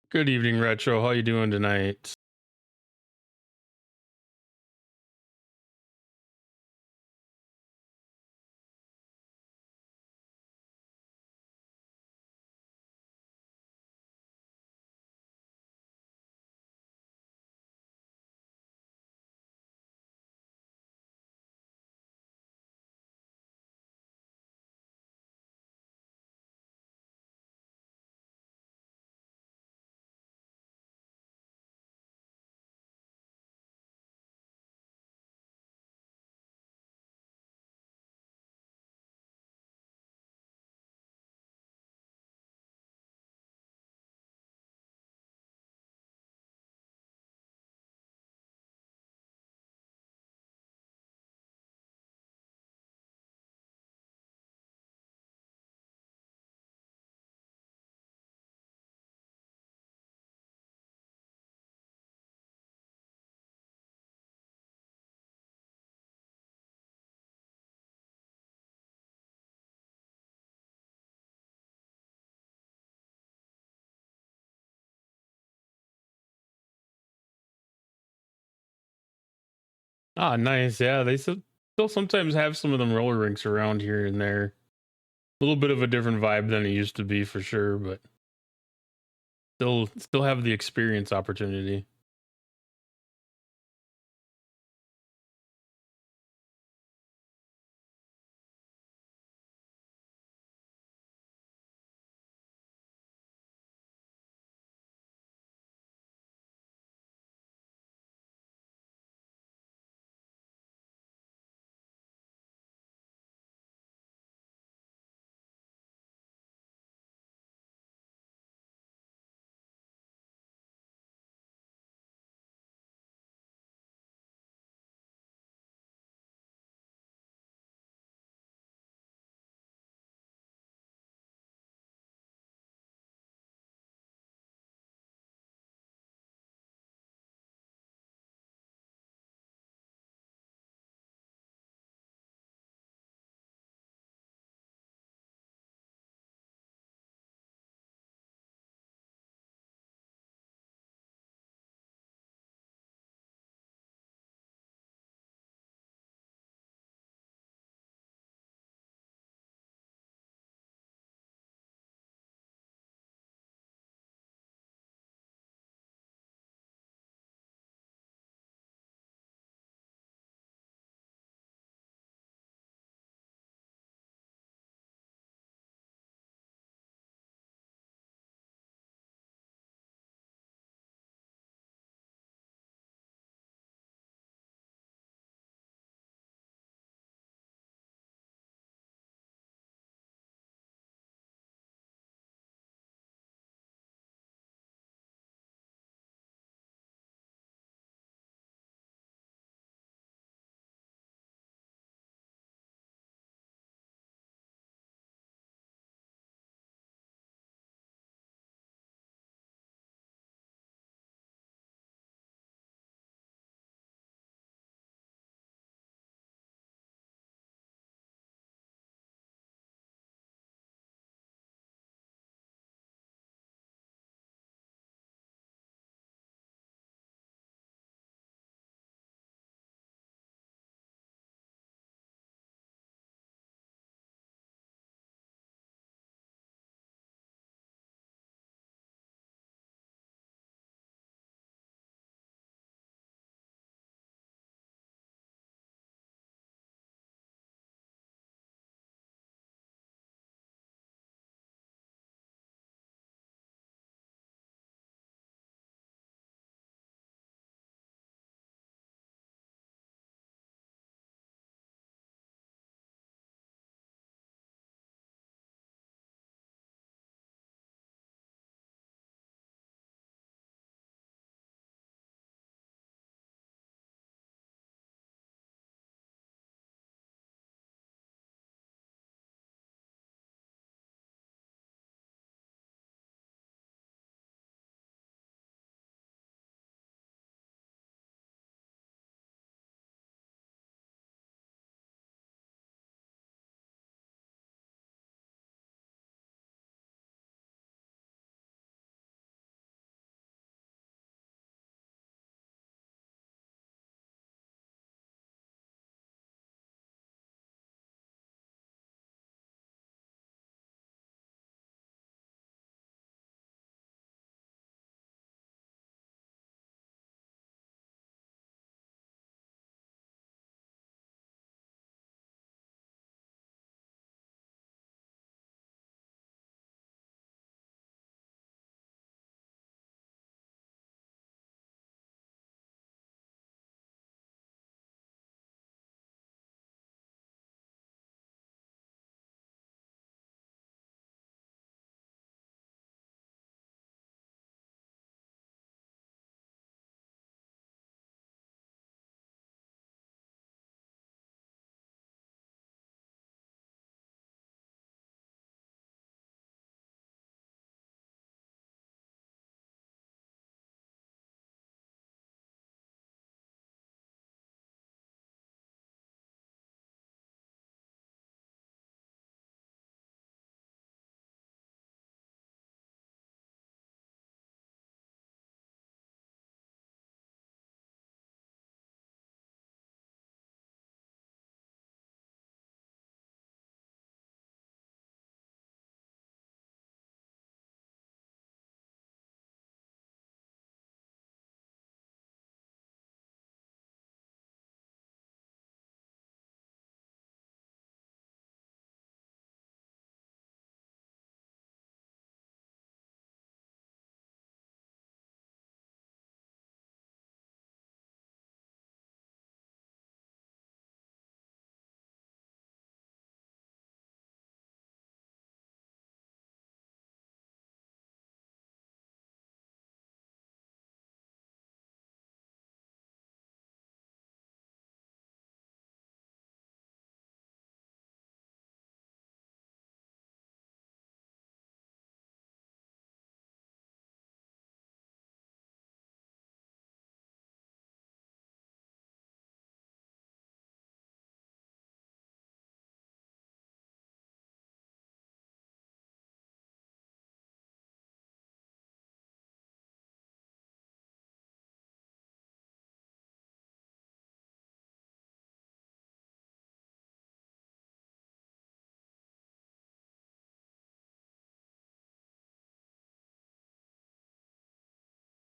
Good evening, Retro. How you doing tonight? Ah, nice. Yeah, they still sometimes have some of them roller rinks around here and there. A little bit of a different vibe than it used to be for sure, but still have the experience opportunity.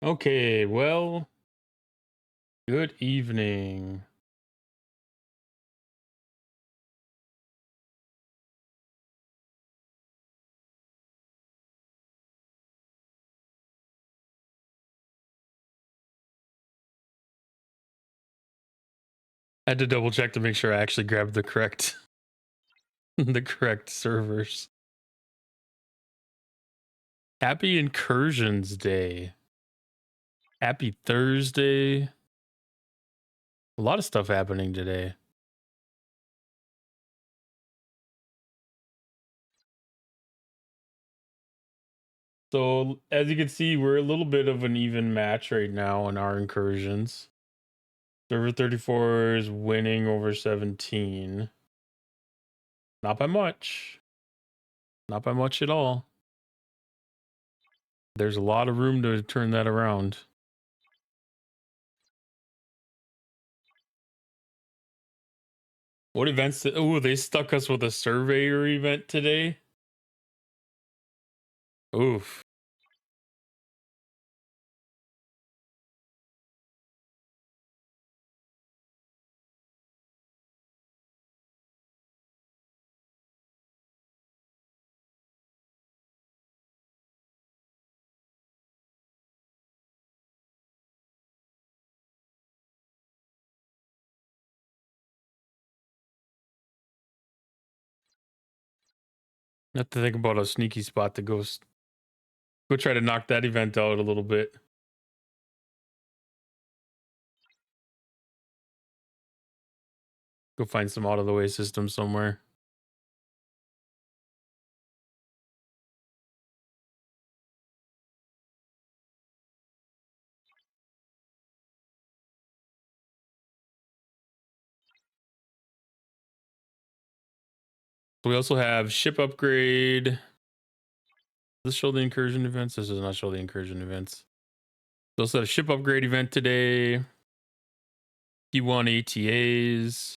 Okay, well, good evening. I had to double check to make sure I actually grabbed the correct the correct servers. Happy Incursions Day. Happy Thursday. A lot of stuff happening today. So, as you can see, we're a little bit of an even match right now in our incursions. Server 34 is winning over 17. Not by much. Not by much at all. There's a lot of room to turn that around. What events? Oh, they stuck us with a surveyor event today. Oof. Have to think about a sneaky spot to go try to knock that event out a little bit. Go find some out of the way system somewhere. We also have ship upgrade. Does this show the incursion events? This does not show the incursion events. We also have a ship upgrade event today. P1 ATAs.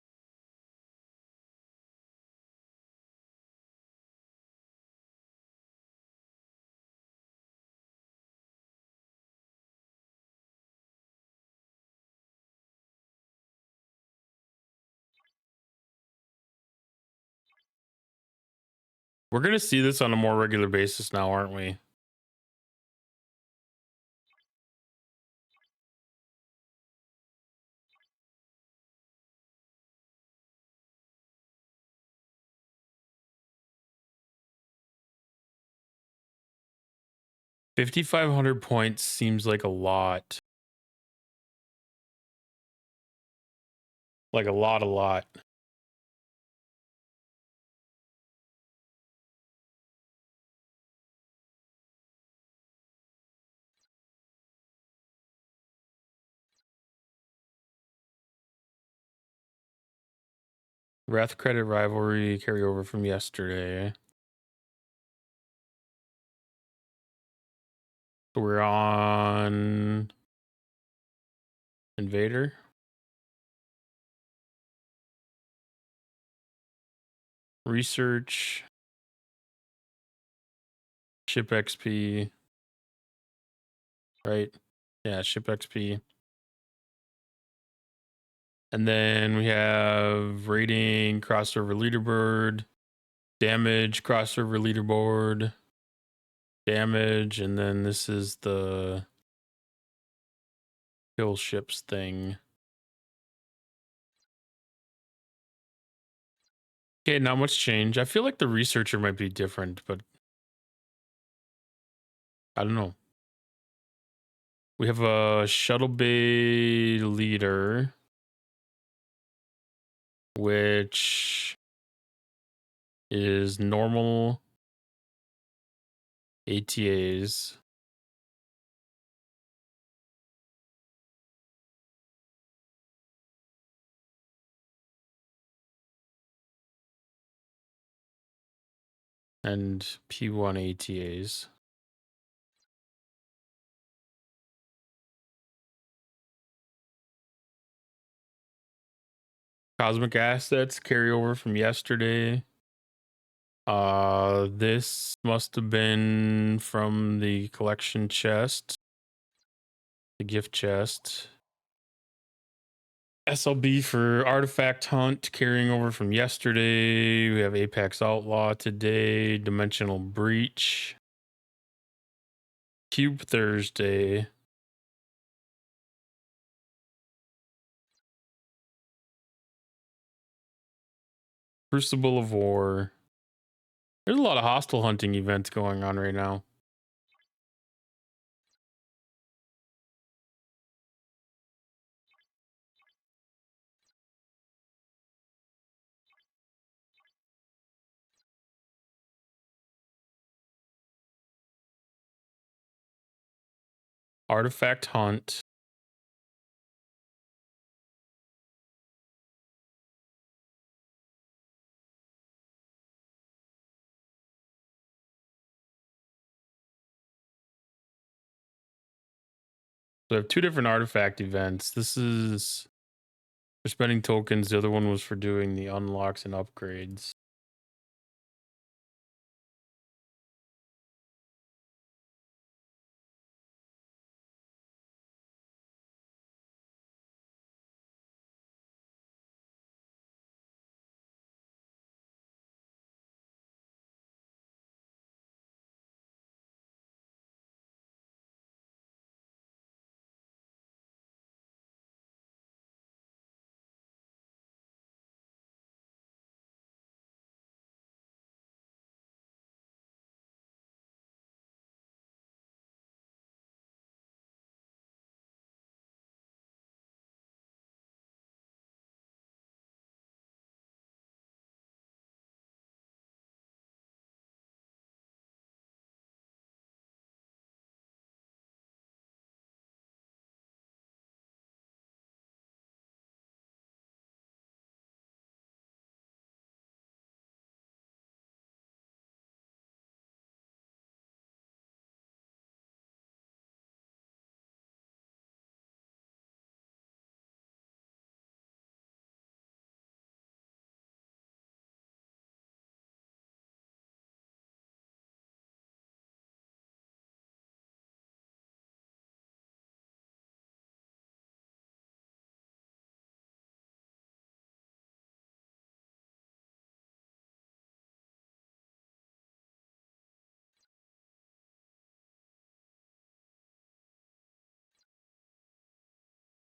We're going to see this on a more regular basis now, aren't we? $5,500 points seems like a lot. Like a lot. Wrath Credit Rivalry carryover from yesterday. So we're on Invader. Research. Ship XP. Right? Yeah, ship XP. And then we have rating, crossover leaderboard, damage, crossover leaderboard, damage, and then this is the kill ships thing. Okay, not much change. I feel like the researcher might be different, but I don't know. We have a shuttle bay leader, which is normal ATAs. And P1 ATAs. Cosmic assets carry over from yesterday. This must have been from the collection chest. the gift chest. SLB for artifact hunt carrying over from yesterday. We have Apex Outlaw today. Dimensional Breach. Cube Thursday. Crucible of War. There's a lot of hostile hunting events going on right now. Artifact hunt. So I have two different artifact events. This is for spending tokens. The other one was for doing the unlocks and upgrades.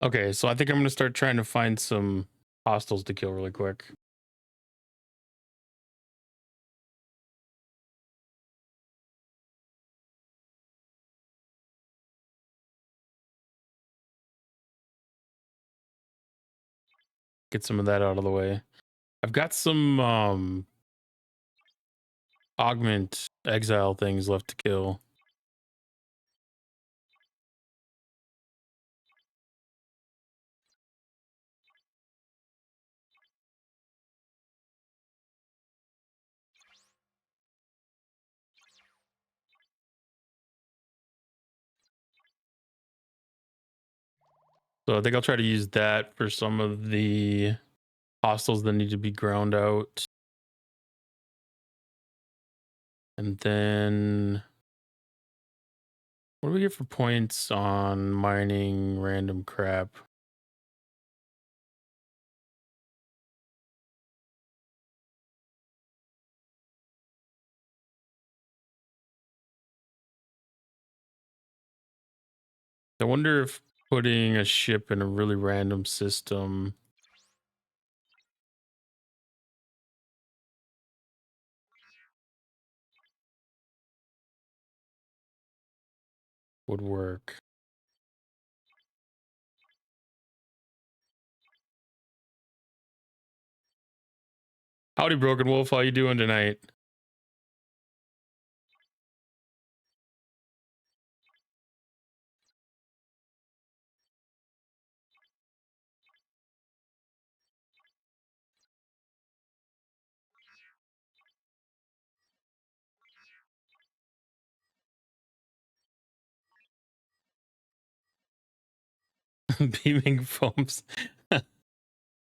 Okay, so I think I'm going to start trying to find some hostiles to kill really quick. Get some of that out of the way. I've got some augment exile things left to kill. So I think I'll try to use that for some of the hostiles that need to be ground out. And then what do we get for points on mining random crap? I wonder if putting a ship in a really random system would work. Howdy, Broken Wolf. How you doing tonight? Beaming foams.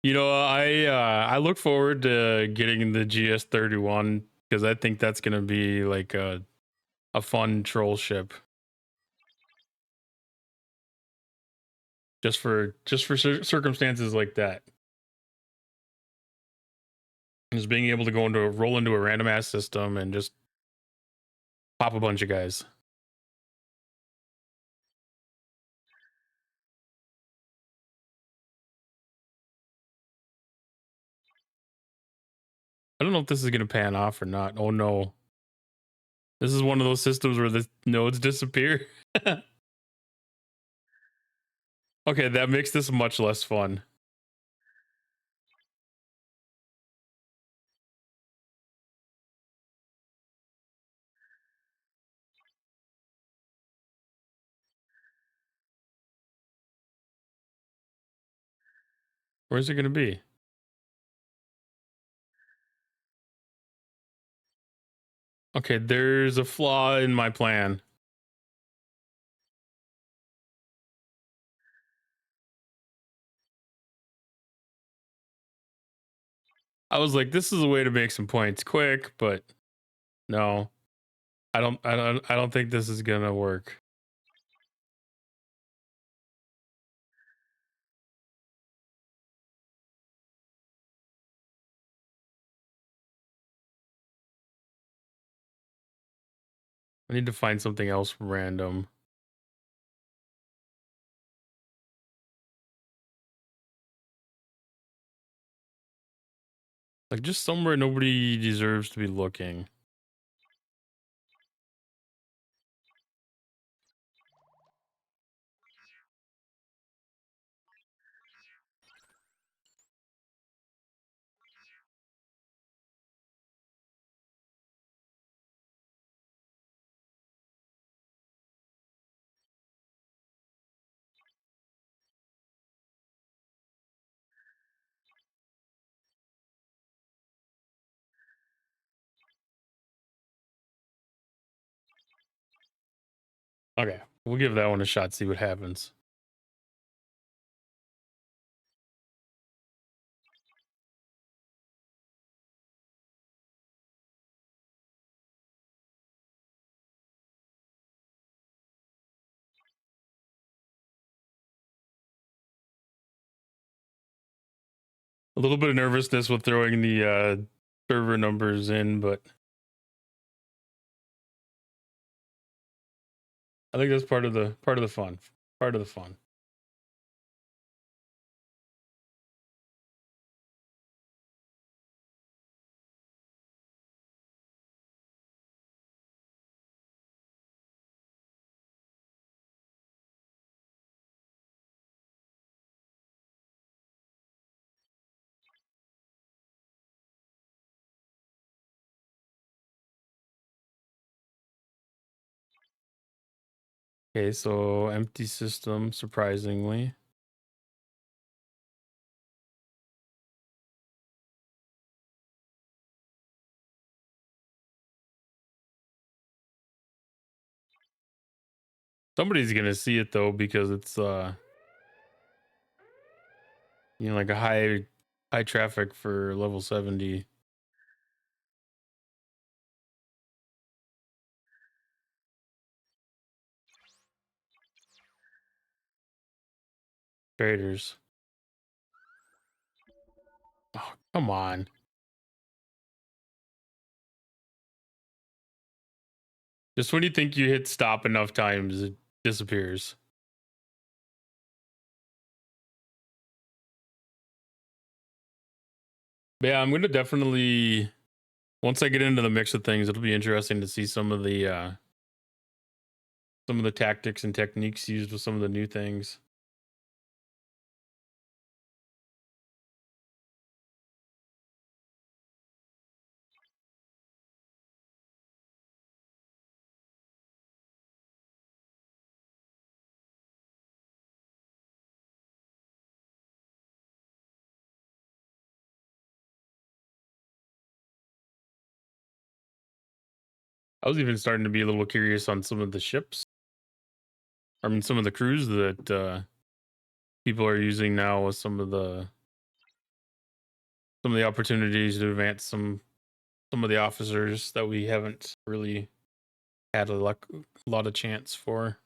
You know, I look forward to getting the GS31 because I think that's gonna be like a fun troll ship. just for circumstances like that. Just being able to roll into a random ass system and just pop a bunch of guys. I don't know if this is gonna pan off or not. Oh no. This is one of those systems where the nodes disappear. Okay, that makes this much less fun. Where's it gonna be? Okay, there's a flaw in my plan. I was like, this is a way to make some points quick, but no. I don't think this is gonna work. I need to find something else random. Like just somewhere nobody deserves to be looking. Okay, we'll give that one a shot, see what happens. A little bit of nervousness with throwing the server numbers in, but I think that's part of the fun. Part of the fun. Okay, so empty system, surprisingly. Somebody's gonna see it though, because it's like a high traffic for level 70 traders. Oh, come on. Just when you think you hit stop enough times, it disappears. But yeah, I'm gonna definitely, once I get into the mix of things, it'll be interesting to see some of the tactics and techniques used with some of the new things. I was even starting to be a little curious on some of the ships. I mean, some of the crews that people are using now with some of the opportunities to advance some of the officers that we haven't really had a lot of chance for.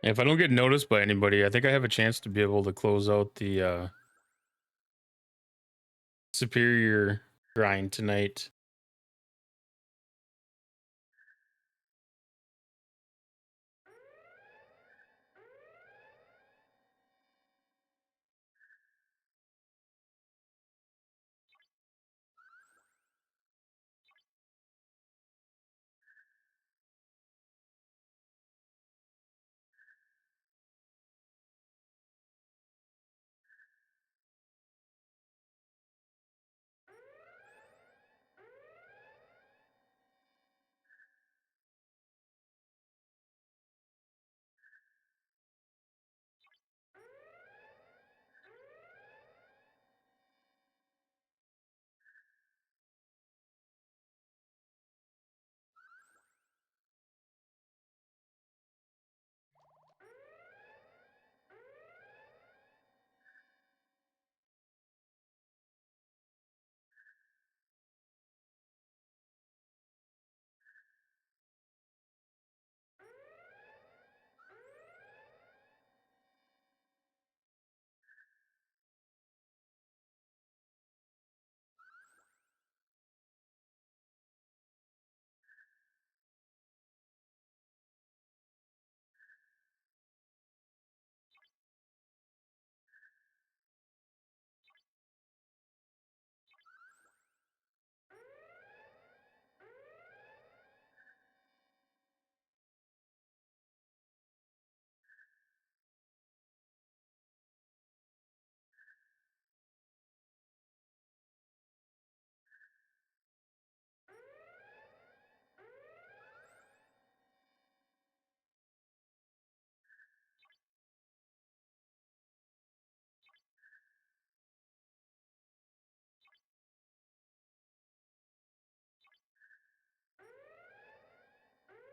If I don't get noticed by anybody, I think I have a chance to be able to close out the superior grind tonight.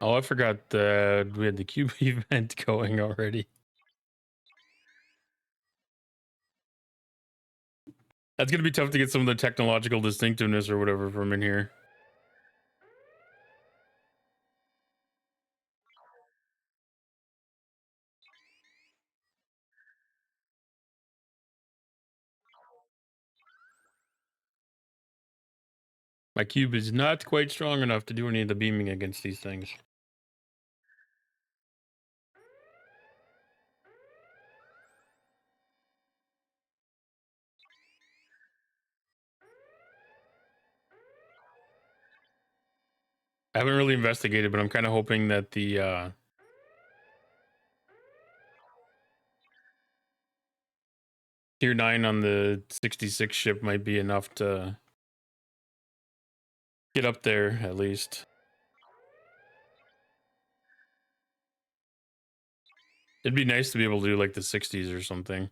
Oh, I forgot that we had the cube event going already. That's gonna be tough to get some of the technological distinctiveness or whatever from in here. My cube is not quite strong enough to do any of the beaming against these things. I haven't really investigated, but I'm kind of hoping that the tier 9 on the 66 ship might be enough to get up there at least. It'd be nice to be able to do like the 60s or something.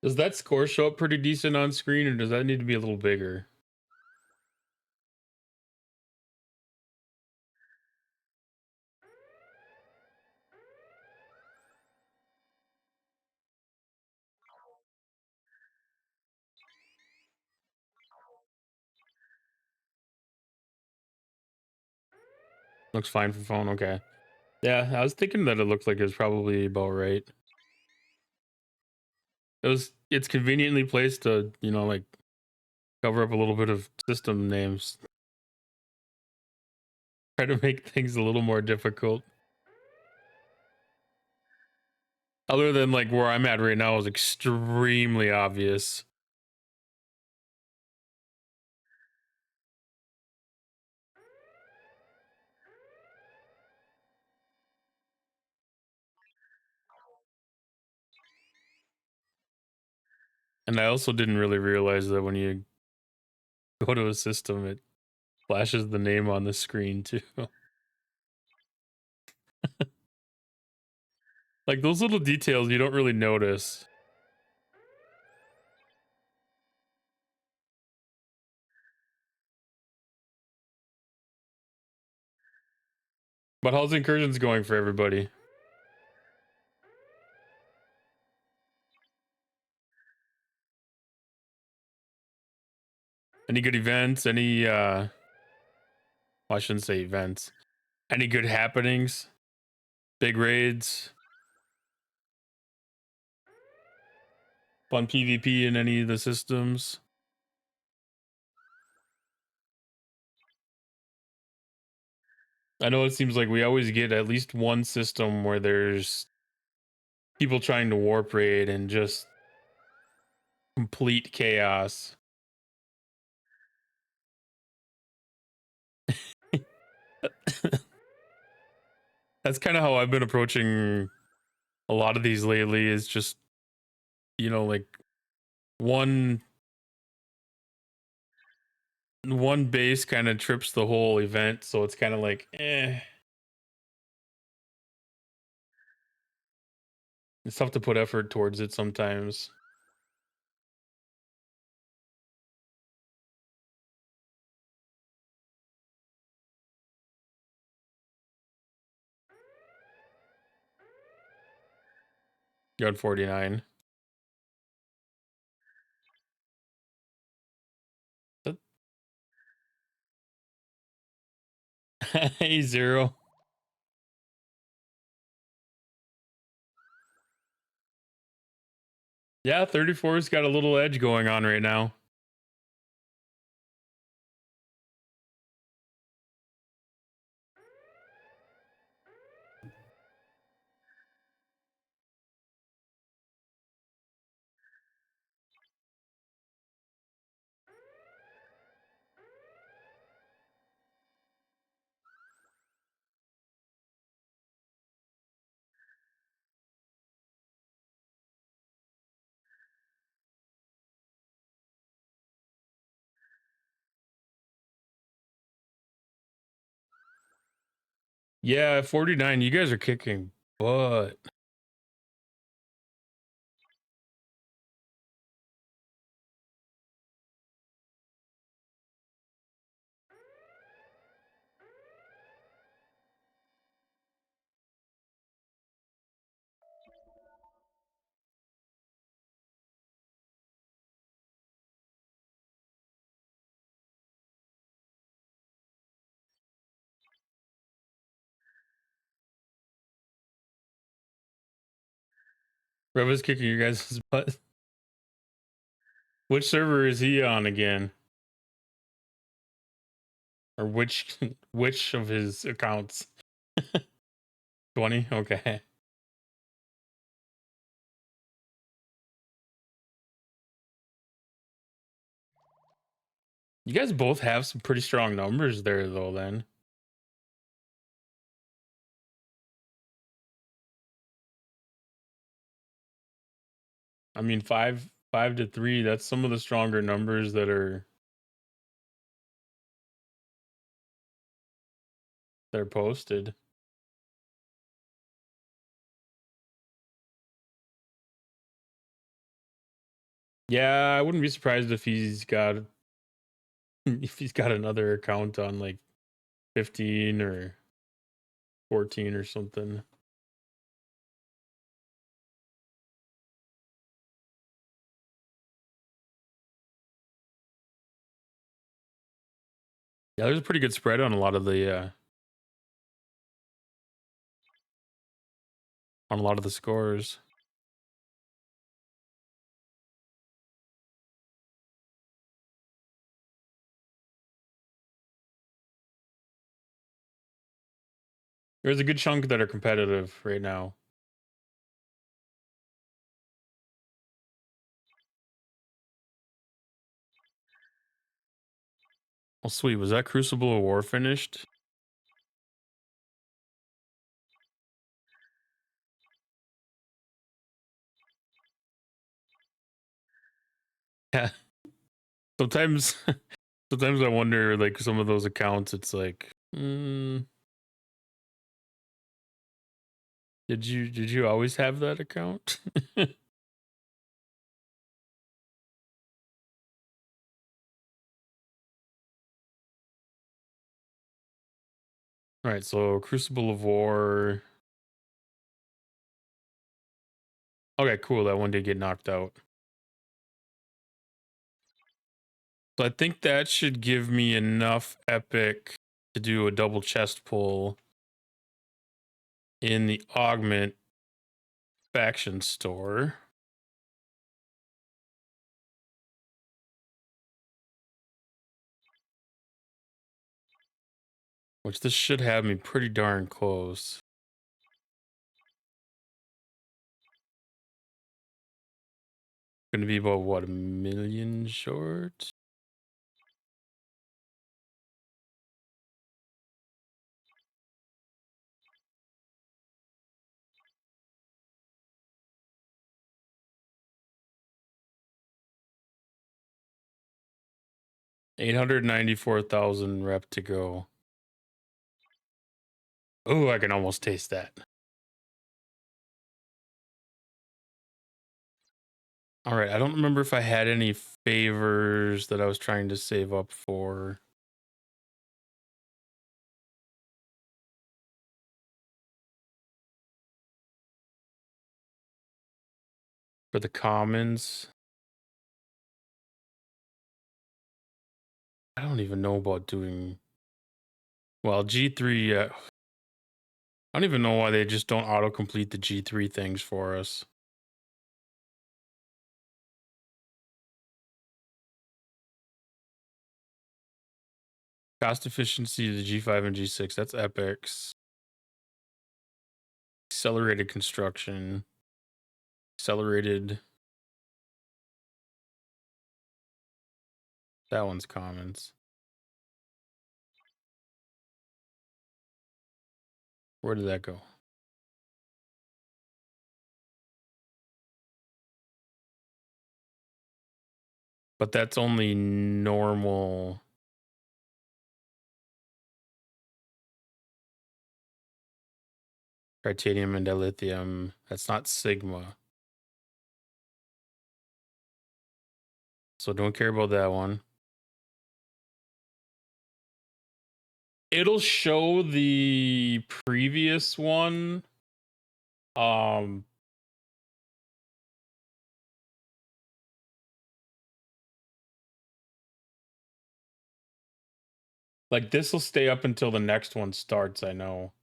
Does that score show up pretty decent on screen, or does that need to be a little bigger? Looks fine for phone. Okay. Yeah, I was thinking that it looked like it was probably about right. It's conveniently placed to, like cover up a little bit of system names. Try to make things a little more difficult. Other than like where I'm at right now is extremely obvious. And I also didn't really realize that when you go to a system, it flashes the name on the screen too. Like those little details you don't really notice. But how's Incursions going for everybody? Any good events? I shouldn't say events. Any good happenings? Big raids? Fun PvP in any of the systems? I know it seems like we always get at least one system where there's people trying to warp raid and just complete chaos. That's kind of how I've been approaching a lot of these lately, is just, like one base kind of trips the whole event, so it's kind of like, it's tough to put effort towards it sometimes. You're on 49. Hey, Zero. Yeah, 34's got a little edge going on right now. Yeah, 49, you guys are kicking butt. Reva's kicking your guys' butt. Which server is he on again? Or which which of his accounts? 20? Okay. You guys both have some pretty strong numbers there though then. I mean, 5-3, that's some of the stronger numbers that are posted. Yeah, I wouldn't be surprised if he's got another account on like 15 or 14 or something. Yeah, there's a pretty good spread on a lot of the on a lot of the scores. There's a good chunk that are competitive right now. Oh, sweet. Was that Crucible of War finished? Yeah. Sometimes, sometimes I wonder, like, some of those accounts, it's like, did you always have that account? All right, so Crucible of War. Okay, cool. That one did get knocked out. So I think that should give me enough epic to do a double chest pull in the augment faction store. Which this should have me pretty darn close. Gonna be about what, 1,000,000 short? $894,000 rep to go. Oh, I can almost taste that. All right, I don't remember if I had any favors that I was trying to save up for. For the commons. I don't even know about doing... Well, G3, I don't even know why they just don't auto-complete the G3 things for us. Cost efficiency to the G5 and G6, that's epics. Accelerated construction. Accelerated... That one's commons. Where did that go? But that's only normal. Titanium and dilithium. That's not Sigma. So don't care about that one. It'll show the previous one. Like this will stay up until the next one starts, I know.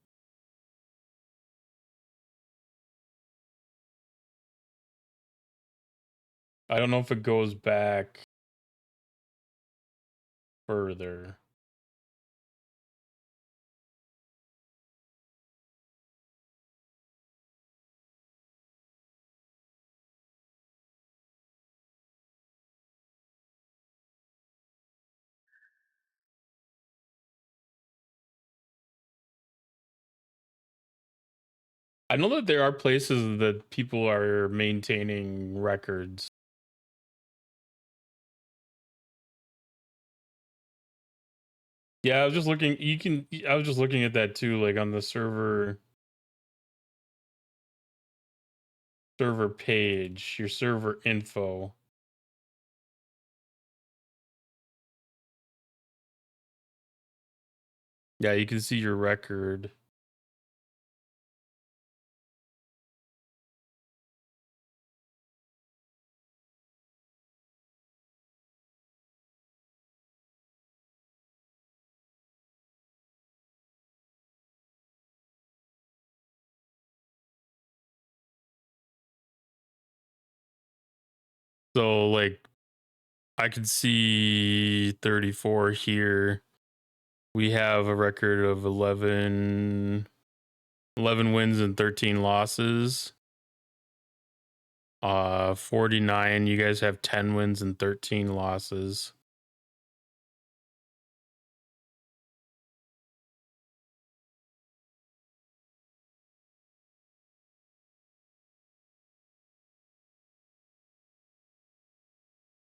I don't know if it goes back further. I know that there are places that people are maintaining records. Yeah, I was just looking, I was just looking at that too, like on the server page, your server info. Yeah, you can see your record. So like I could see 34 here. We have a record of 11 wins and 13 losses. 49, you guys have 10 wins and 13 losses.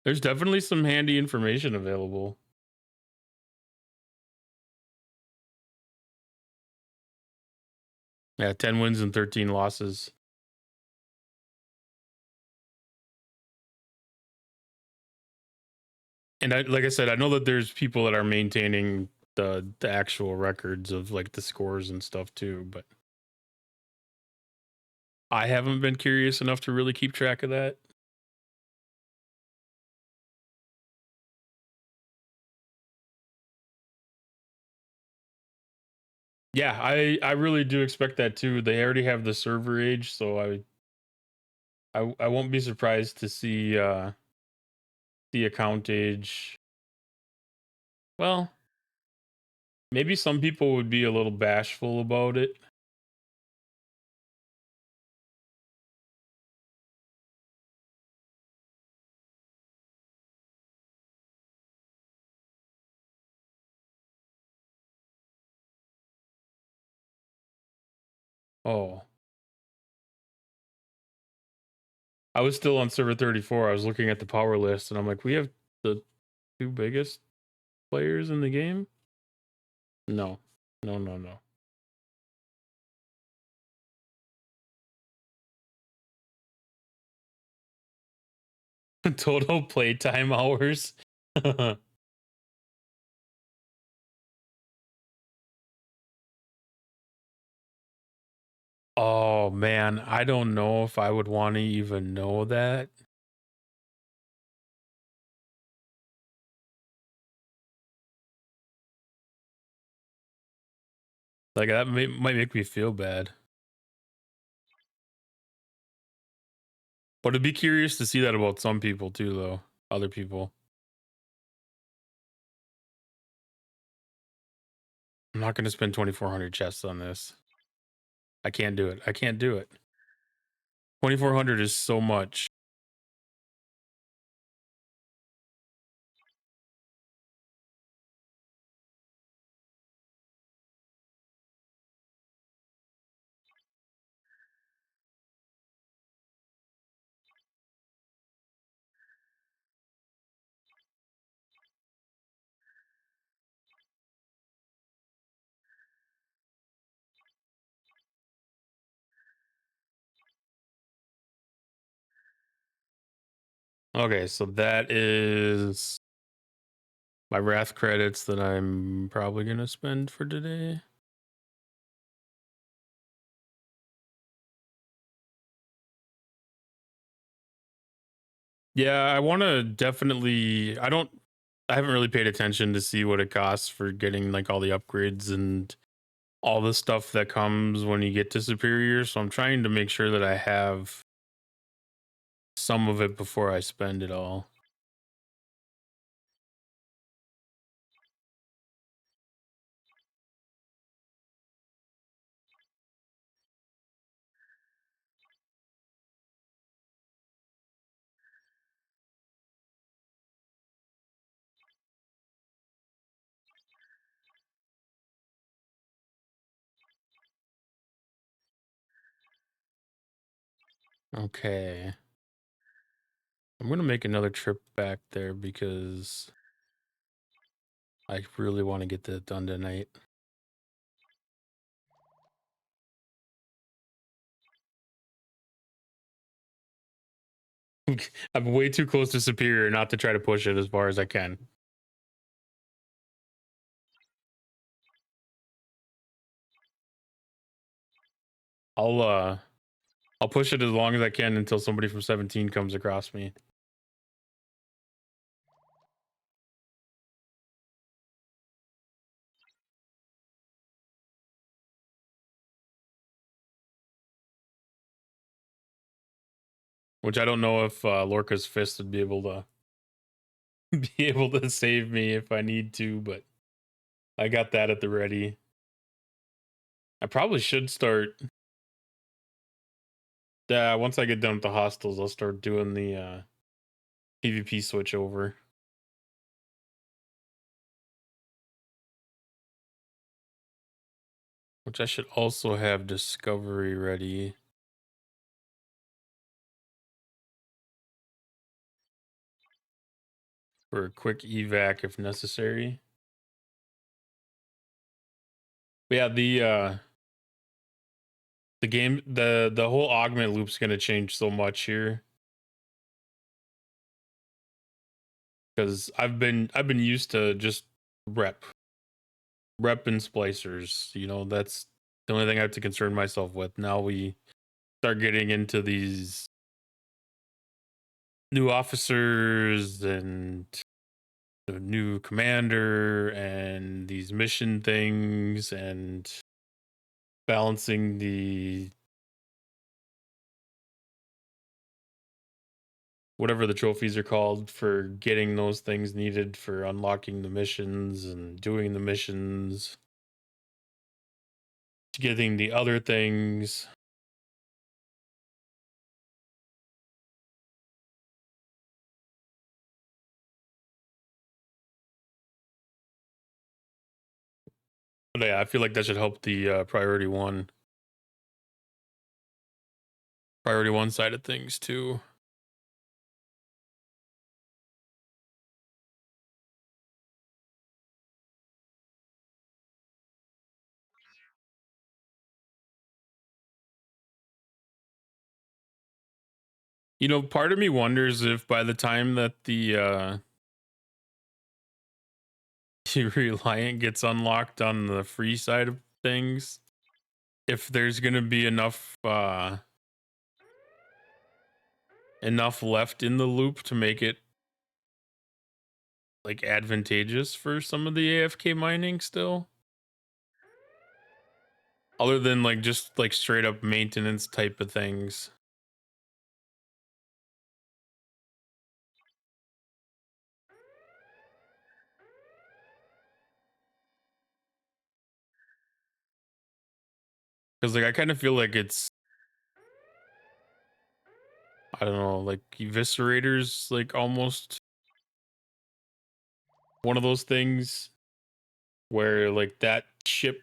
There's definitely some handy information available. Yeah, 10 wins and 13 losses. And like I said, I know that there's people that are maintaining the actual records of like the scores and stuff too, but I haven't been curious enough to really keep track of that. Yeah, I really do expect that too. They already have the server age, so I won't be surprised to see the account age. Well, maybe some people would be a little bashful about it. Oh, I was still on server 34. I was looking at the power list and I'm like, we have the two biggest players in the game? No. No, no, no. Total playtime hours. Oh man, I don't know if I would want to even know that. Like that might make me feel bad. But I'd be curious to see that about some people too, though. Other people. I'm not going to spend 2,400 chests on this. I can't do it. I can't do it. 2,400 is so much. Okay, so that is my wrath credits that I'm probably going to spend for today. Yeah, I want to definitely. I haven't really paid attention to see what it costs for getting like all the upgrades and all the stuff that comes when you get to superior. So I'm trying to make sure that I have some of it before I spend it all. Okay. I'm going to make another trip back there because I really want to get that done tonight. I'm way too close to superior not to try to push it as far as I can. I'll push it as long as I can until somebody from 17 comes across me. which I don't know if Lorca's Fist would be able to be able to save me if I need to, but I got that at the ready. I probably should start. Once I get done with the hostels, I'll start doing the PvP switch over. Which I should also have Discovery ready. For a quick evac if necessary. But yeah, the game, the whole augment loop's gonna change so much here. Because I've been used to just rep and splicers. You know, that's the only thing I have to concern myself with. Now we start getting into these new officers and the new commander and these mission things and balancing the whatever the trophies are called for getting those things needed for unlocking the missions and doing the missions, getting the other things. But yeah, I feel like that should help the priority one side of things too. You know, part of me wonders if by the time that the Reliant gets unlocked on the free side of things, if there's gonna be enough left in the loop to make it like advantageous for some of the AFK mining still, other than like just like straight up maintenance type of things. Because like I kind of feel like it's, I don't know, like Eviscerators, like almost one of those things where like that ship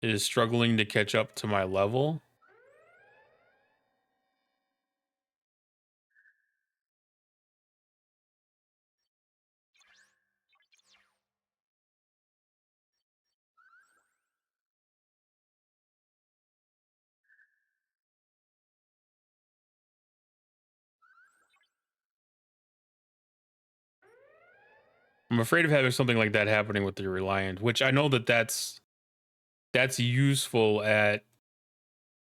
is struggling to catch up to my level. I'm afraid of having something like that happening with the Reliant, which I know that that's useful at,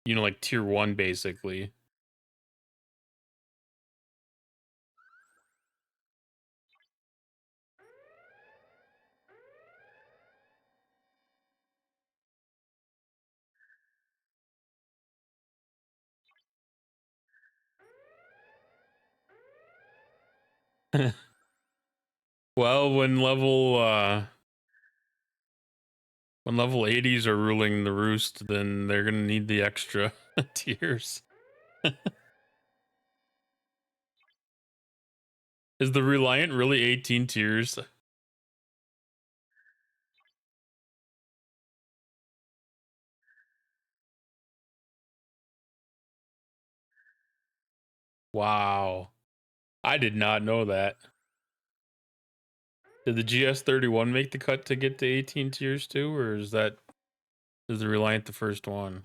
you know, like tier 1 basically. Well, when level 80s are ruling the roost, then they're gonna need the extra tiers. Is the Reliant really 18 tiers? Wow. I did not know that. Did the GS31 make the cut to get to 18 tiers too, or is the Reliant the first one?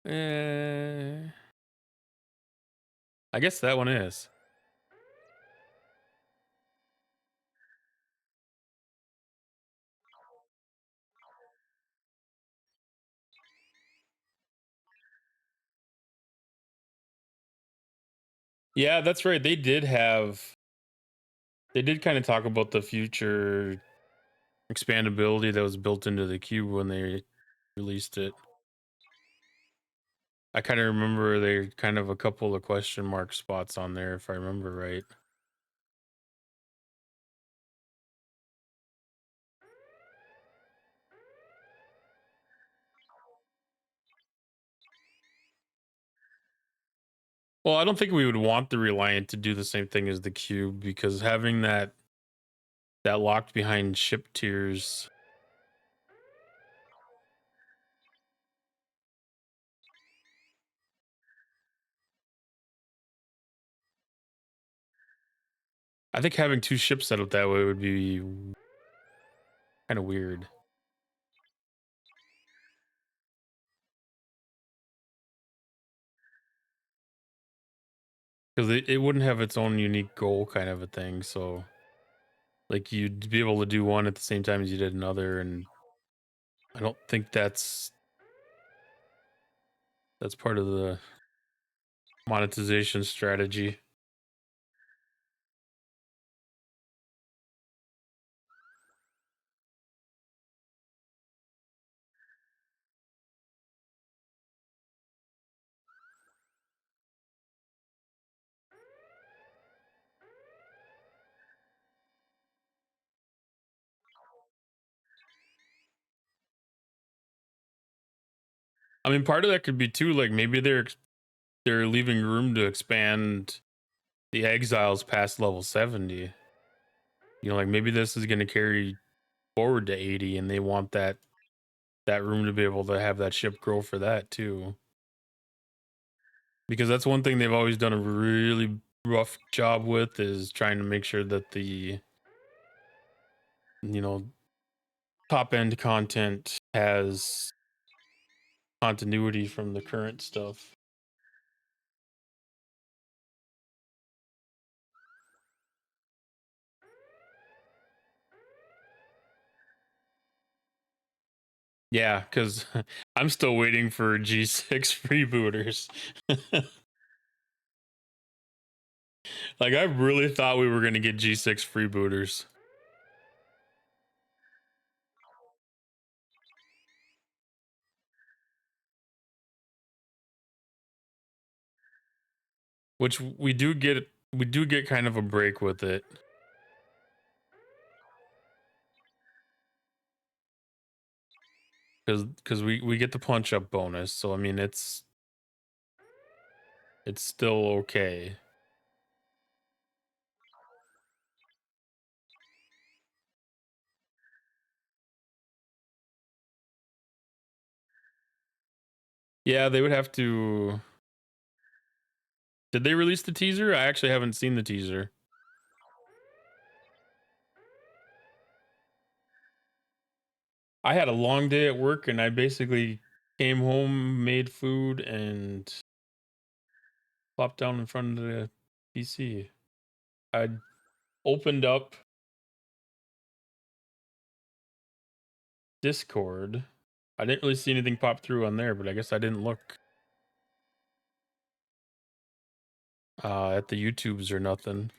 Eh, I guess that one is. Yeah, that's right. They did kind of talk about the future expandability that was built into the cube when they released it. I kind of remember they kind of a couple of question mark spots on there, if I remember right. Well, I don't think we would want the Reliant to do the same thing as the cube because having that locked behind ship tiers. I think having two ships set up that way would be kind of weird. Because it wouldn't have its own unique goal kind of a thing. So, like, you'd be able to do one at the same time as you did another. And I don't think that's part of the monetization strategy. I mean, part of that could be too, like, maybe they're leaving room to expand the exiles past level 70. You know, like maybe this is going to carry forward to 80 and they want that room to be able to have that ship grow for that too. Because that's one thing they've always done a really rough job with is trying to make sure that the, you know, top end content has continuity from the current stuff. Yeah, because I'm still waiting for G6 freebooters. Like, I really thought we were going to get G6 freebooters. Which we do get kind of a break with it. Because we get the punch up bonus, so I mean it's still okay. Yeah, they would have to. Did they release the teaser? I actually haven't seen the teaser. I had a long day at work and I basically came home, made food, and plopped down in front of the PC. I opened up Discord. I didn't really see anything pop through on there, but I guess I didn't look at the YouTubes or nothing.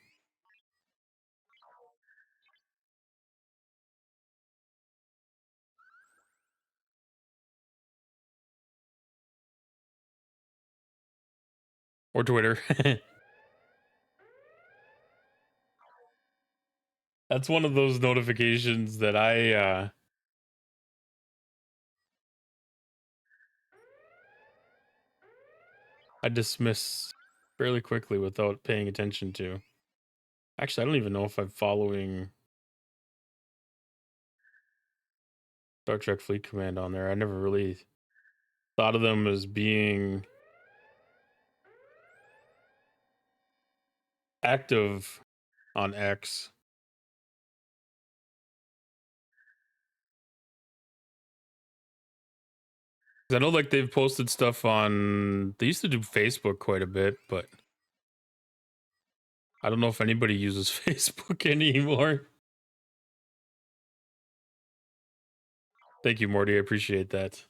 Or Twitter. That's one of those notifications that I dismiss fairly quickly without paying attention to. Actually, I don't even know if I'm following Star Trek Fleet Command on there. I never really thought of them as being active on X. 'Cause I know like they've posted stuff on they used to do Facebook quite a bit, but I don't know if anybody uses Facebook anymore. Thank you, Morty. I appreciate that.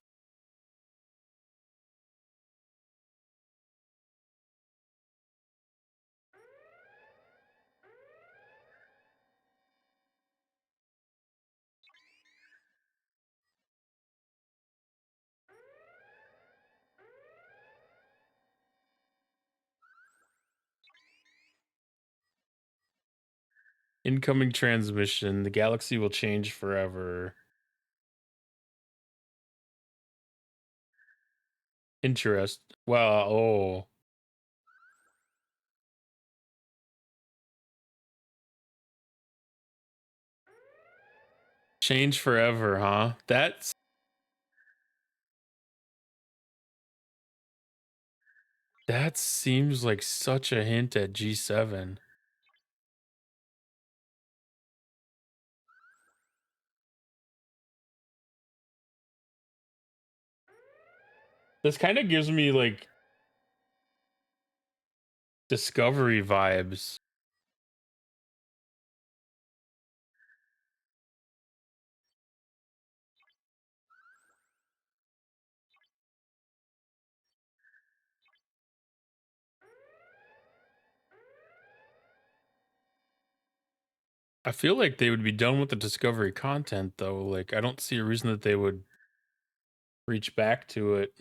Incoming transmission. The galaxy will change forever. Interest. Wow. Oh. Change forever, huh? That seems like such a hint at G7. This kind of gives me like Discovery vibes. I feel like they would be done with the Discovery content though. Like I don't see a reason that they would reach back to it.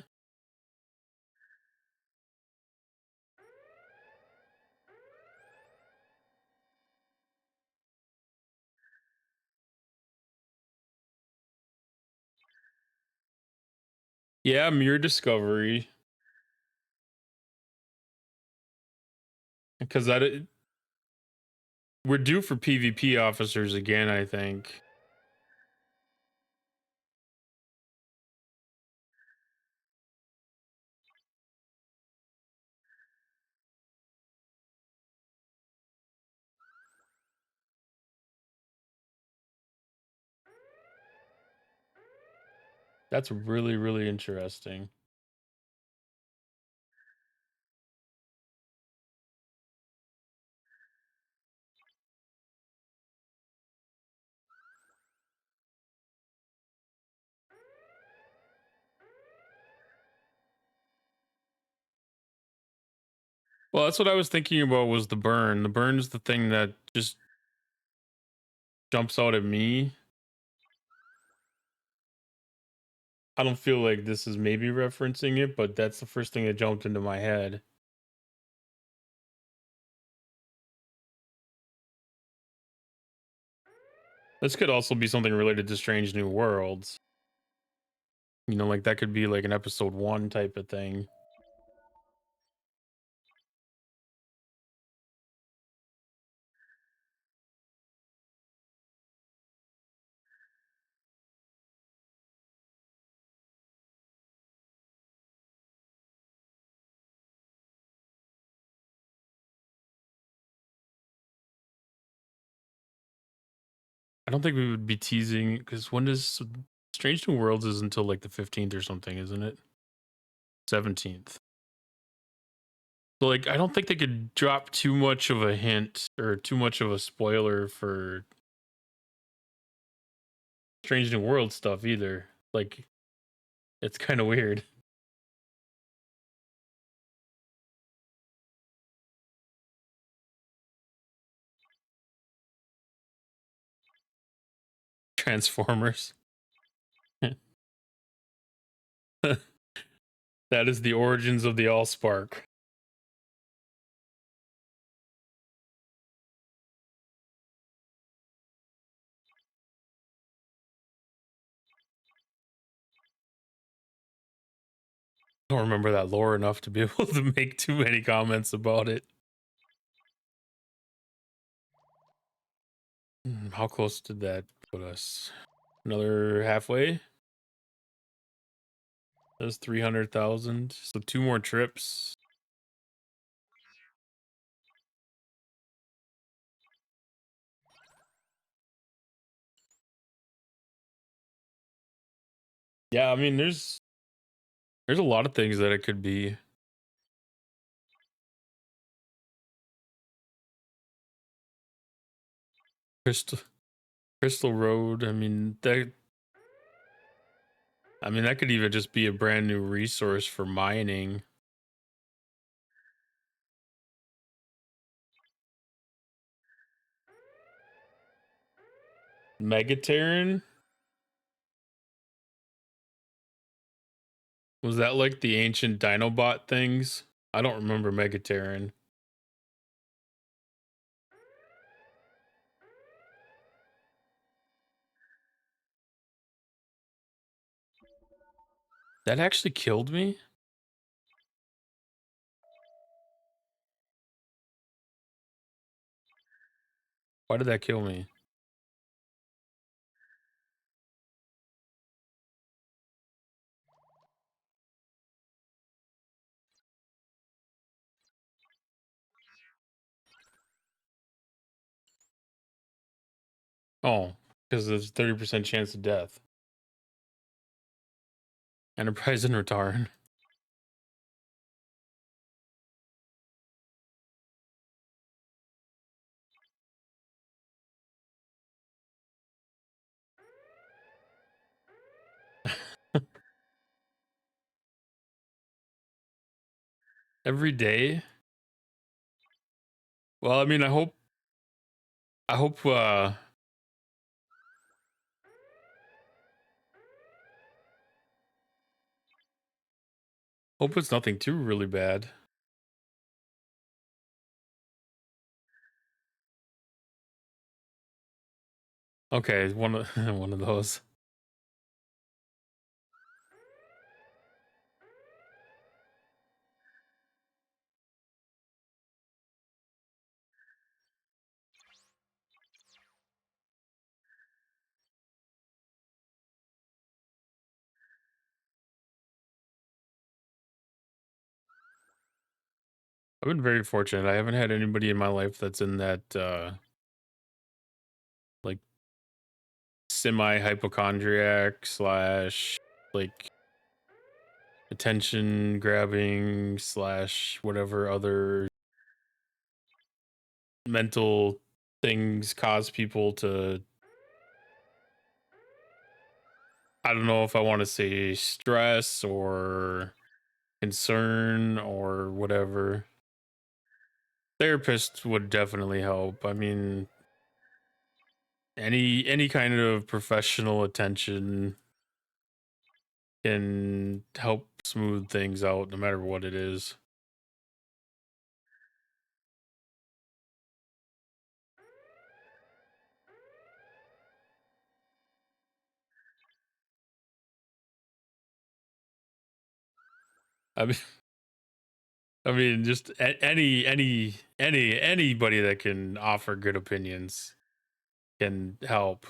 Yeah, Mere Discovery. Because we're due for PvP officers again, I think. That's really, really interesting. Well, that's what I was thinking about was the burn. The burn is the thing that just jumps out at me. I don't feel like this is maybe referencing it, but that's the first thing that jumped into my head. This could also be something related to Strange New Worlds. You know, like that could be like an episode 1 type of thing. I don't think we would be teasing because when does Strange New Worlds is until like the 15th or something, isn't it? 17th. So like I don't think they could drop too much of a hint or too much of a spoiler for Strange New World stuff either. Like it's kind of weird. Transformers. That is the origins of the Allspark. I don't remember that lore enough to be able to make too many comments about it. How close did that put us? Another halfway? That's 300,000. So 2 more trips. Yeah, I mean there's a lot of things that it could be. Crystal Crystal Road. I mean that could even just be a brand new resource for mining. Megaterran? Was that like the ancient Dinobot things? I don't remember Megaterran. That actually killed me? Why did that kill me? Oh, because there's 30% chance of death. Enterprise in return. Every day? Well, I mean, I hope it's nothing too really bad. Okay, one of one of those. I've been very fortunate. I haven't had anybody in my life that's in that like semi hypochondriac slash like attention grabbing slash whatever other mental things cause people to, I don't know if I want to say stress or concern or whatever. Therapist would definitely help. I mean, any kind of professional attention can help smooth things out no matter what it is. I mean, I mean, just anybody that can offer good opinions can help.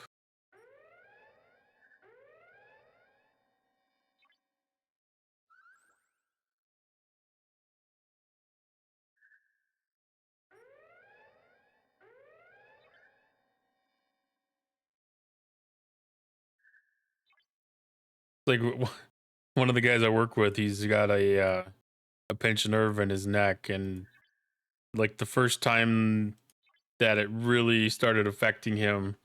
Like one of the guys I work with, he's got a pinched nerve in his neck, and like the first time that it really started affecting him,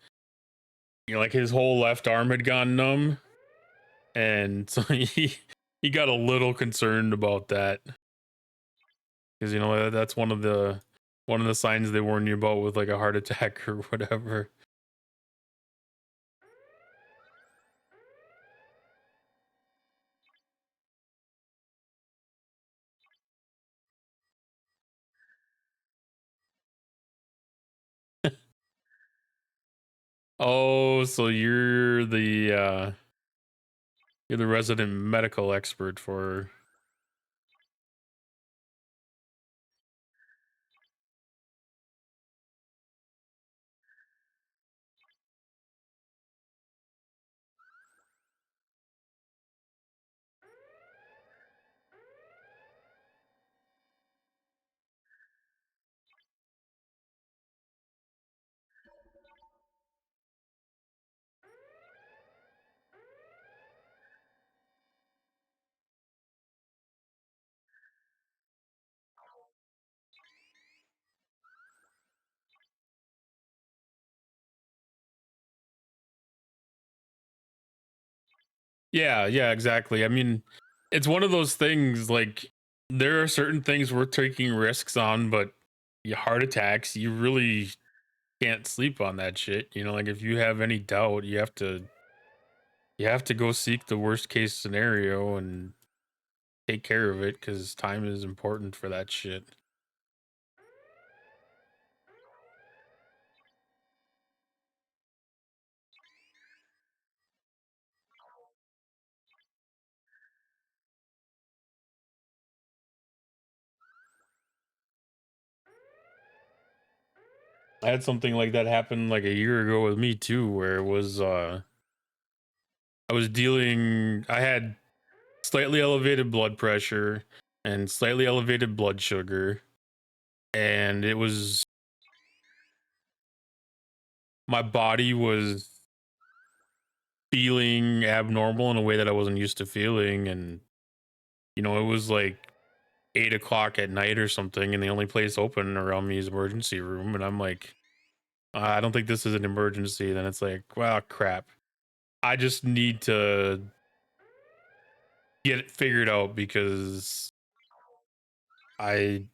like his whole left arm had gone numb, and so he got a little concerned about that because that's one of the signs they warn you about with like a heart attack or whatever. Oh, so you're the resident medical expert for. Yeah, yeah, exactly. I mean, it's one of those things like there are certain things worth taking risks on, but your heart attacks, you really can't sleep on that shit. Like if you have any doubt, you have to go seek the worst case scenario and take care of it cuz time is important for that shit. I had something like that happen like a year ago with me too, where it was I had slightly elevated blood pressure and slightly elevated blood sugar, and it was my body was feeling abnormal in a way that I wasn't used to feeling. And it was like 8 o'clock at night or something, and the only place open around me is emergency room, and I'm like, I don't think this is an emergency. Then it's like, well, crap, I just need to get it figured out because I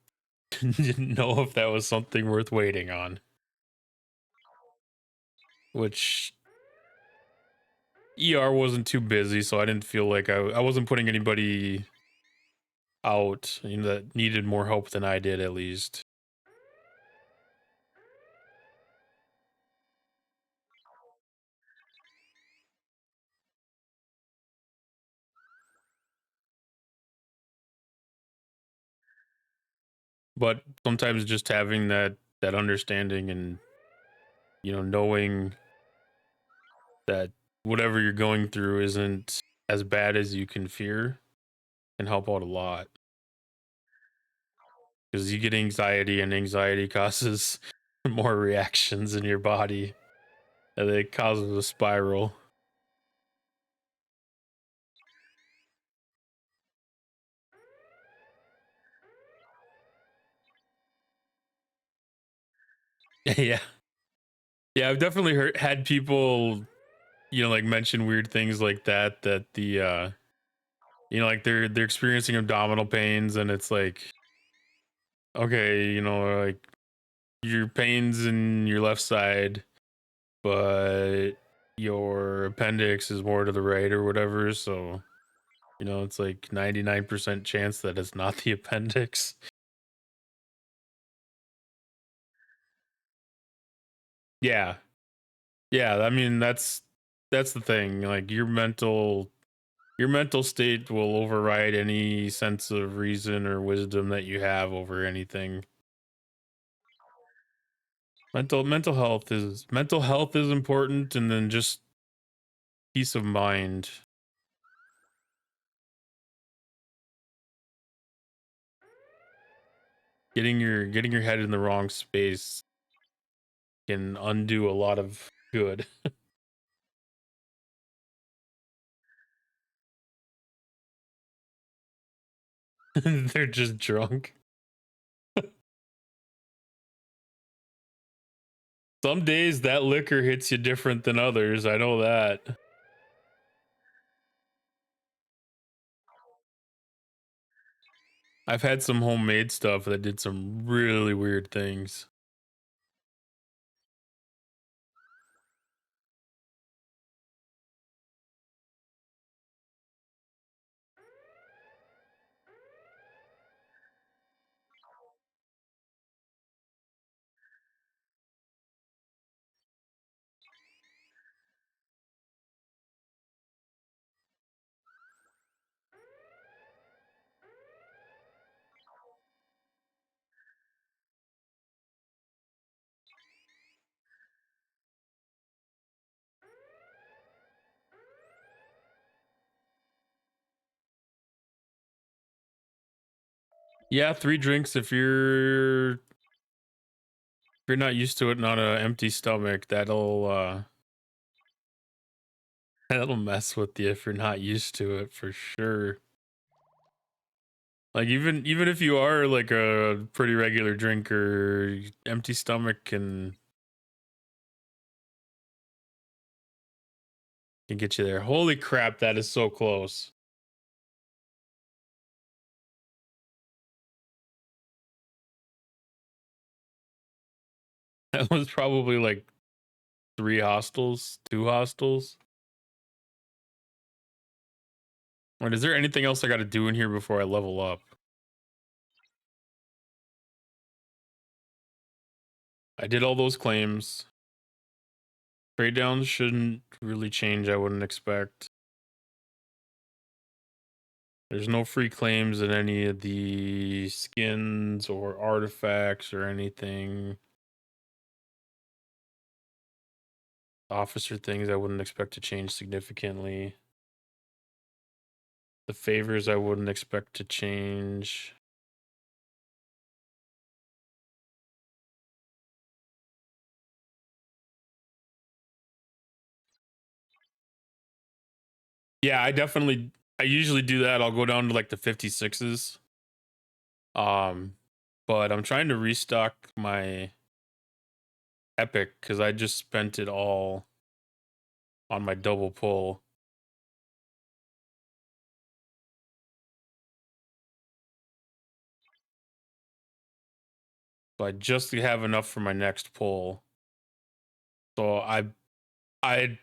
didn't know if that was something worth waiting on. Which ER wasn't too busy, so I didn't feel like I wasn't putting anybody out, that needed more help than I did, at least. But sometimes just having that understanding and knowing that whatever you're going through isn't as bad as you can fear can help out a lot, because you get anxiety and anxiety causes more reactions in your body, and it causes a spiral. Yeah, yeah, I've definitely had people like mention weird things like that the like they're experiencing abdominal pains, and it's like, okay, like your pains in your left side, but your appendix is more to the right or whatever. So it's like 99% chance that it's not the appendix. Yeah, yeah, I mean, that's the thing, like your mental state will override any sense of reason or wisdom that you have over anything. Mental health is important, and then just peace of mind. Getting your head in the wrong space can undo a lot of good. They're just drunk. Some days that liquor hits you different than others, I know that. I've had some homemade stuff that did some really weird things. Yeah, 3 drinks if you're not used to it and on an empty stomach, that'll mess with you if you're not used to it, for sure. Like, even if you are like a pretty regular drinker, empty stomach can get you there. Holy crap, that is so close. That was probably like 3 hostels, 2 hostels. Wait, is there anything else I got to do in here before I level up? I did all those claims. Trade downs shouldn't really change, I wouldn't expect. There's no free claims in any of the skins or artifacts or anything. Officer things I wouldn't expect to change significantly. The favors I wouldn't expect to change. Yeah, I usually do that. I'll go down to like the 56s. But I'm trying to restock my epic because I just spent it all on my double pull. So I just have enough for my next pull. So I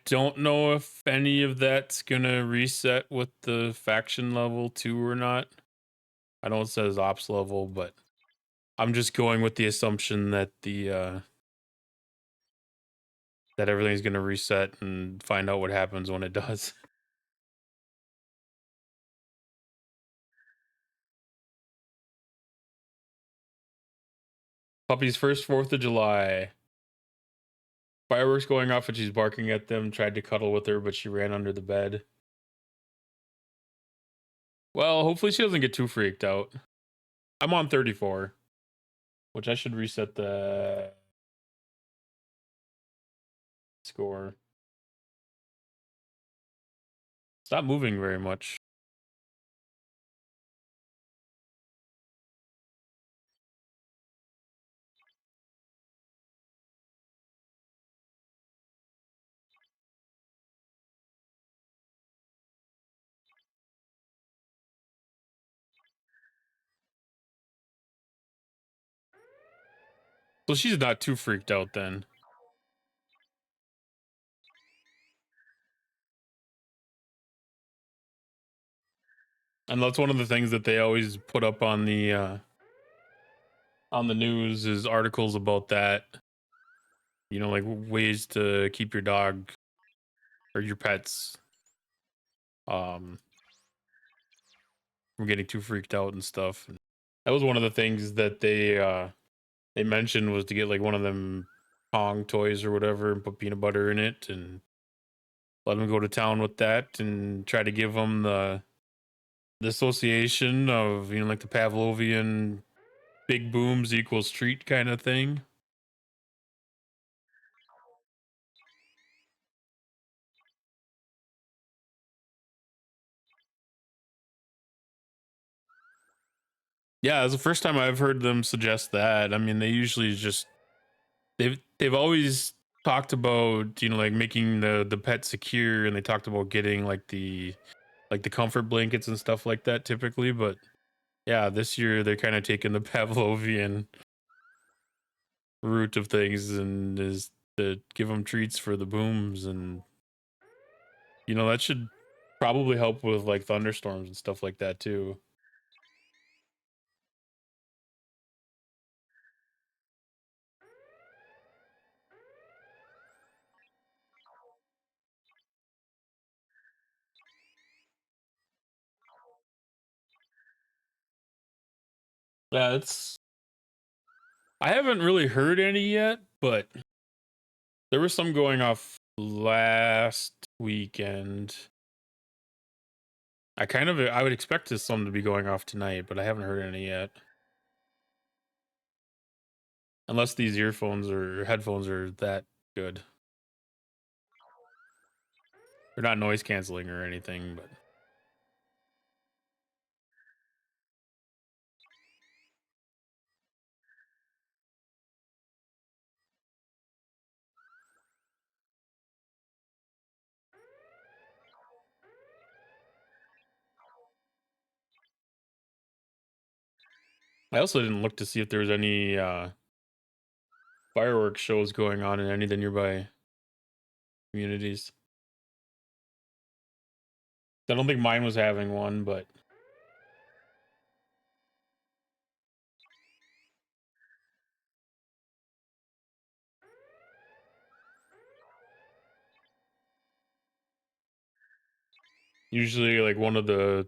don't know if any of that's gonna reset with the faction level 2 or not. I know it says ops level, but I'm just going with the assumption that that everything's gonna reset and find out what happens when it does. Puppy's first 4th of July. Fireworks going off and she's barking at them, tried to cuddle with her, but she ran under the bed. Well, hopefully she doesn't get too freaked out. I'm on 34, which I should reset the score. Stop moving very much. So she's not too freaked out then. And that's one of the things that they always put up on the news is articles about that. You know, like ways to keep your dog or your pets from getting too freaked out and stuff. And that was one of the things that they mentioned was to get like one of them Pong toys or whatever and put peanut butter in it and let them go to town with that and try to give them the association of, you know, like the Pavlovian big booms equals treat kind of thing. Yeah, it's the first time I've heard them suggest that. I mean, they usually just they've always talked about, you know, like making the pet secure, and they talked about getting like the comfort blankets and stuff like that typically, but yeah, this year they're kind of taking the Pavlovian route of things and is to give them treats for the booms, and you know that should probably help with like thunderstorms and stuff like that too. Yeah, it's I haven't really heard any yet, but there was some going off last weekend. I would expect some to be going off tonight, but I haven't heard any yet. Unless these earphones or headphones are that good. They're not noise canceling or anything, but I also didn't look to see if there was any fireworks shows going on in any of the nearby communities. I don't think mine was having one, but usually like one of the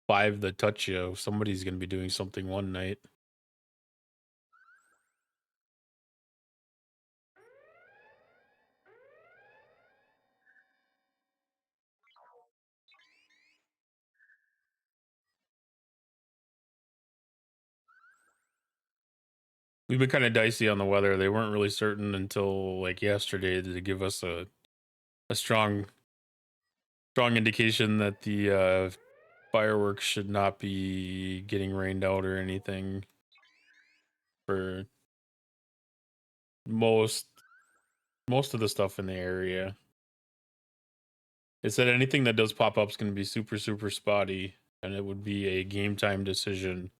5 that touch you, somebody's gonna be doing something one night. We've been kind of dicey on the weather. They weren't really certain until like yesterday to give us a strong indication that the fireworks should not be getting rained out or anything for most of the stuff in the area. It said anything that does pop up is going to be super spotty, and it would be a game time decision.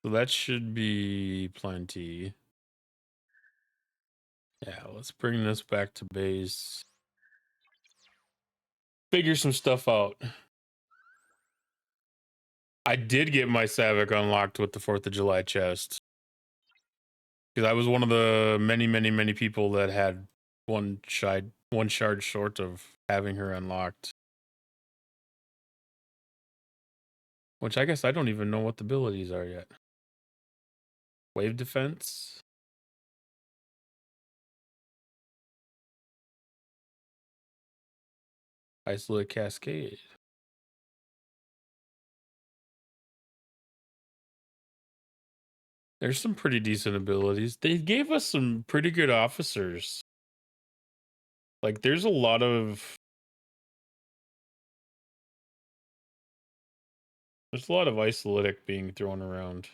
So that should be plenty. Yeah, let's bring this back to base. Figure some stuff out. I did get my Savik unlocked with the 4th of July chest. Because I was one of the many people that had one shard short of having her unlocked. Which I guess I don't even know what the abilities are yet. Wave defense? Isolate cascade. There's some pretty decent abilities. They gave us some pretty good officers. Like there's a lot of isolitic being thrown around.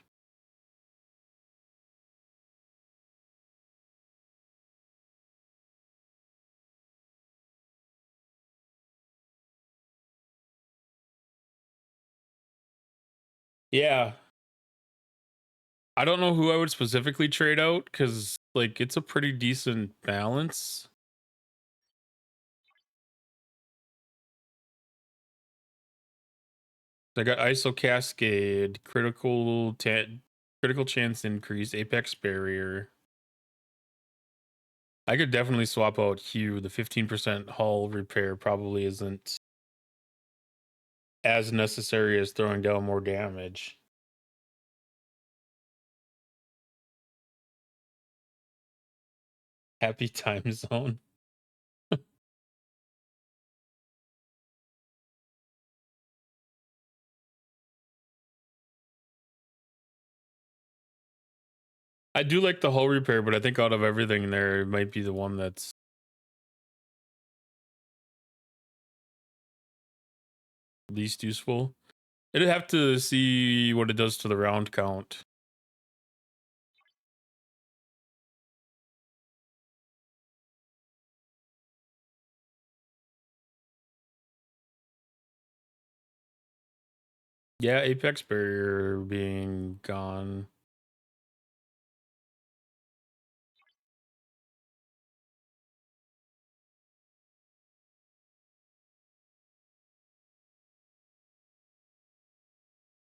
Yeah. I don't know who I would specifically trade out because like it's a pretty decent balance. I got ISO Cascade, critical chance increase, Apex Barrier. I could definitely swap out Hue. The 15% hull repair probably isn't as necessary as throwing down more damage. Happy time zone. I do like the hull repair, but I think out of everything there, it might be the one that's least useful. It'd have to see what it does to the round count. Yeah, Apex Barrier being gone.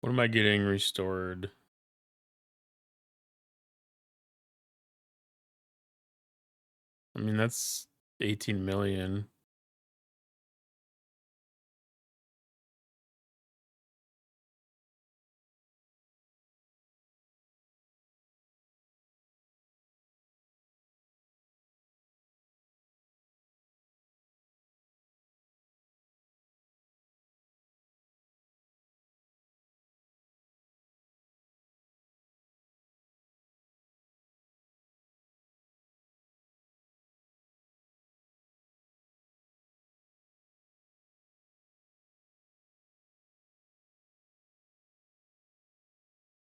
What am I getting restored? I mean, that's 18 million.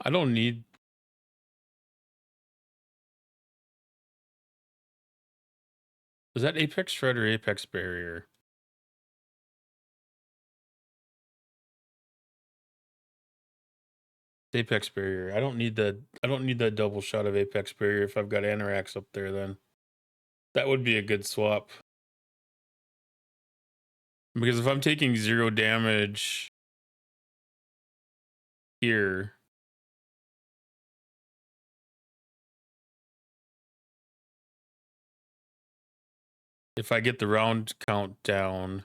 I don't need. Is that Apex Shred or Apex Barrier? Apex Barrier. I don't need that. I don't need that double shot of Apex Barrier if I've got Anorax up there. Then that would be a good swap. Because if I'm taking 0 damage here, If I get the round count down.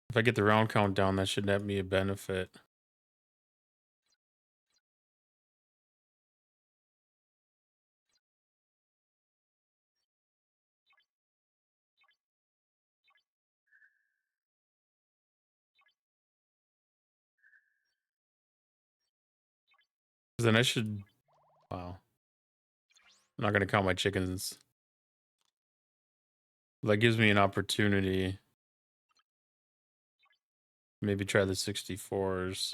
If I get the round count down, that should net me a benefit. Then I should, wow. I'm not gonna count my chickens. That gives me an opportunity. Maybe try the 64s.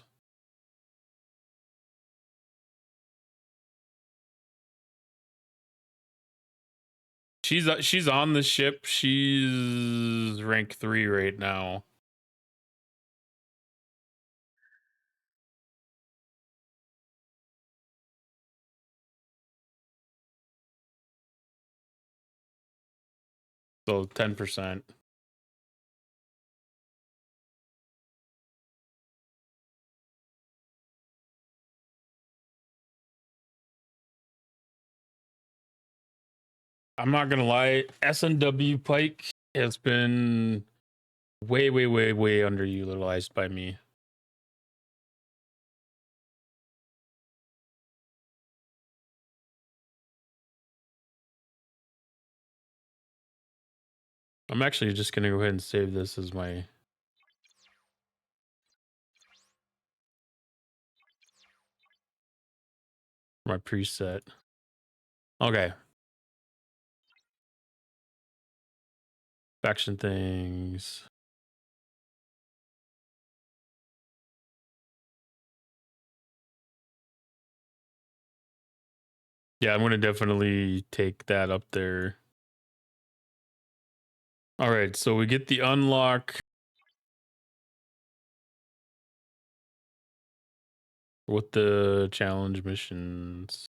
She's on the ship. She's rank 3 right now. So 10%. I'm not gonna lie, SNW Pike has been way underutilized by me. I'm actually just gonna go ahead and save this as my preset. Okay. Faction things. Yeah, I'm gonna definitely take that up there. All right, so we get the unlock with the challenge missions.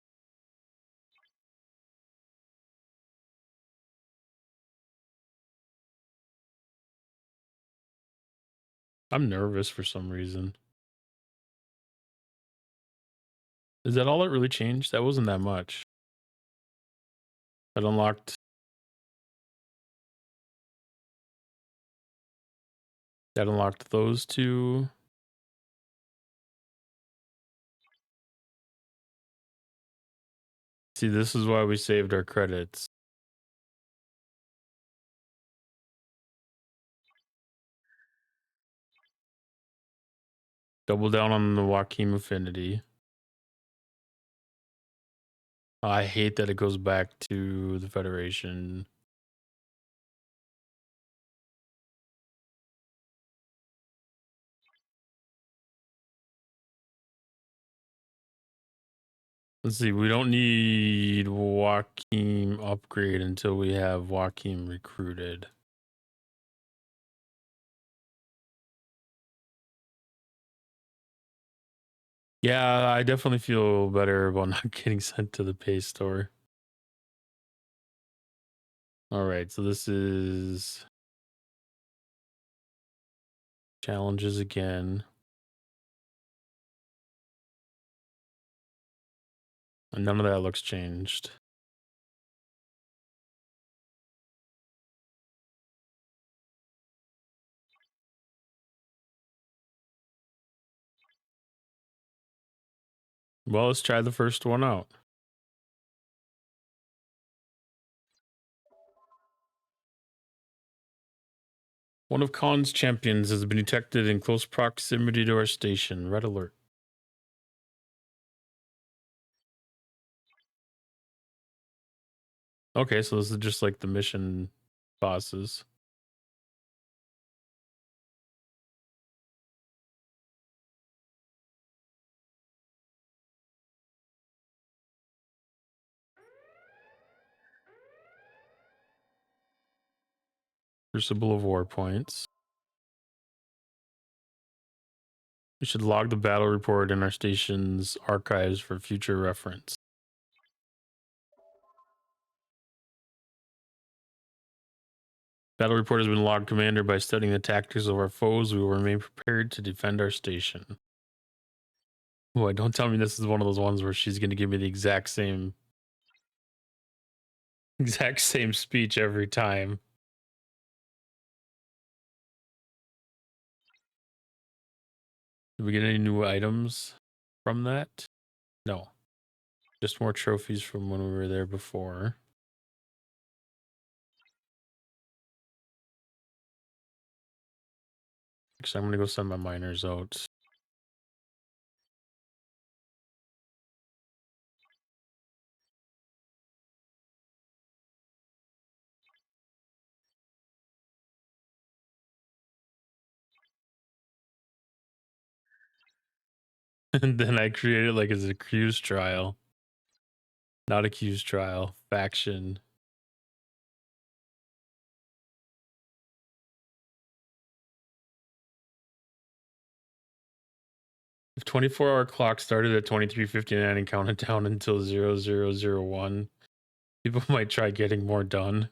I'm nervous for some reason. Is that all it really changed? That wasn't that much. That unlocked. That unlocked those two. See, this is why we saved our credits. Double down on the Joachim affinity. I hate that it goes back to the Federation. Let's see, we don't need Joachim upgrade until we have Joachim recruited. Yeah, I definitely feel better about not getting sent to the pay store. All right, so this is challenges again. And none of that looks changed. Well, let's try the first one out. One of Khan's champions has been detected in close proximity to our station. Red alert. Okay, so this is just like the mission bosses. Crucible of War points. We should log the battle report in our station's archives for future reference. Battle report has been logged, Commander. By studying the tactics of our foes, we will remain prepared to defend our station. Boy, don't tell me this is one of those ones where she's going to give me the exact same speech every time. Did we get any new items from that? No. Just more trophies from when we were there before. Actually, I'm going to go send my miners out. And then I created like as a accused trial. Not accused trial. Faction. If 24-hour clock started at 23:59 and counted down until 0001, people might try getting more done.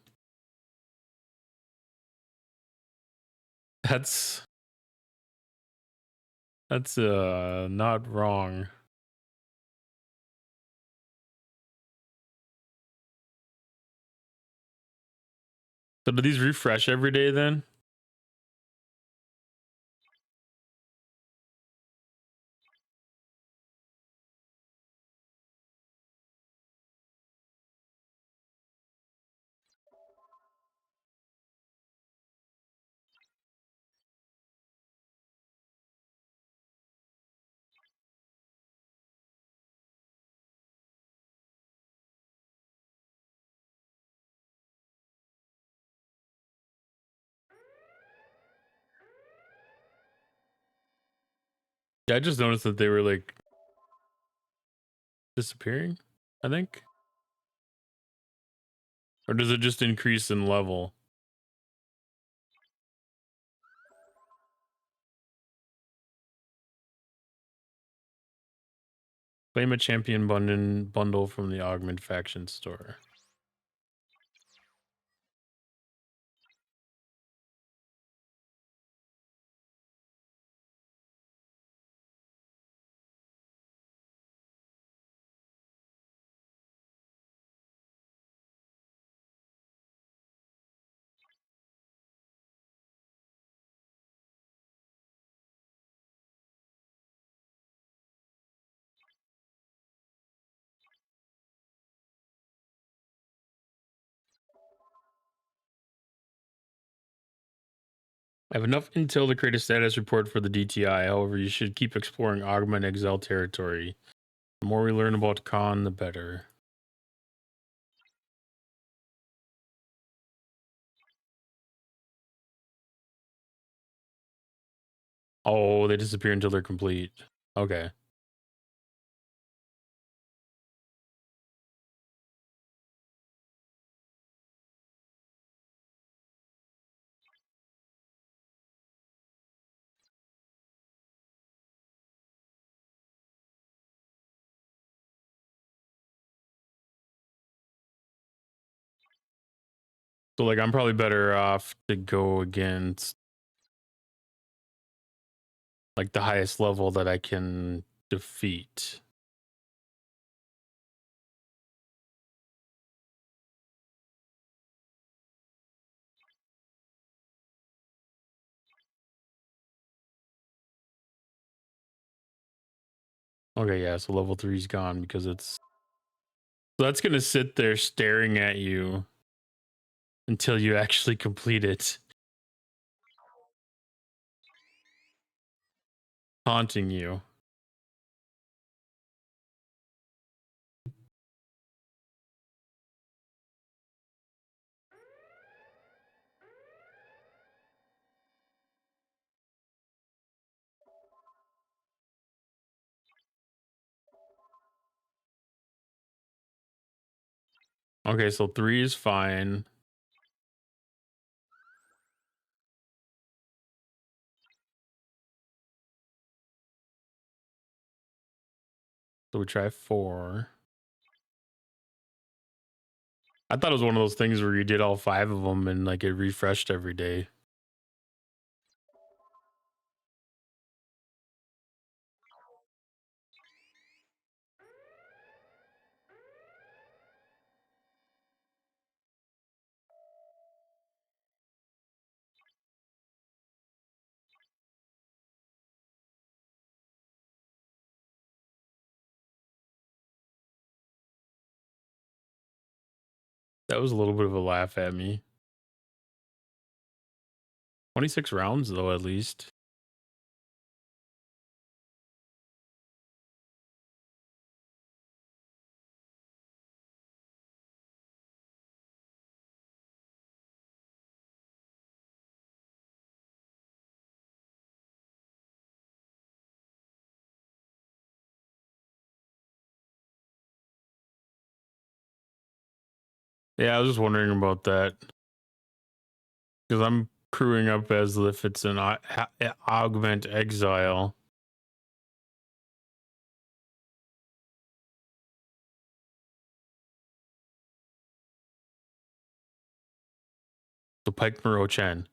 That's not wrong. So do these refresh every day then? Yeah, I just noticed that they were like disappearing, I think. Or does it just increase in level? Claim a champion bundle from the Augment faction store. I have enough intel to create a status report for the DTI. However, you should keep exploring Augment Exile territory. The more we learn about Khan, the better. Oh, they disappear until they're complete. Okay. So like I'm probably better off to go against like the highest level that I can defeat. Okay, yeah, so level 3's gone because it's so that's gonna sit there staring at you until you actually complete it. Haunting you. Okay, so 3 is fine. So we try 4. I thought it was one of those things where you did all 5 of them and like it refreshed every day. That was a little bit of a laugh at me. 26 rounds though, at least. Yeah, I was just wondering about that because I'm crewing up as if it's an augment exile. So Pike Muro Chen.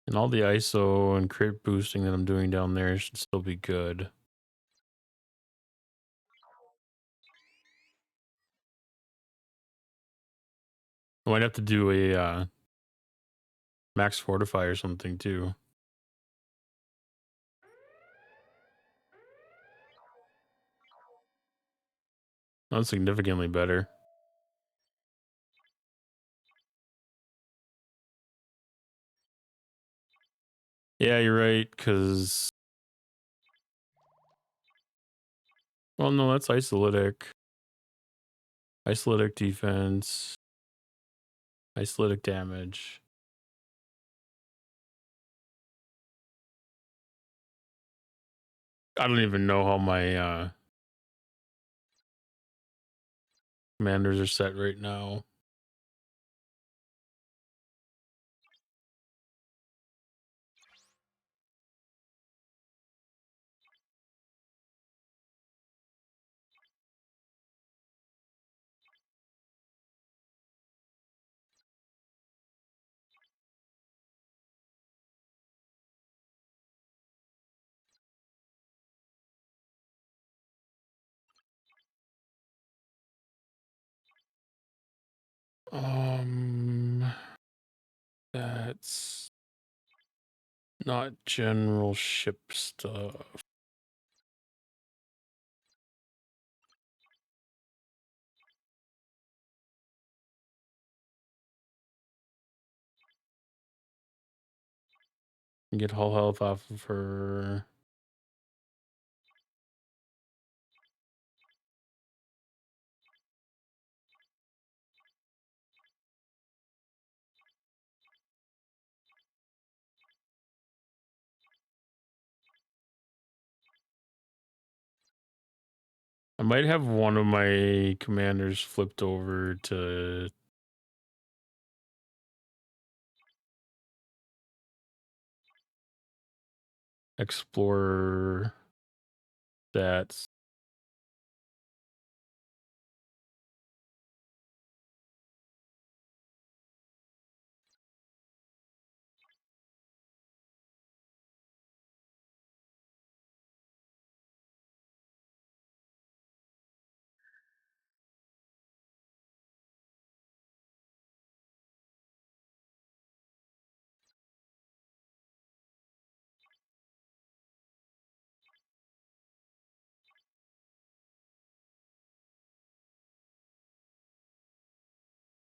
And all the ISO and crit boosting that I'm doing down there should still be good. I might have to do a max fortify or something too. That's significantly better. Yeah, you're right, because... Well, no, that's isolytic. Isolytic defense. Isolytic damage. I don't even know how my commanders are set right now. That's not general ship stuff. Get hull health off of her. I might have one of my commanders flipped over to Explorer stats.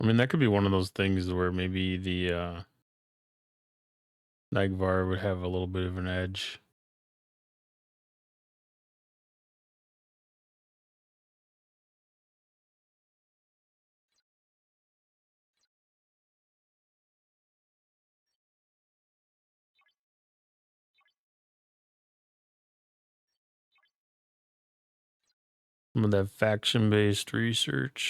I mean, that could be one of those things where maybe the Nagvar would have a little bit of an edge. Some of that faction-based research.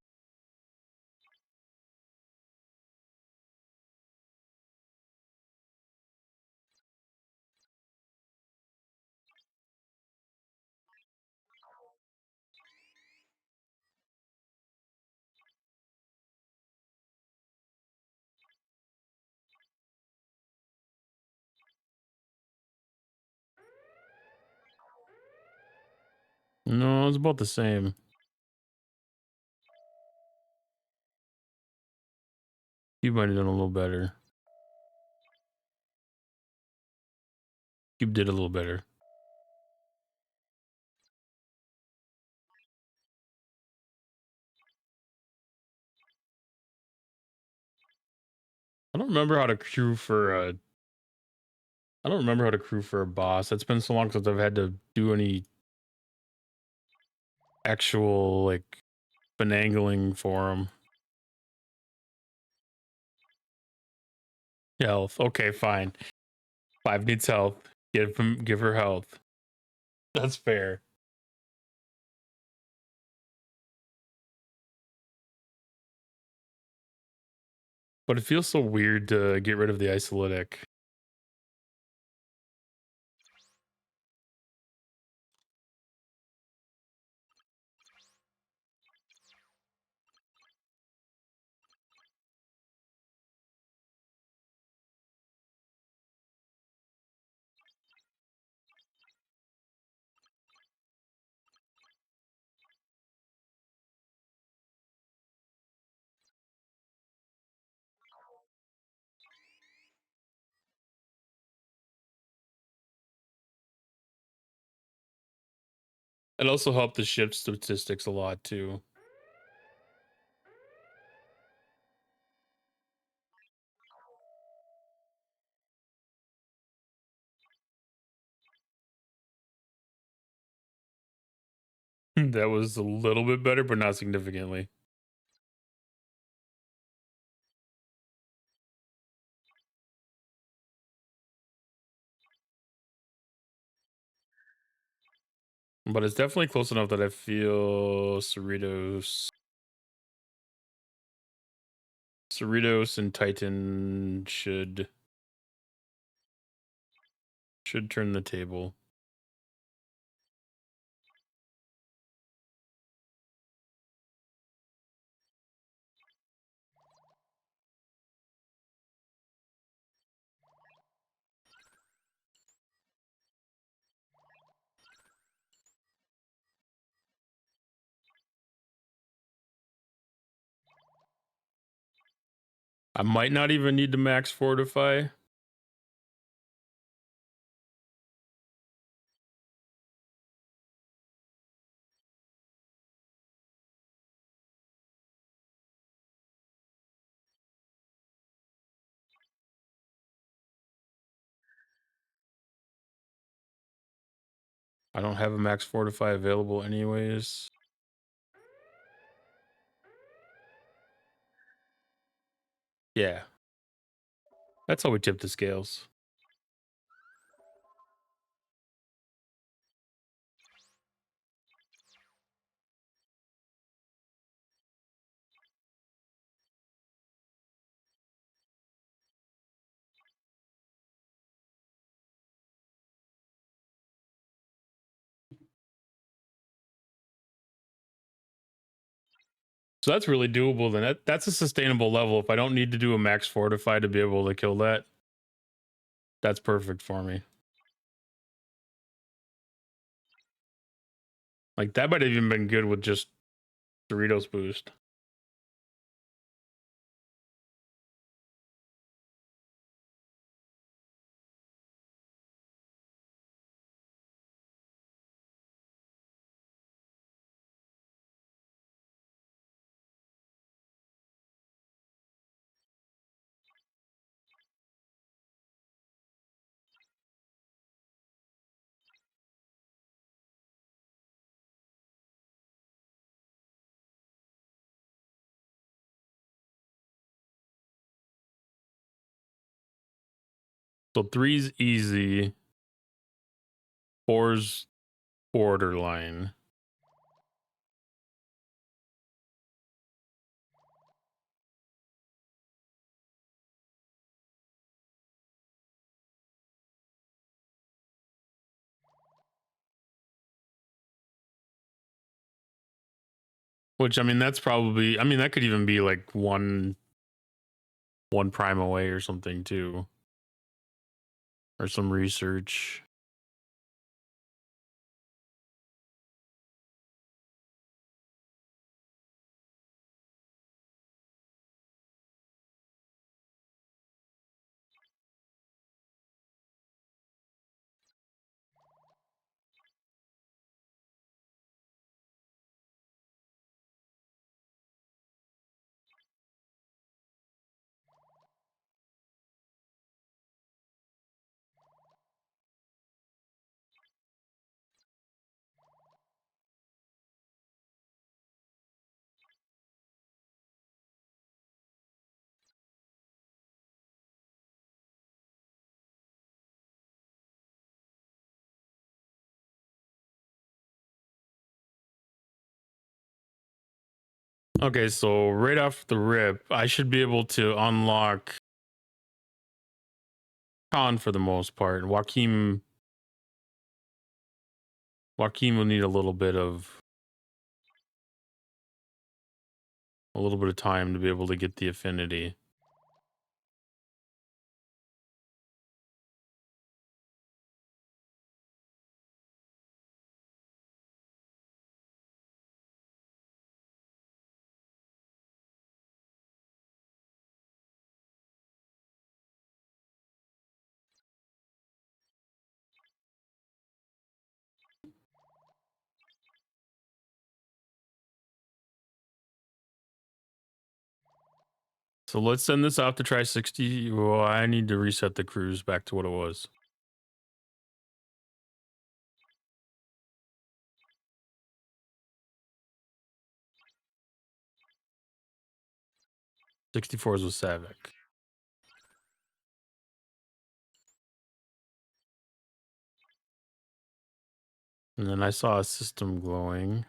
No, it's about the same. You might have done a little better. You did a little better. I don't remember how to crew for a. I don't remember how to crew for a boss. It's been so long since I've had to do any actual like finagling for him. Health. Okay, fine. 5 needs health. Give her health. That's fair. But it feels so weird to get rid of the isolytic. It also helped the ship statistics a lot too. That was a little bit better, but not significantly. But it's definitely close enough that I feel Cerritos and Titan should turn the table. I might not even need to max fortify. I don't have a max fortify available anyways. Yeah. That's how we tip the scales. So that's really doable then. That's a sustainable level. If I don't need to do a max fortify to be able to kill that, that's perfect for me. Like that might have even been good with just Doritos boost. So 3's easy. 4's borderline. Which, I mean, that's probably, I mean, that could even be like one prime away or something too, or some research. Okay, so right off the rip, I should be able to unlock Khan for the most part. Joaquin will need a little bit of time to be able to get the affinity. So let's send this off to try 60. Well, I need to reset the cruise back to what it was. '64s with Savick. And then I saw a system glowing.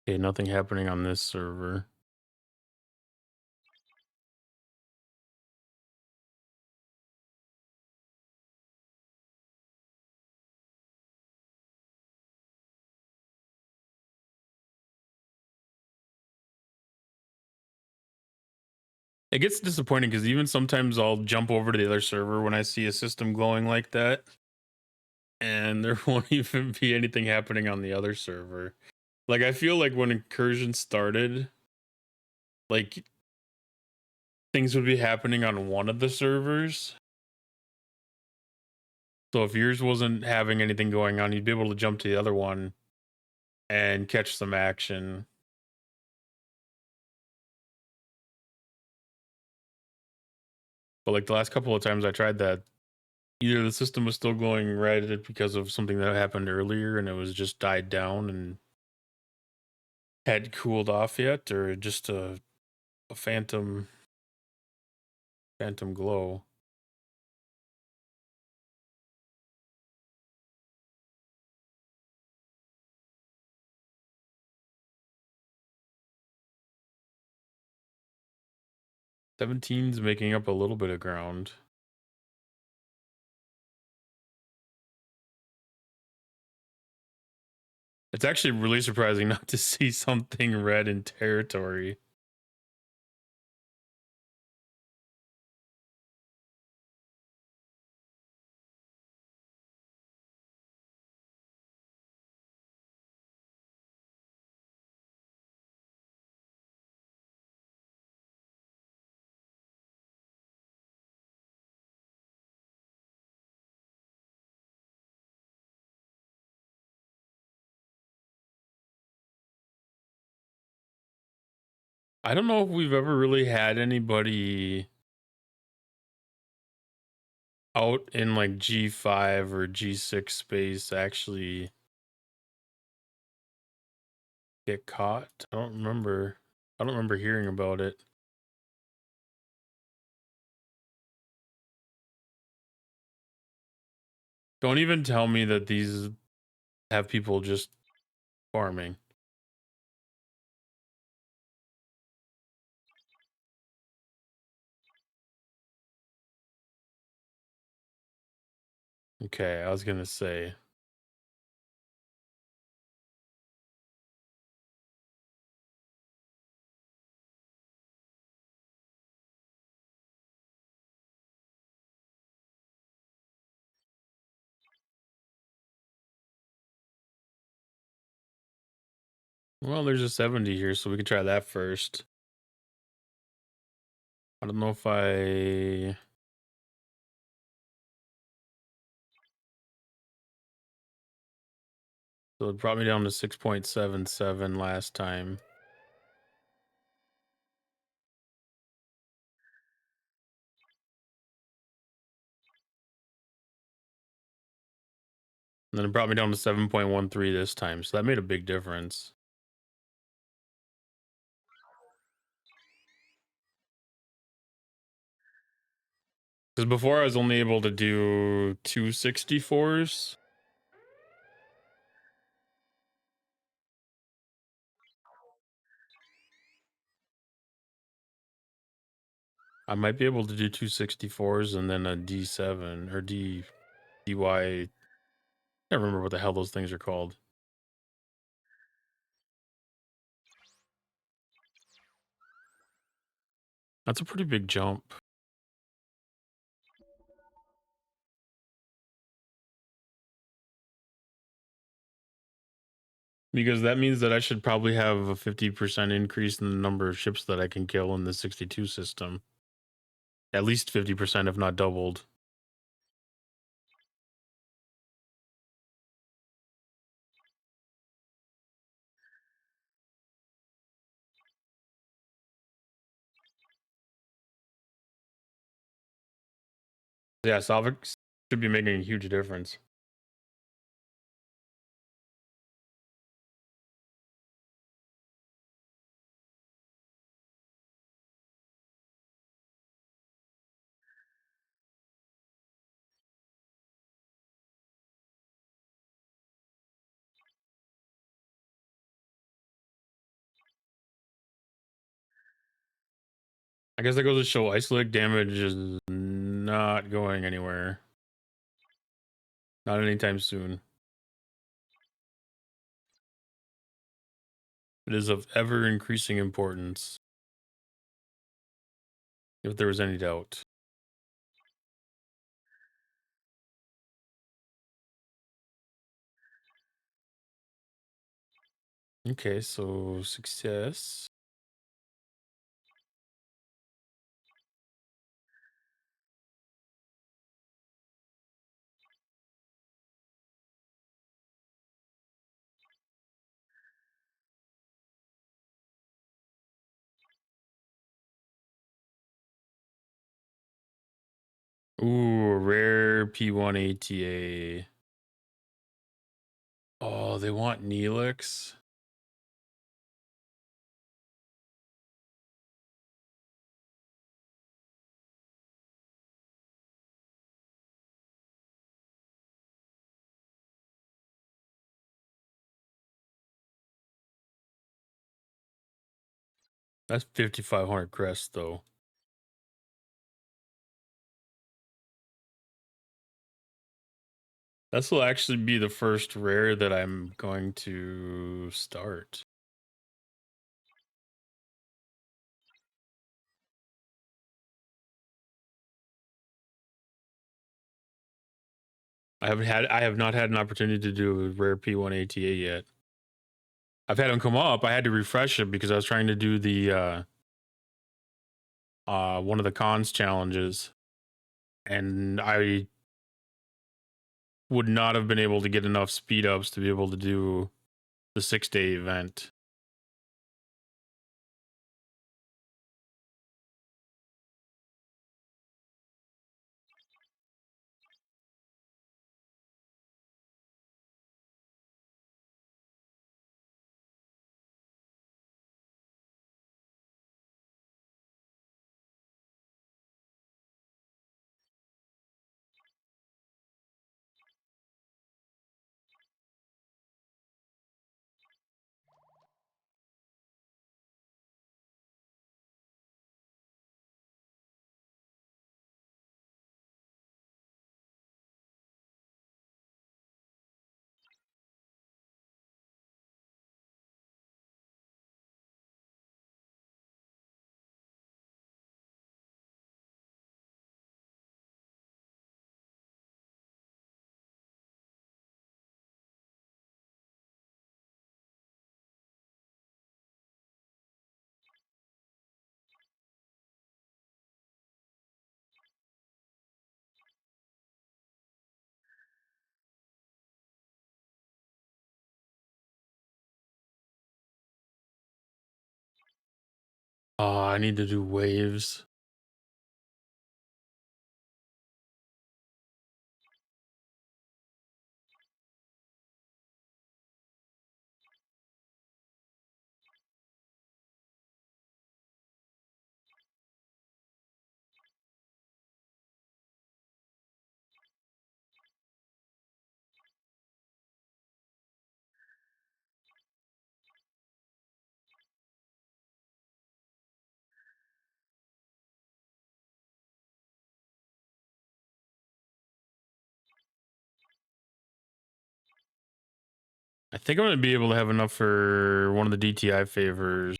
Okay, nothing happening on this server. It gets disappointing because even sometimes I'll jump over to the other server when I see a system glowing like that, and there won't even be anything happening on the other server. Like, I feel like when Incursions started, like, things would be happening on one of the servers. So if yours wasn't having anything going on, you'd be able to jump to the other one and catch some action. But like the last couple of times I tried that, either the system was still glowing red because of something that happened earlier and it was just died down and had cooled off yet, or just a phantom glow. '17's making up a little bit of ground. It's actually really surprising not to see something red in territory. I don't know if we've ever really had anybody out in like G5 or G6 space actually get caught. I don't remember hearing about it. Don't even tell me that these have people just farming. Okay, I was gonna say. Well, there's a 70 here, so we can try that first. I don't know if I. So it brought me down to 6.77 last time. And then it brought me down to 7.13 this time. So that made a big difference. Because before I was only able to do 264s. I might be able to do 264s and then a D7 or DY. I can't remember what the hell those things are called. That's a pretty big jump. Because that means that I should probably have a 50% increase in the number of ships that I can kill in the 62 system. At least 50%, if not doubled. Yeah, Salvix should be making a huge difference. I guess that goes to show isolate damage is not going anywhere. Not anytime soon. It is of ever increasing importance. If there was any doubt. Okay, so success. Ooh, rare P1 ATA. Oh, they want Neelix. That's 5,500 crests, though. This will actually be the first rare that I'm going to start. I have not had an opportunity to do a rare P1 ATA yet. I've had them come up. I had to refresh it because I was trying to do the one of the cons challenges, and I would not have been able to get enough speed ups to be able to do the 6-day event. Oh, I need to do waves. I think I'm gonna be able to have enough for one of the DTI favors.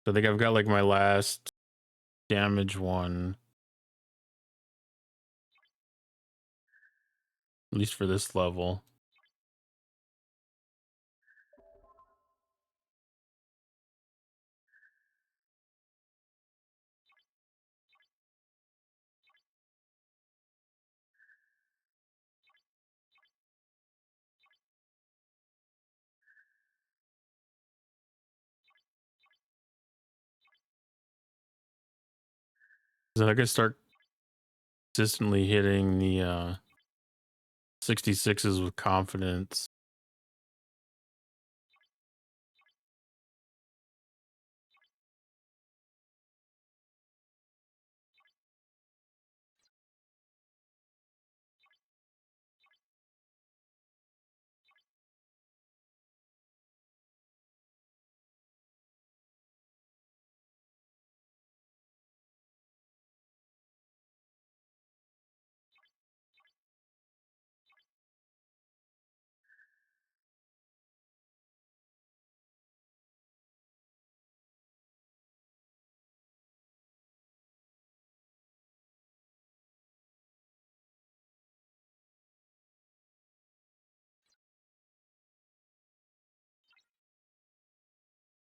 I think I've got like my last damage one, at least for this level. So I could start consistently hitting the 66s with confidence.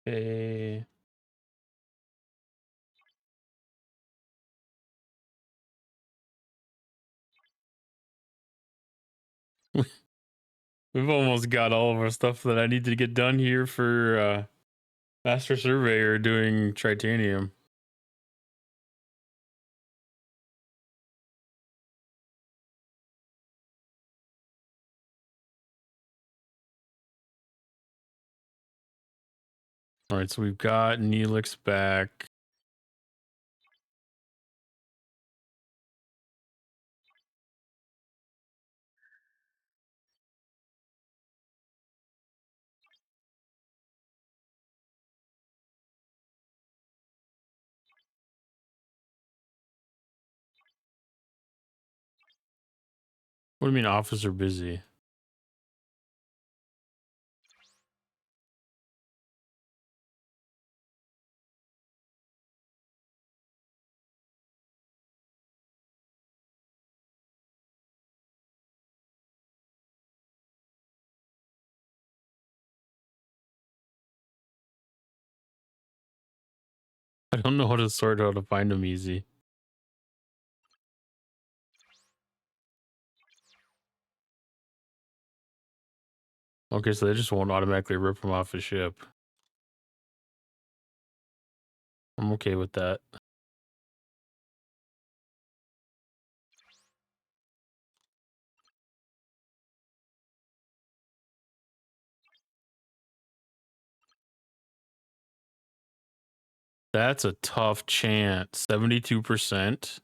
Okay. We've almost got all of our stuff that I need to get done here for Master Surveyor doing Tritanium. All right, so we've got Neelix back. What do you mean, officer busy? I don't know how to sort how to find them easy. Okay, so they just won't automatically rip them off the ship. I'm okay with that. That's a tough chance. 72%.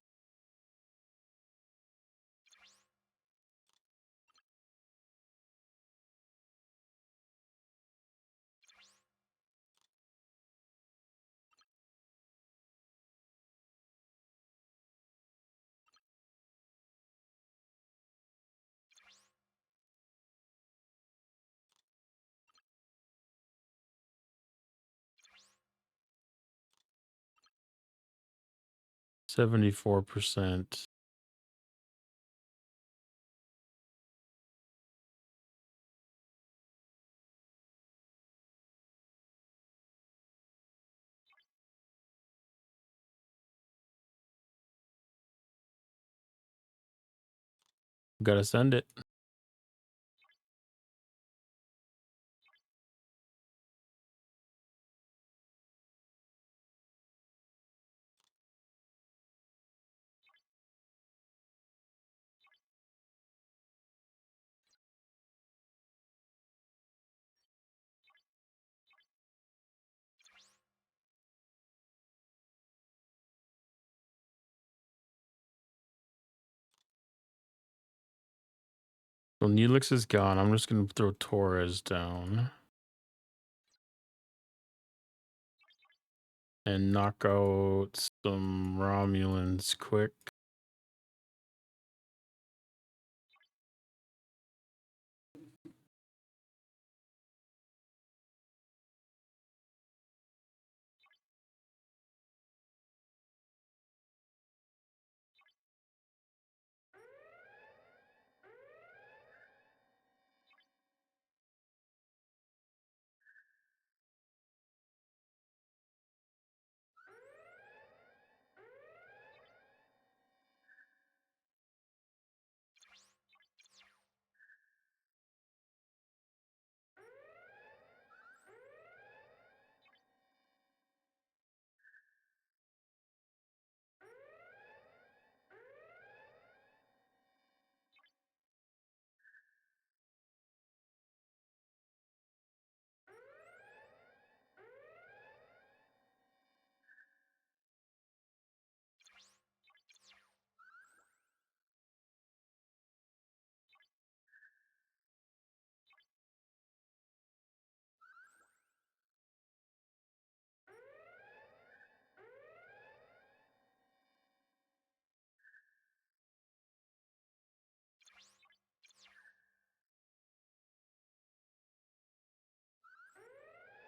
%. Gotta send it. So Neelix is gone. I'm just gonna throw Torres down and knock out some Romulans quick.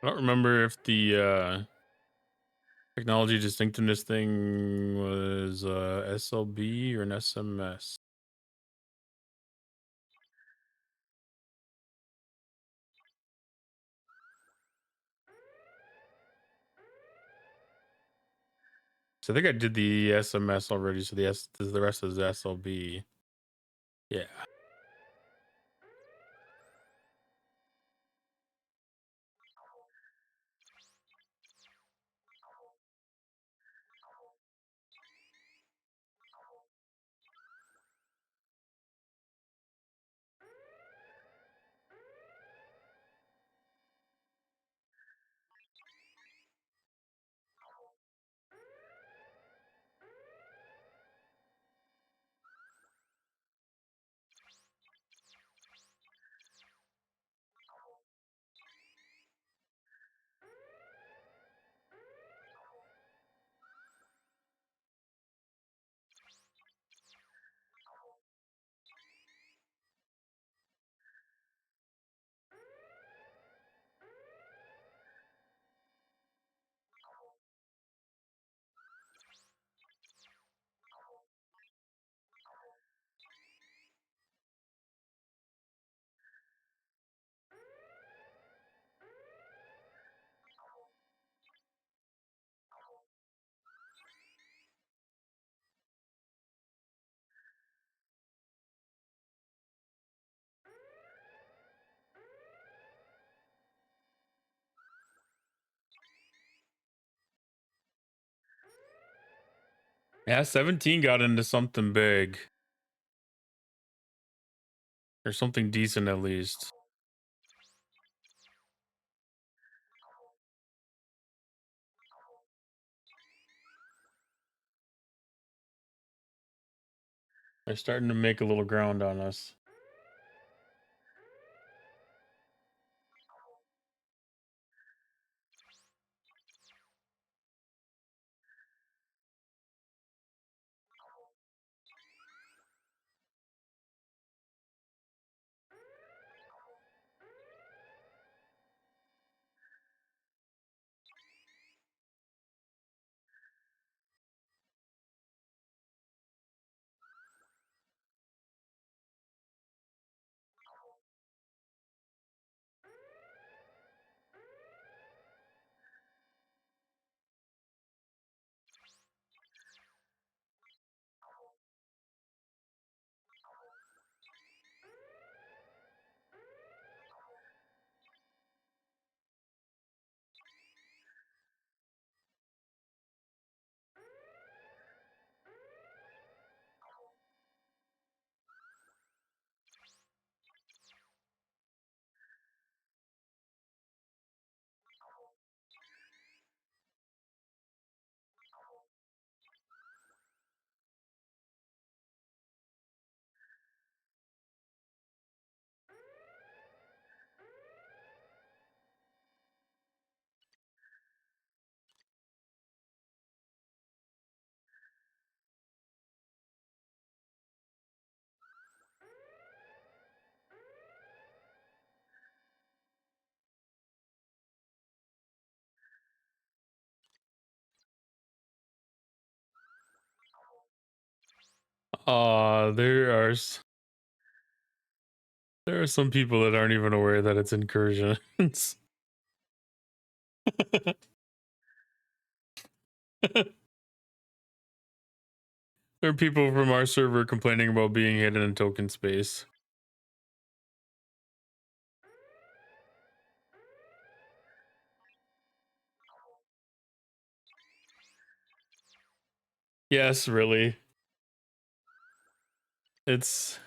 I don't remember if the technology distinctiveness thing was SLB or an SMS. So I think I did the SMS already. So the rest is SLB. Yeah. Yeah, 17 got into something big. Or something decent at least. They're starting to make a little ground on us. There are there are some people that aren't even aware that it's incursions. There are people from our server complaining about being hidden in token space. Yes, really. It's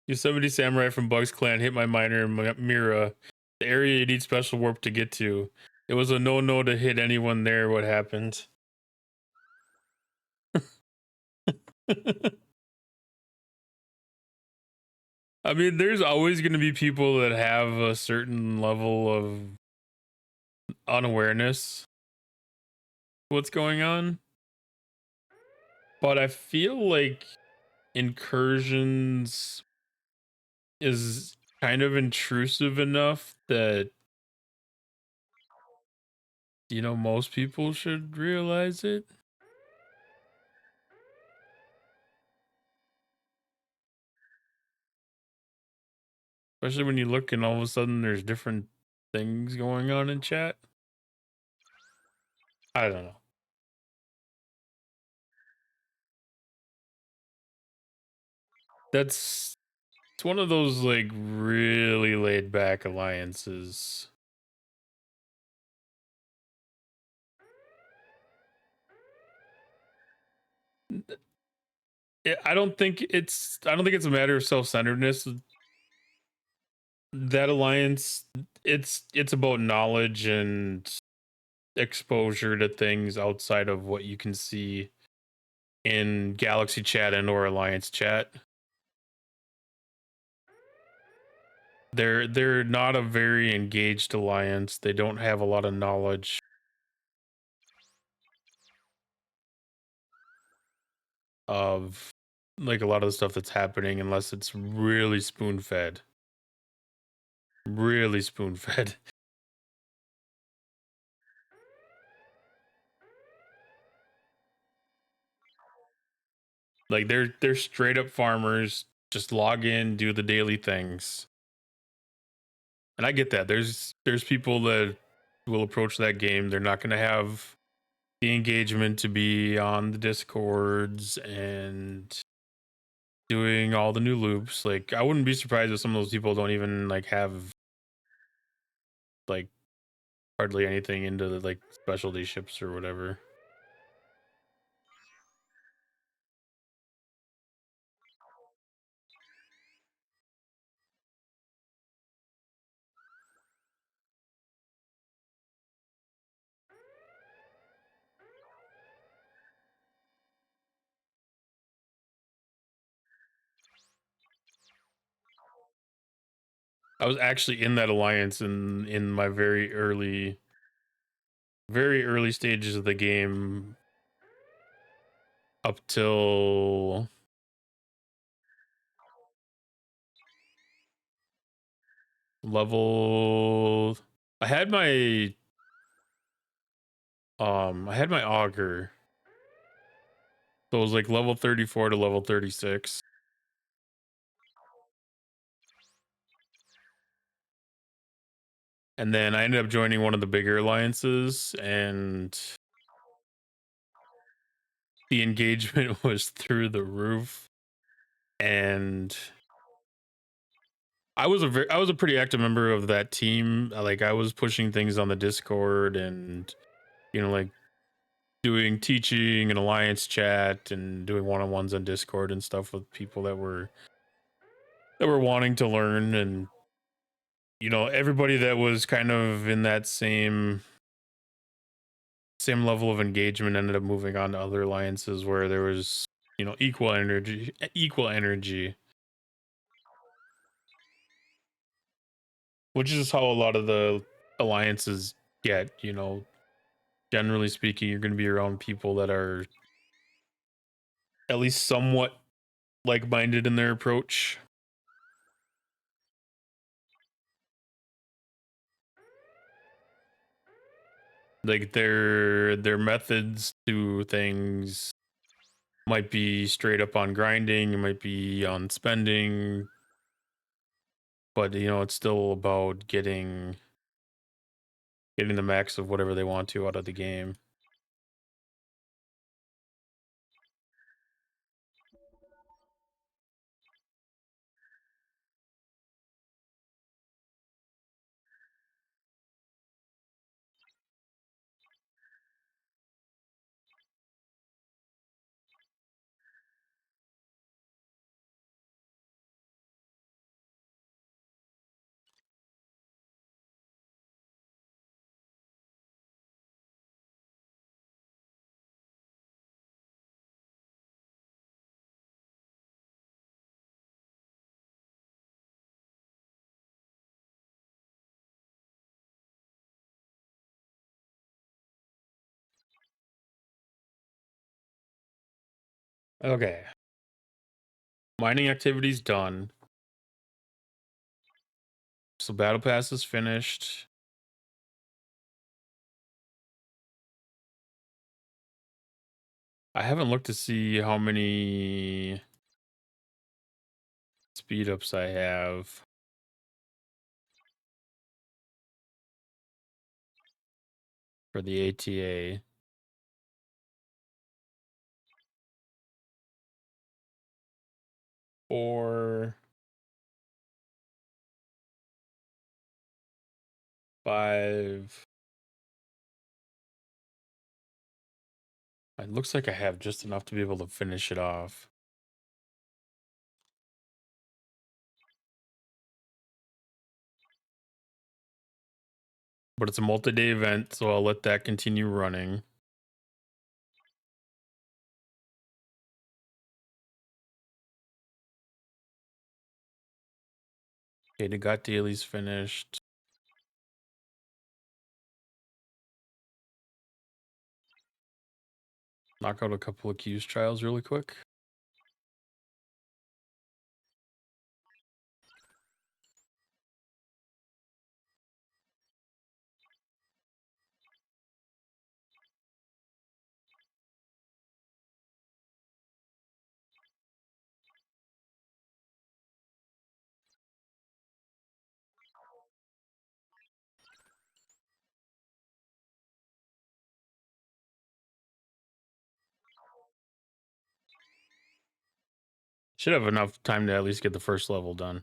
Yosemite Samurai from Bugs Clan hit my miner in Mira. The area you need special warp to get to. It was a no-no to hit anyone there. What happened? I mean, there's always going to be people that have a certain level of unawareness what's going on, but I feel like incursions is kind of intrusive enough that most people should realize it, especially when you look and all of a sudden there's different things going on in chat. I don't know. It's one of those like really laid back alliances. I don't think it's a matter of self-centeredness. That alliance, it's about knowledge and exposure to things outside of what you can see in Galaxy chat and or Alliance chat. They're not a very engaged alliance. They don't have a lot of knowledge of like a lot of the stuff that's happening unless it's really spoon-fed. Really spoon-fed. Like they're straight up farmers, just log in, do the daily things. And I get that. There's people that will approach that game. They're not going to have the engagement to be on the Discords and doing all the new loops. Like I wouldn't be surprised if some of those people don't even like have like hardly anything into the like specialty ships or whatever. I was actually in that alliance in my very early stages of the game up till level I had my auger. So it was like level 34 to level 36. And then I ended up joining one of the bigger alliances, and the engagement was through the roof. And I was a pretty active member of that team. Like I was pushing things on the Discord and like doing teaching and alliance chat and doing one-on-ones on Discord and stuff with people that were wanting to learn. And everybody that was kind of in that same level of engagement ended up moving on to other alliances where there was equal energy, which is how a lot of the alliances get. Generally speaking, you're going to be around people that are at least somewhat like-minded in their approach. Like their methods to things might be straight up on grinding, it might be on spending, but you know, it's still about getting the max of whatever they want to out of the game. Okay. Mining activity's done. So battle pass is finished. I haven't looked to see how many speed ups I have for the ATA. Four, 5. It looks like I have just enough to be able to finish it off. But it's a multi-day event, so I'll let that continue running. Okay, the got dailies finished. Knock out a couple of Q's trials really quick. Should have enough time to at least get the first level done.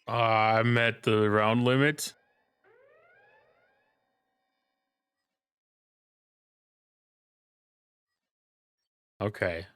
I'm at the round limit. Okay.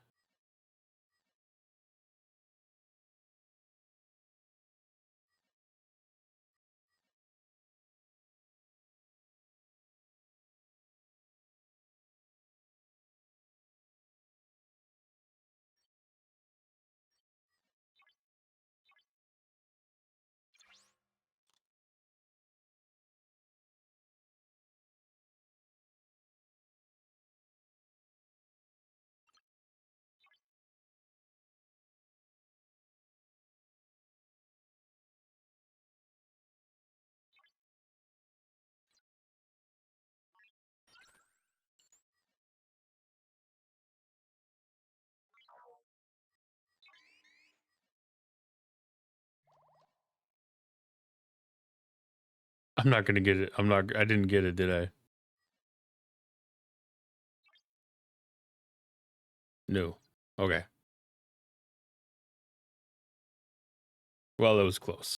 I'm not gonna get it. I didn't get it, did I? No. Okay. Well, it was close.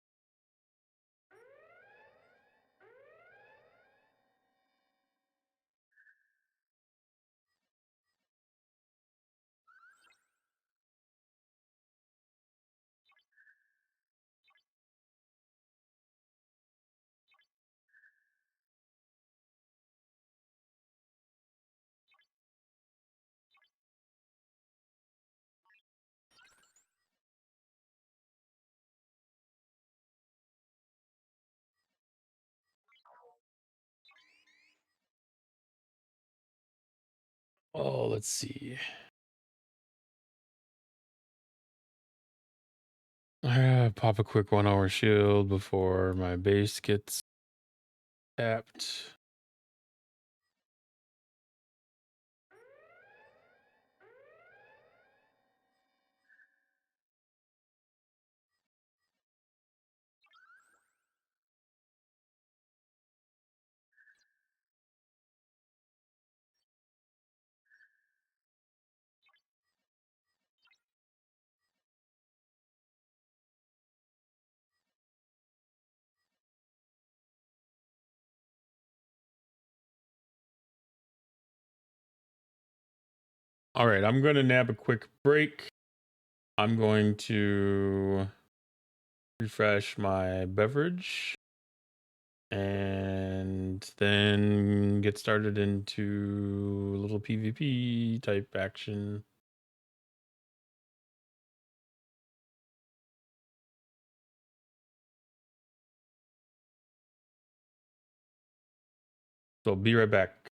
Oh, let's see. Pop a quick 1 hour shield before my base gets tapped. All right, I'm going to nab a quick break. I'm going to refresh my beverage and then get started into a little PvP type action. So be right back.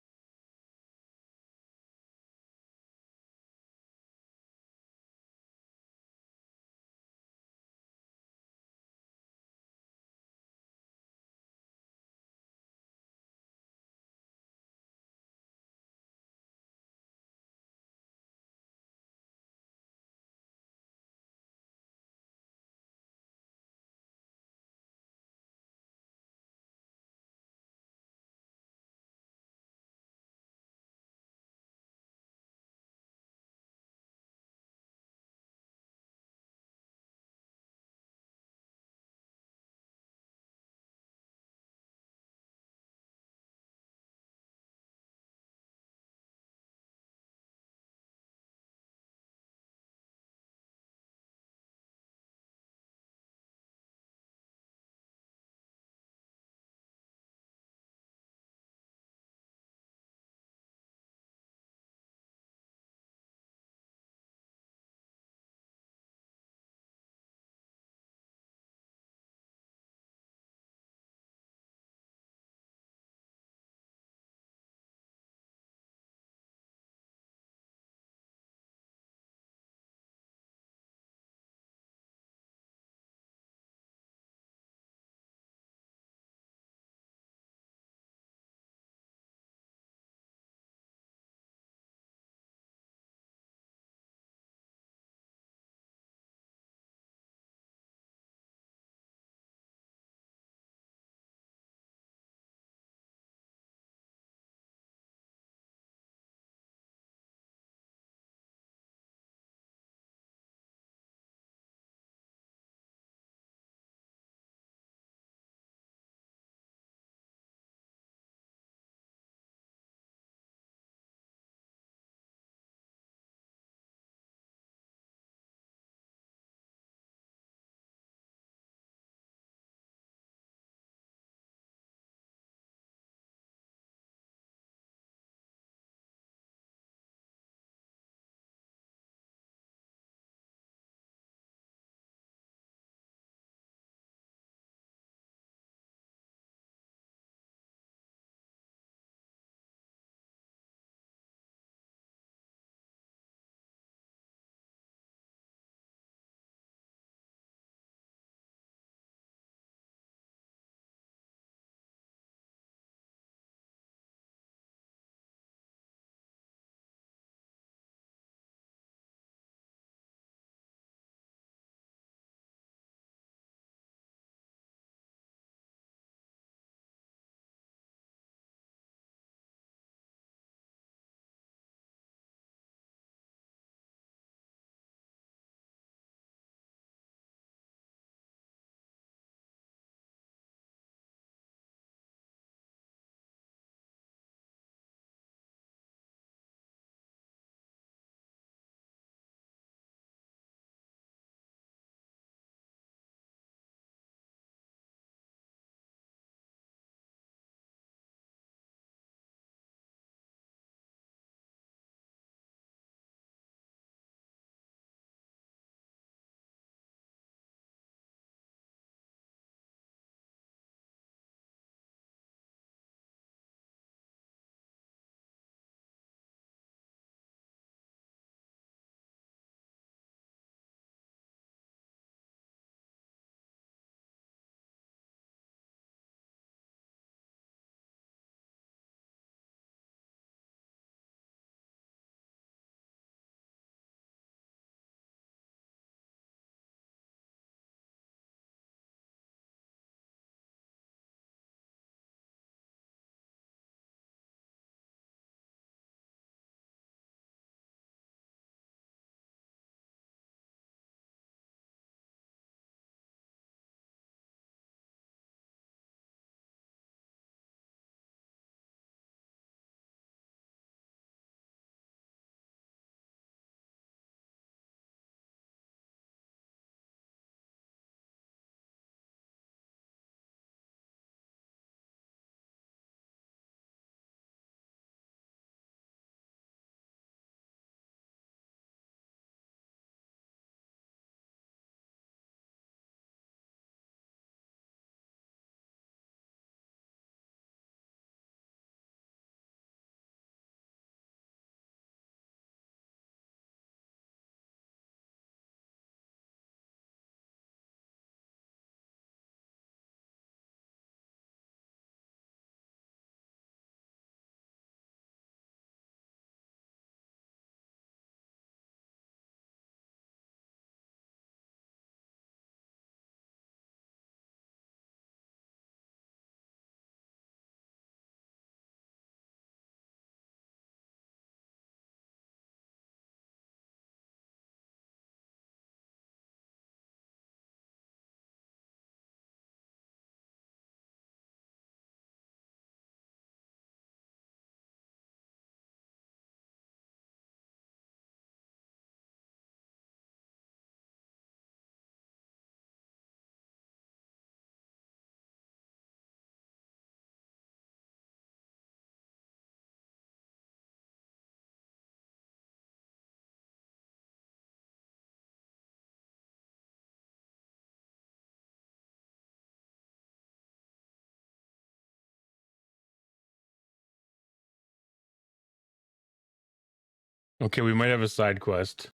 Okay, we might have a side quest.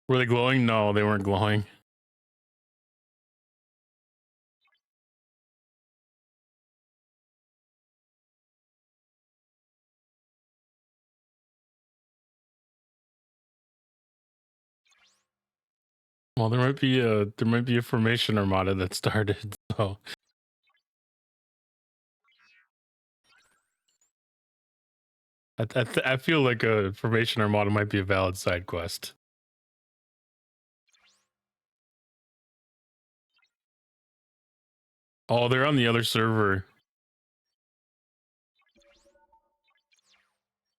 Were they glowing? No, they weren't glowing. Well, there might be a formation armada that started. So I feel like a formation armada might be a valid side quest. Oh, they're on the other server.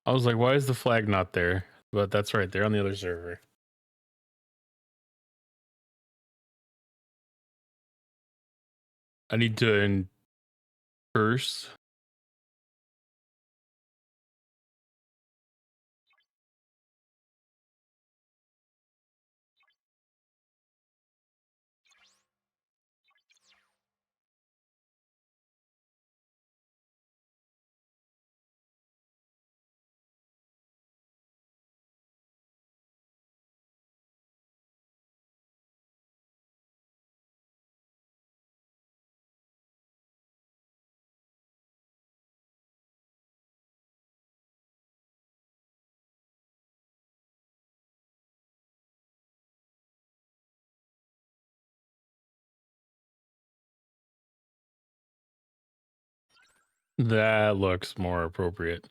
I was like, why is the flag not there? But that's right, they're on the other server. I need to curse. That looks more appropriate.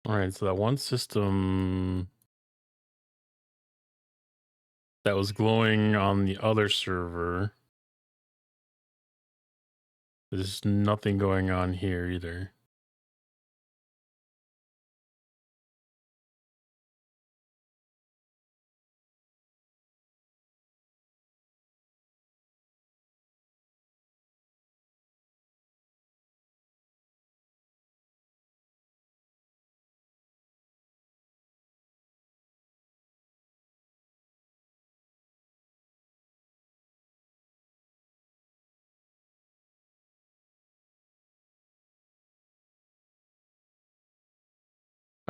All right, so that one system that was glowing on the other server, there's nothing going on here either.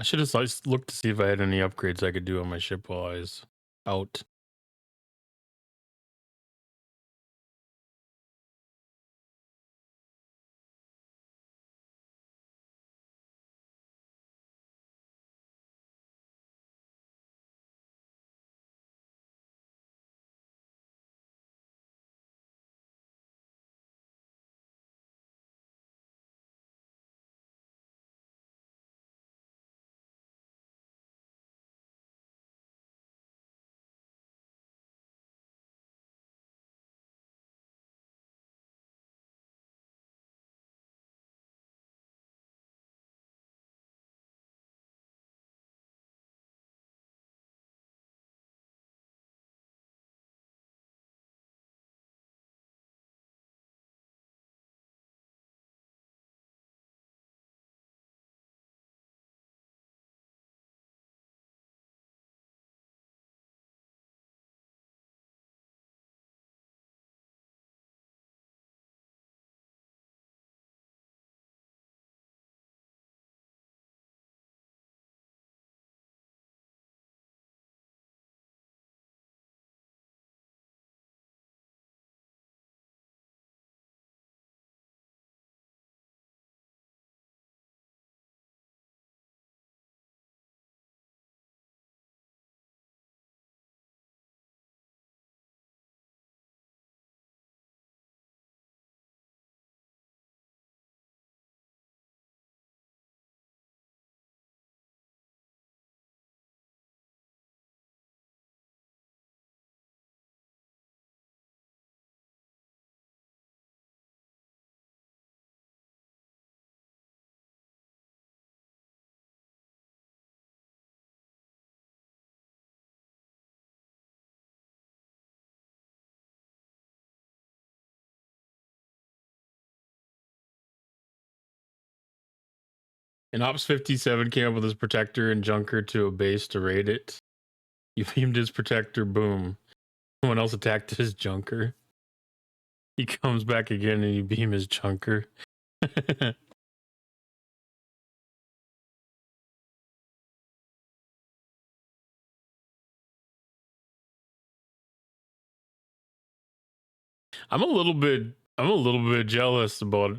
I should have looked to see if I had any upgrades I could do on my ship while I was out. An Ops 57 came up with his protector and junker to a base to raid it. You beamed his protector, boom. Someone else attacked his junker. He comes back again and you beam his junker. I'm a little bit jealous about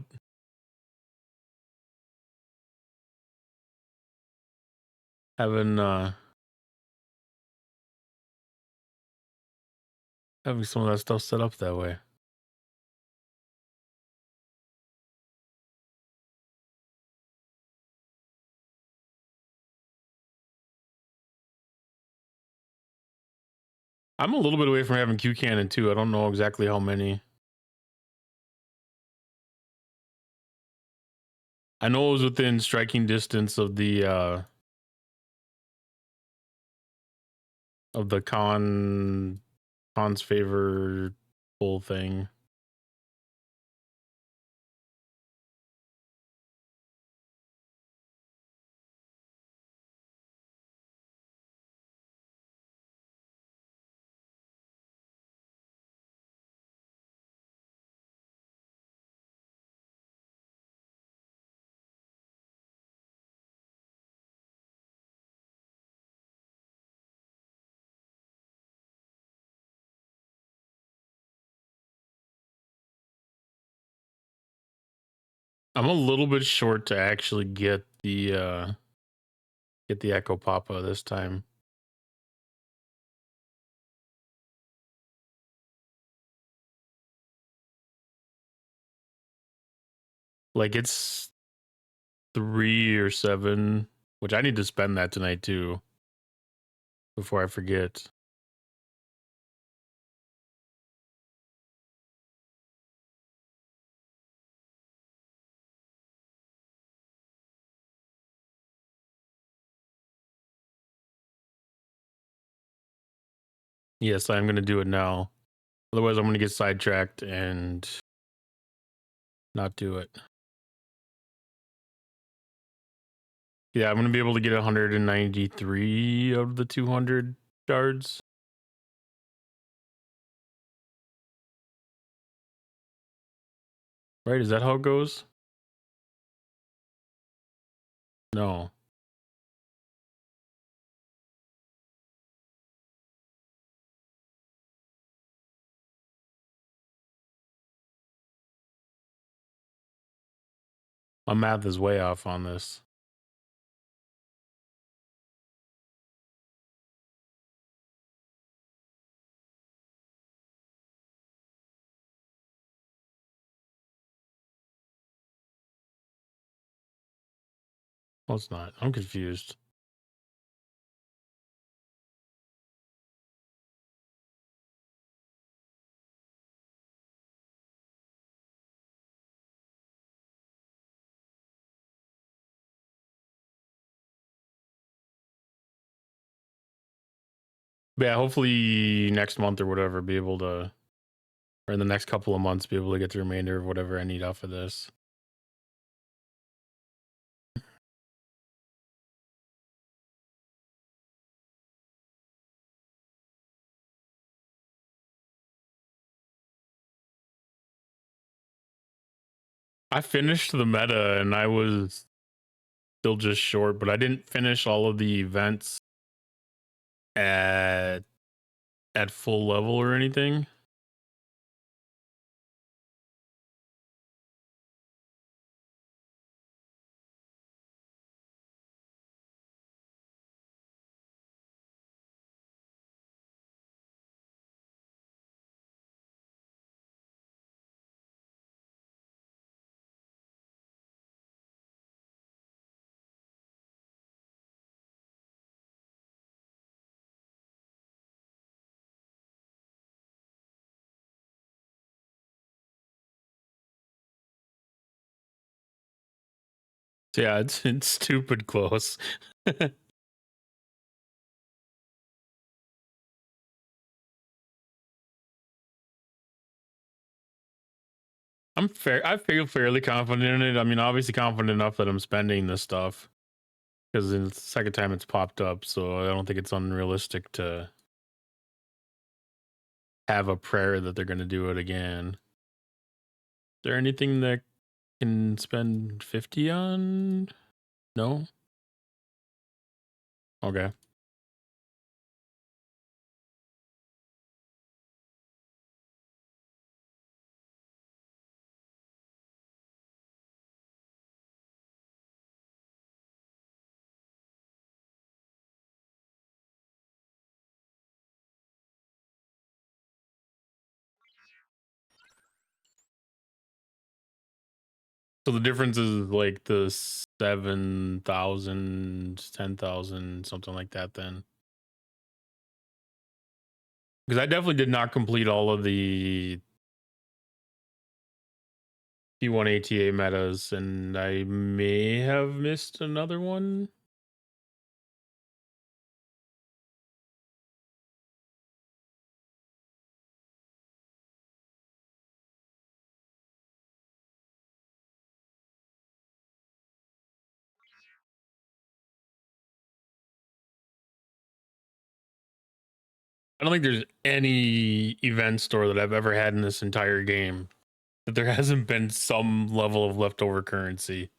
having having some of that stuff set up that way. I'm a little bit away from having Q cannon too. I don't know exactly how many. I know it was within striking distance of the con's favor whole thing. I'm a little bit short to actually get the Echo Papa this time. Like it's 3 or 7, which I need to spend that tonight too before I forget. Yes, I'm going to do it now. Otherwise, I'm going to get sidetracked and not do it. Yeah, I'm going to be able to get 193 out of the 200 shards. Right? Is that how it goes? No. My math is way off on this. Well, it's not. I'm confused. But yeah, hopefully next month or whatever, be able to, or in the next couple of months, be able to get the remainder of whatever I need off of this. I finished the meta and I was still just short, but I didn't finish all of the events at full level or anything. So yeah, it's stupid close. I feel fairly confident in it. I mean, obviously confident enough that I'm spending this stuff because it's the second time it's popped up. So I don't think it's unrealistic to have a prayer that they're going to do it again. Is there anything that can spend 50 on? No. Okay. So the difference is like the 7,000, 10,000, something like that then. Because I definitely did not complete all of the P1 ATA metas, and I may have missed another one. I don't think there's any event store that I've ever had in this entire game that there hasn't been some level of leftover currency.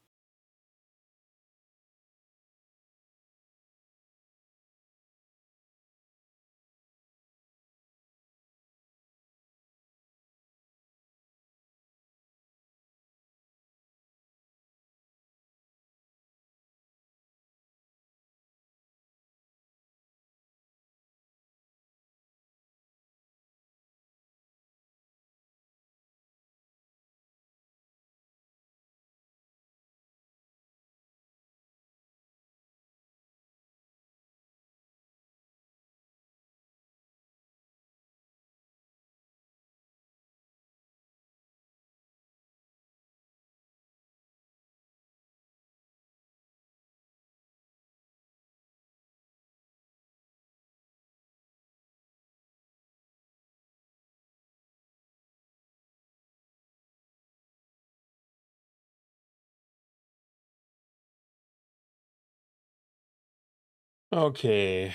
Okay.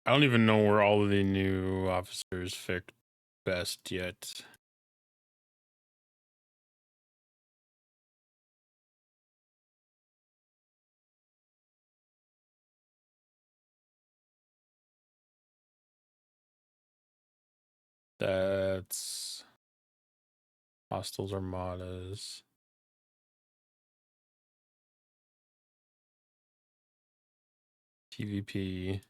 I don't even know where all of the new officers fit best yet. That's Hostiles Armadas. PvP.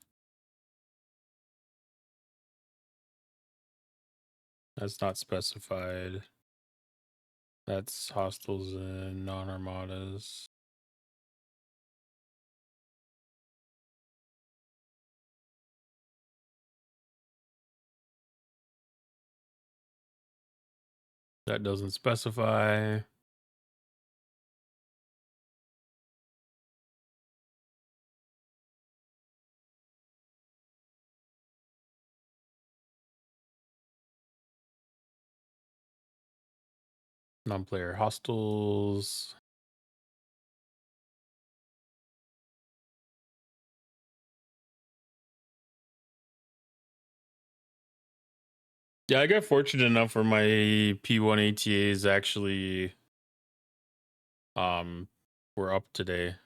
That's not specified. That's hostiles and non-armadas. That doesn't specify. Non-player hostiles. Yeah, I got fortunate enough where my P1 ATAs actually were up today.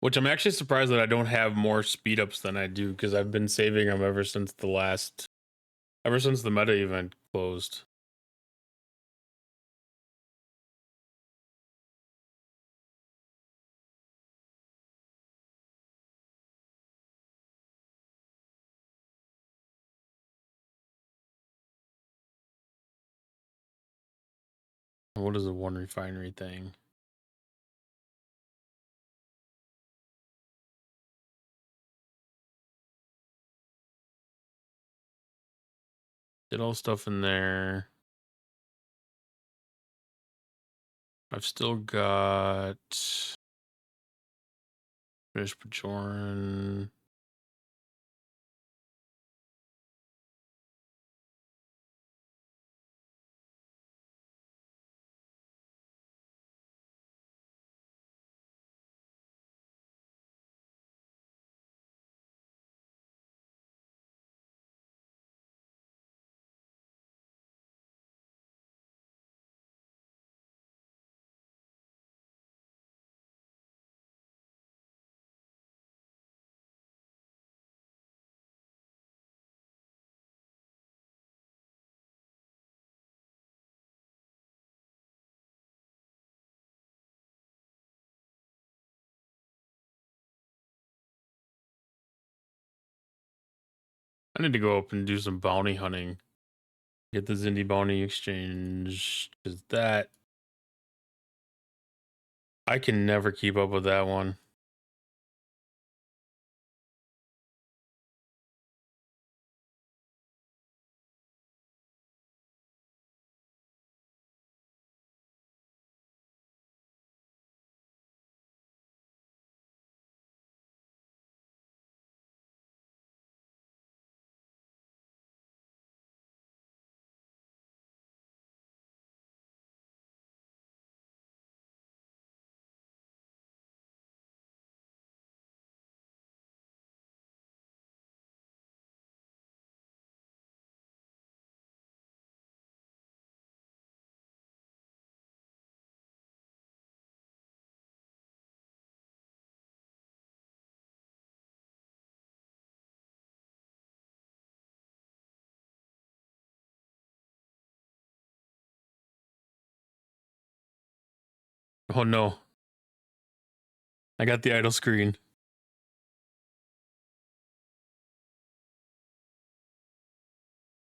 Which I'm actually surprised that I don't have more speed ups than I do, because I've been saving them ever since the meta event closed. is the one refinery thing? Did all stuff in there. I've still got British Bajoran. I need to go up and do some bounty hunting. Get the Zindi bounty exchange. Because that... I can never keep up with that one. Oh no. I got the idle screen.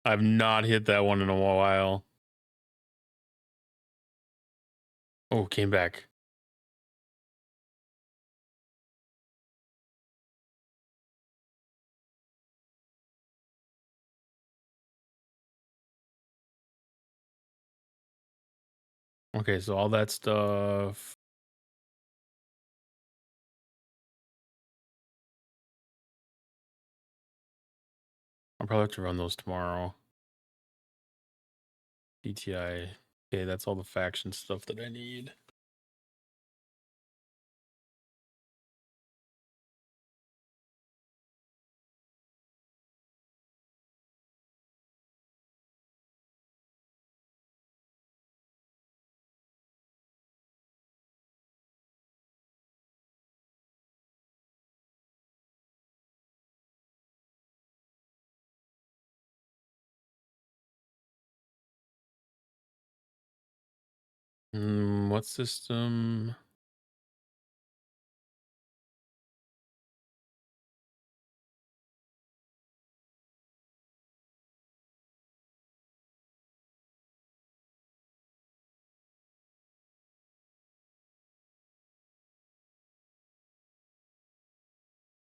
I've not hit that one in a while. Oh, came back. Okay, so all that stuff. I'll probably have to run those tomorrow. DTI. Okay, that's all the faction stuff that I need. What system?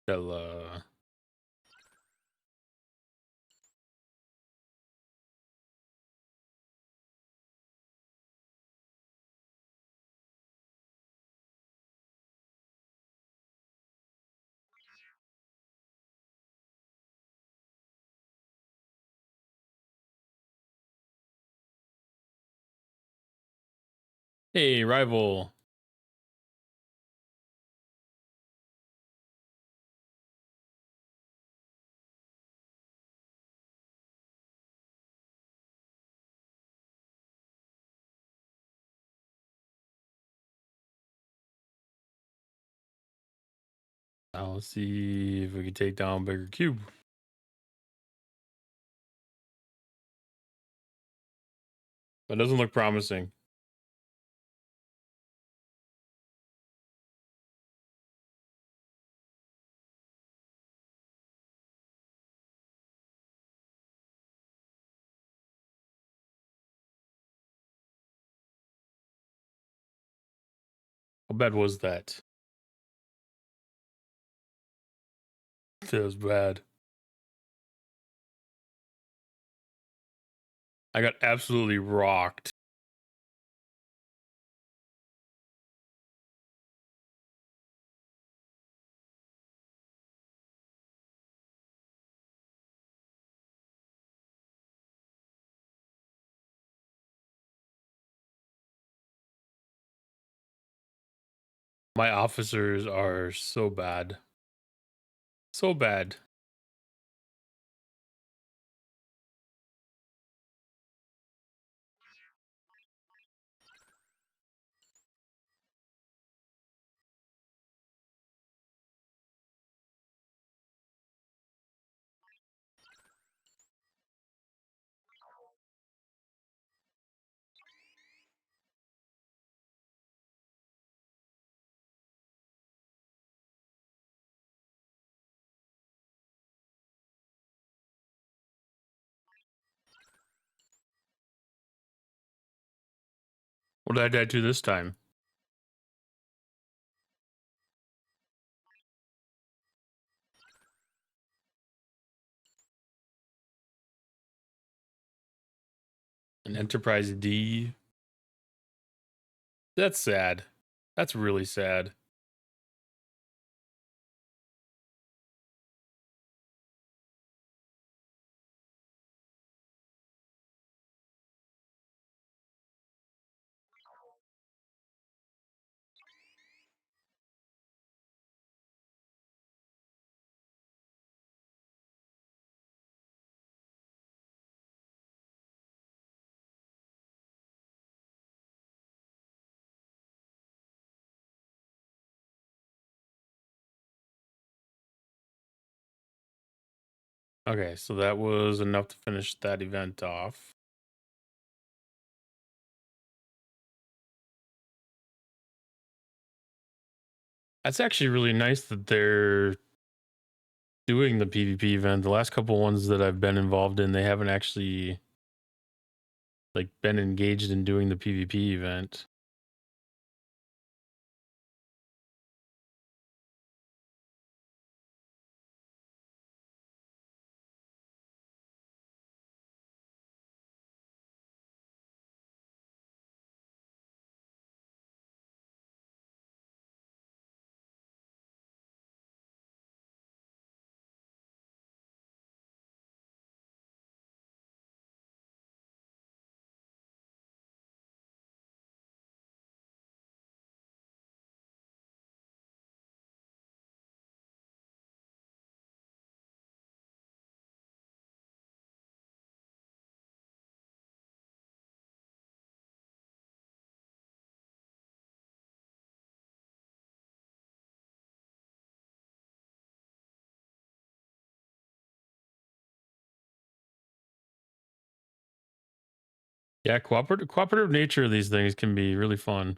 Stella. Hey, rival. Now let's see if we can take down bigger cube. That doesn't look promising. How bad was that? That was bad. I got absolutely rocked. My officers are so bad. So bad. What did I do this time? An Enterprise D? That's sad. That's really sad. Okay, so that was enough to finish that event off. That's actually really nice that they're doing the PvP event. The last couple ones that I've been involved in, they haven't actually like been engaged in doing the PvP event. Yeah, cooperative nature of these things can be really fun.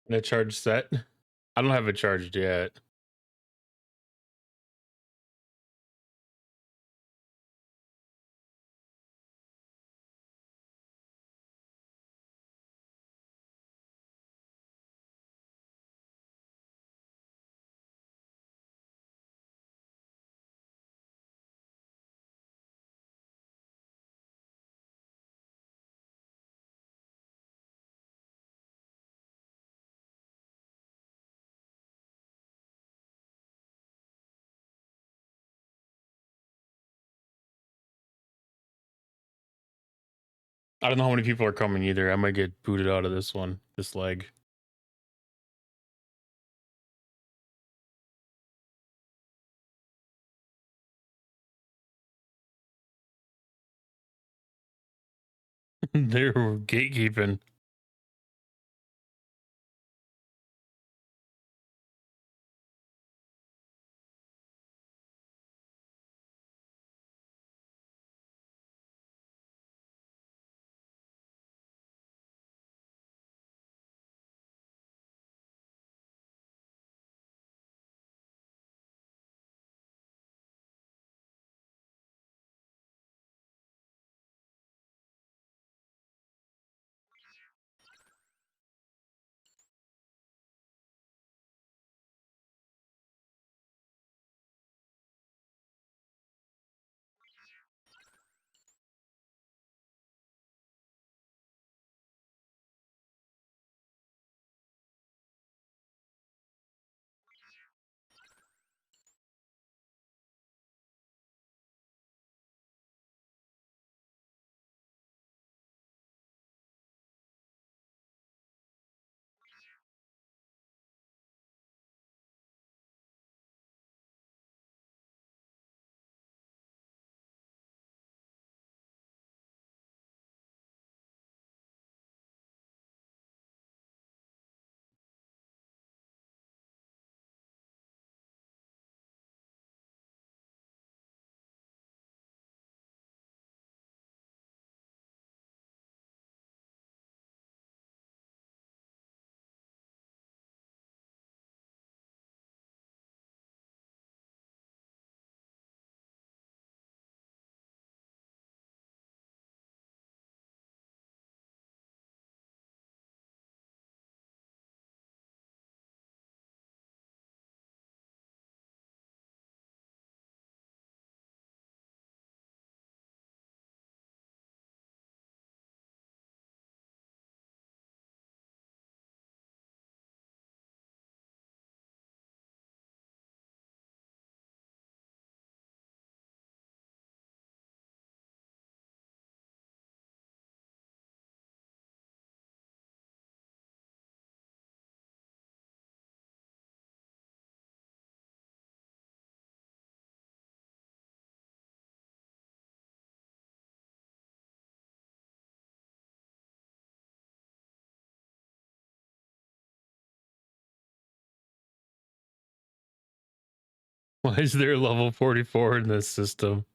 And a charge set? I don't have it charged yet. I don't know how many people are coming either. I might get booted out of this one, this leg. They're gatekeeping. Why is there a level 44 in this system?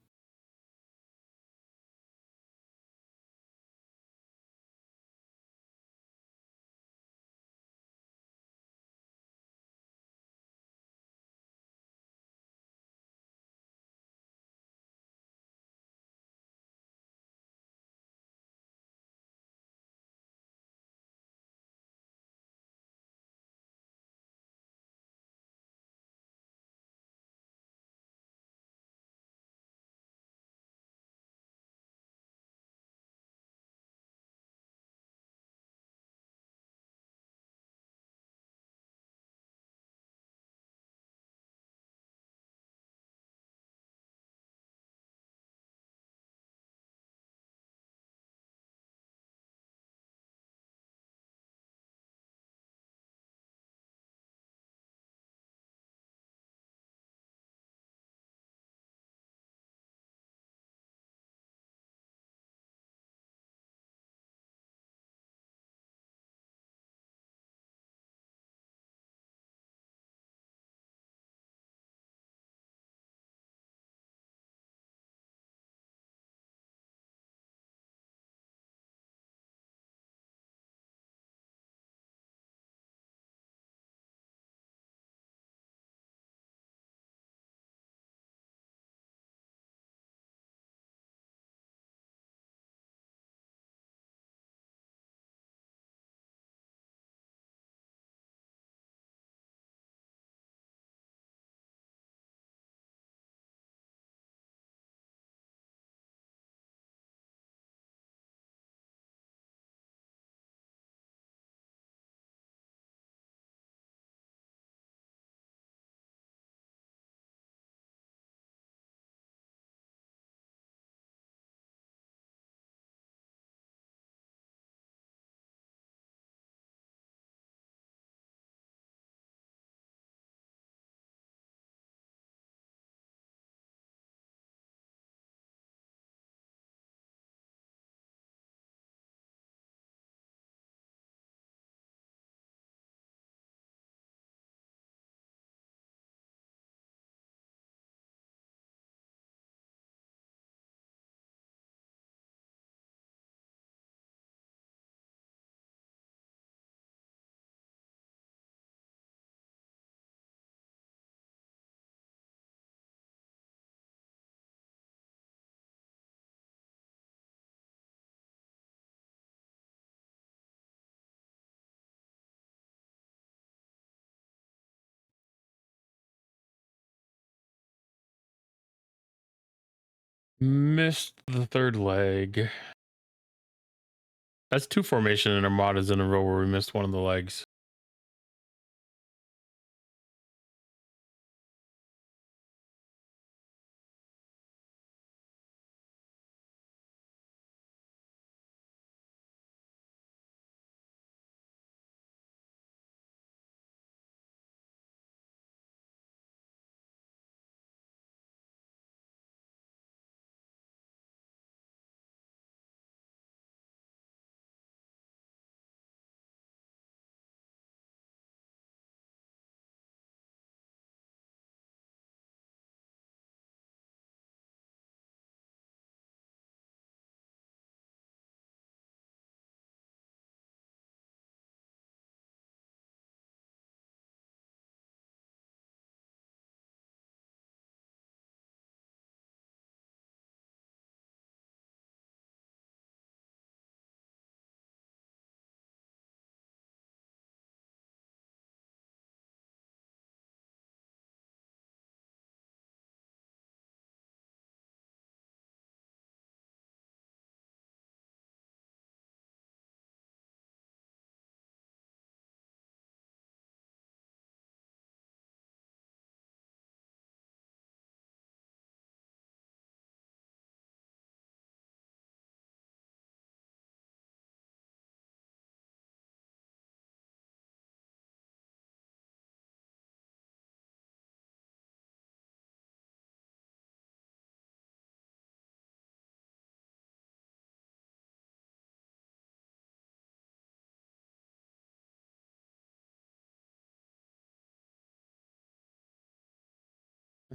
Missed the third leg. That's 2 formation and armadas in a row where we missed one of the legs.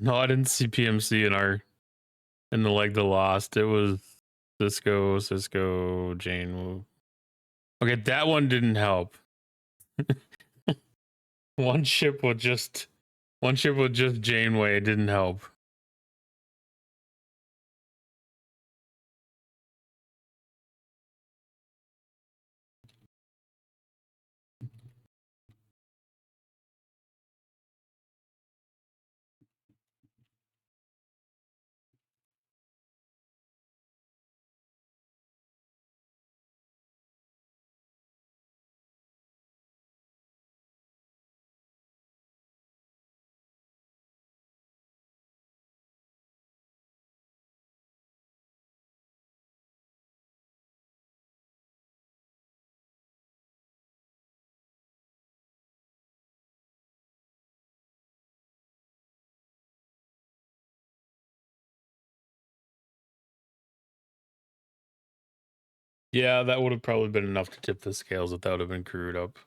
No, I didn't see PMC in the leg that lost. It was Cisco, Jane. Okay, that one didn't help. One ship with just Janeway didn't help. Yeah, that would have probably been enough to tip the scales if that would have been crewed up.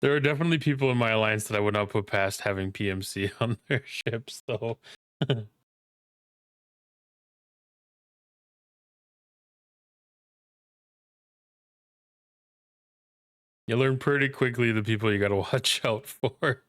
There are definitely people in my alliance that I would not put past having PMC on their ships, though. You learn pretty quickly the people you got to watch out for.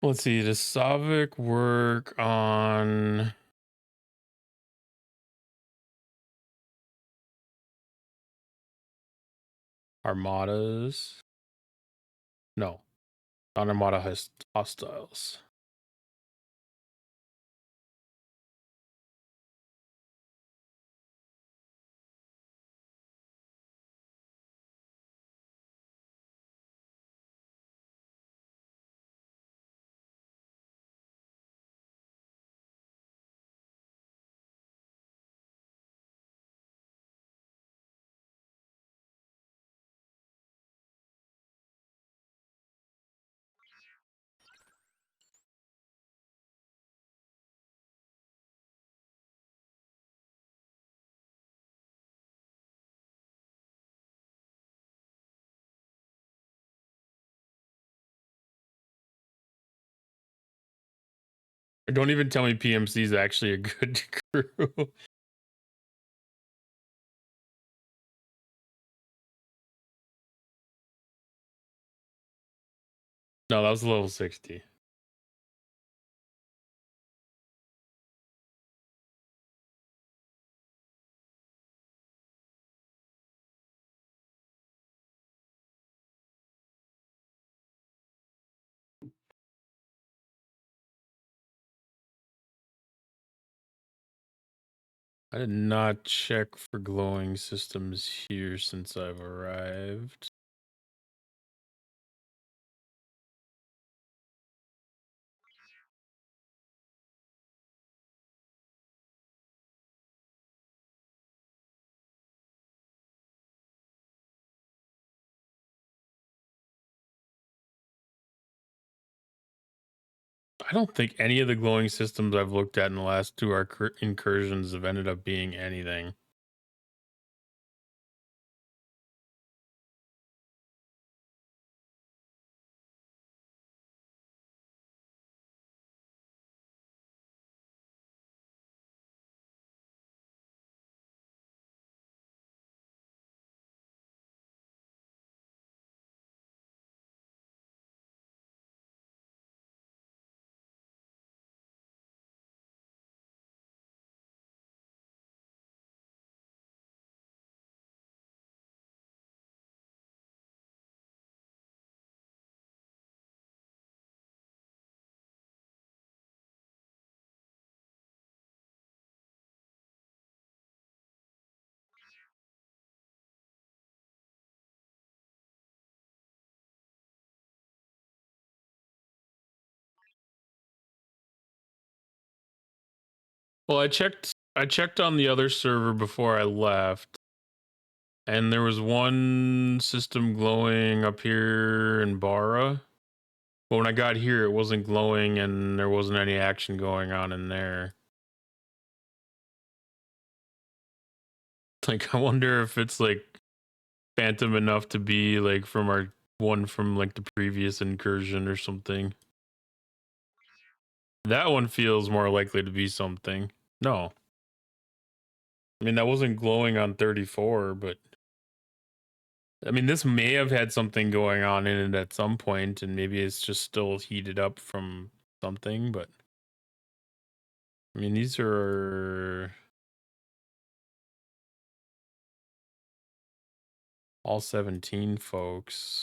Let's see. Does Savik work on armadas? No. Armada hostiles. Don't even tell me PMC is actually a good crew. No, that was level 60. I did not check for glowing systems here since I've arrived. I don't think any of the glowing systems I've looked at in the last two incursions have ended up being anything. Well, I checked on the other server before I left, and there was one system glowing up here in Bara. But when I got here, it wasn't glowing and there wasn't any action going on in there. Like, I wonder if it's like phantom enough to be like from our one from like the previous incursion or something. That one feels more likely to be something. No. I mean, that wasn't glowing on 34, but I mean, this may have had something going on in it at some point, and maybe it's just still heated up from something, but I mean, these are all 17 folks.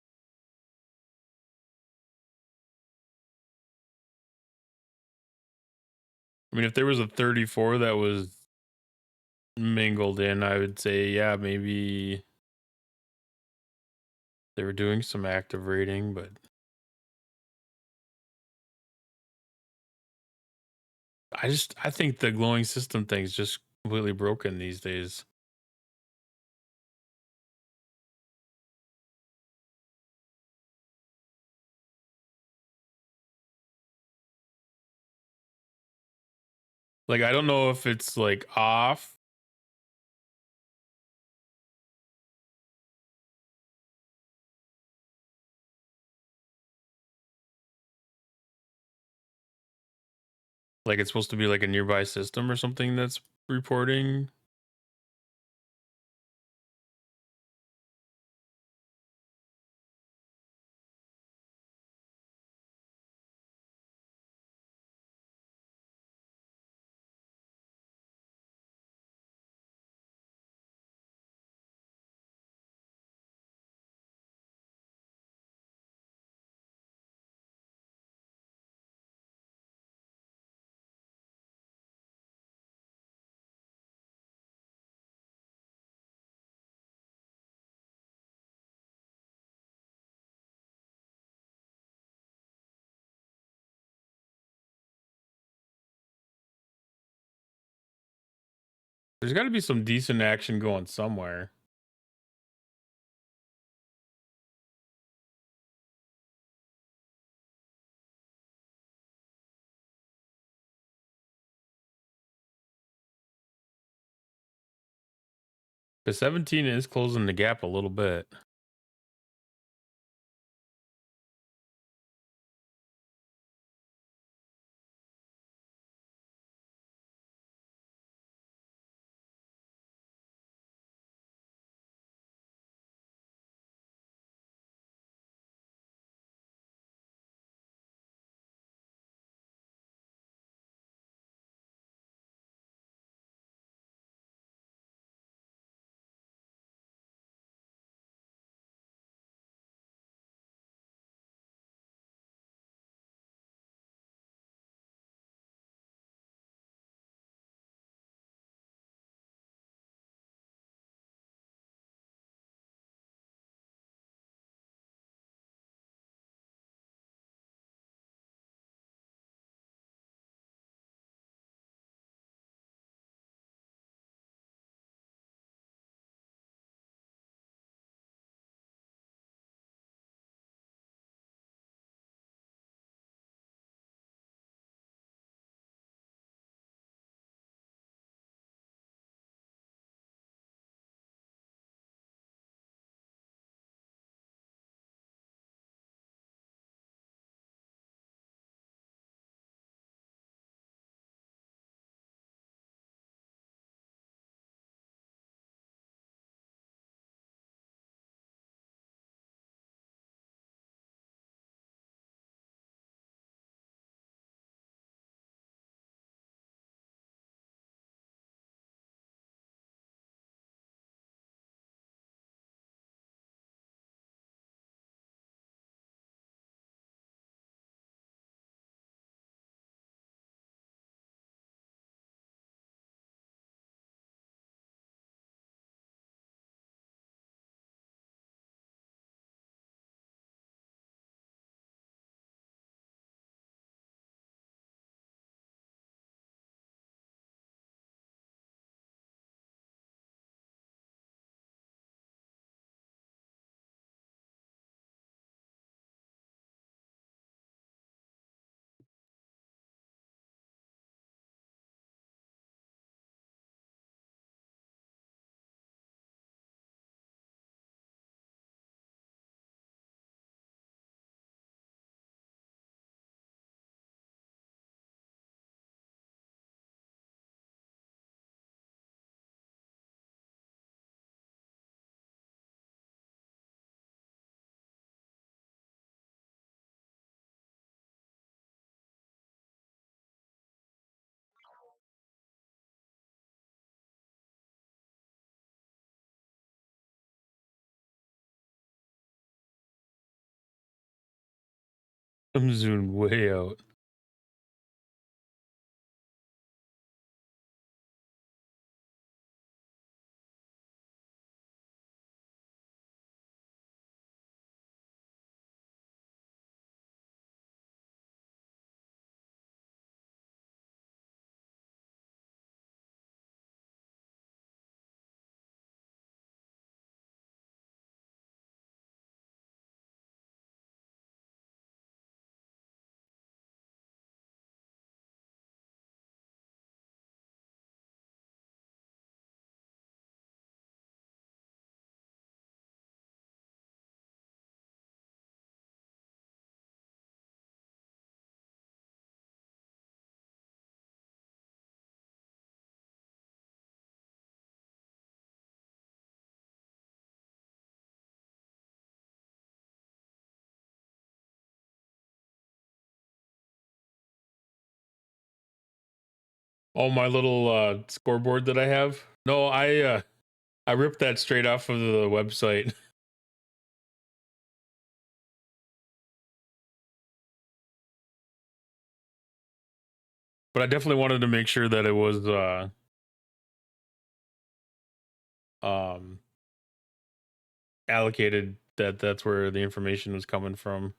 I mean, if there was a 34 that was mingled in, I would say, yeah, maybe they were doing some active raiding, but I think the glowing system thing's just completely broken these days. Like, I don't know if it's like off. Like, it's supposed to be like a nearby system or something that's reporting. There's got to be some decent action going somewhere. Because 17 is closing the gap a little bit. I'm zoomed way out. Oh, my little scoreboard that I have. No, I ripped that straight off of the website. But I definitely wanted to make sure that it was um allocated, that that's where the information was coming from.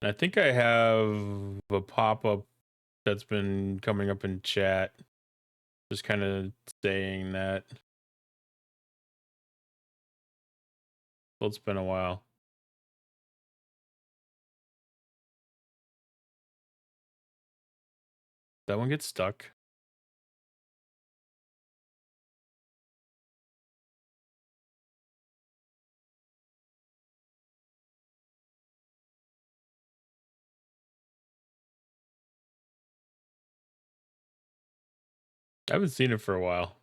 And I think I have a pop-up that's been coming up in chat. Just kind of saying that. Well, it's been a while. That one gets stuck. I haven't seen it for a while.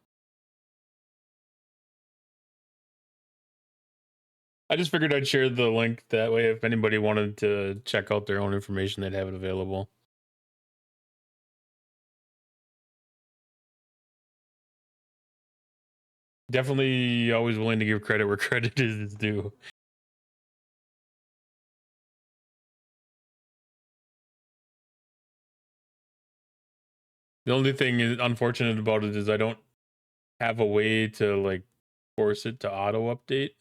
I just figured I'd share the link that way if anybody wanted to check out their own information, they'd have it available. Definitely always willing to give credit where credit is due. The only thing unfortunate about it is I don't have a way to like force it to auto update.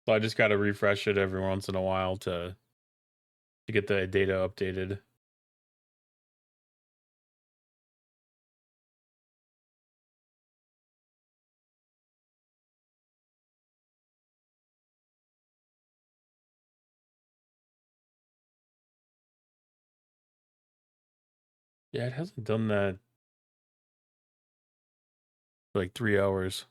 So I just got to refresh it every once in a while to get the data updated. Yeah, it hasn't done that for like 3 hours.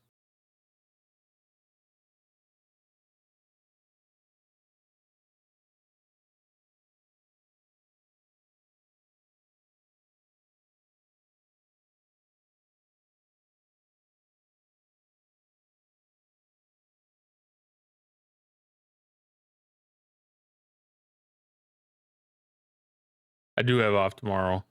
I do have off tomorrow.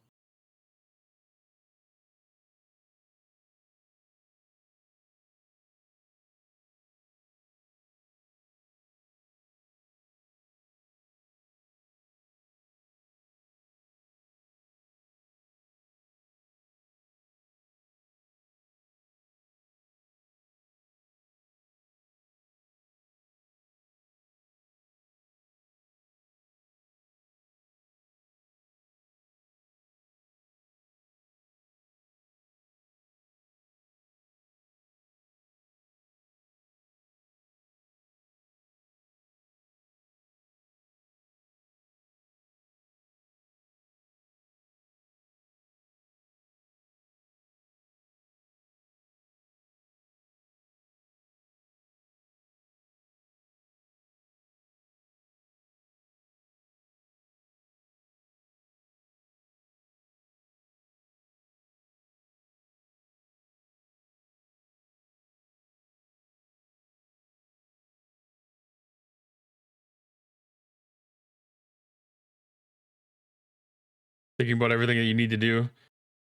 Thinking about everything that you need to do.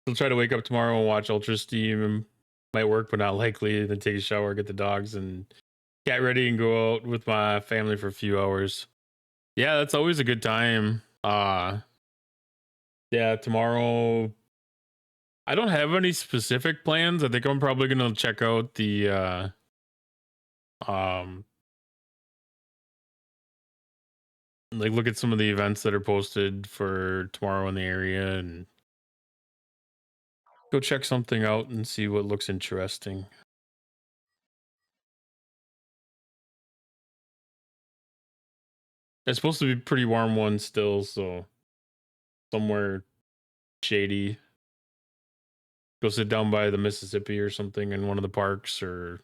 I'll try to wake up tomorrow and watch Ultra Steam. And might work, but not likely. Then take a shower, get the dogs, and get ready and go out with my family for a few hours. Yeah, that's always a good time. Yeah, tomorrow I don't have any specific plans. I think I'm probably gonna check out the um like look at some of the events that are posted for tomorrow in the area and go check something out and see what looks interesting. It's supposed to be pretty warm one still, so somewhere shady. Go sit down by the Mississippi or something in one of the parks or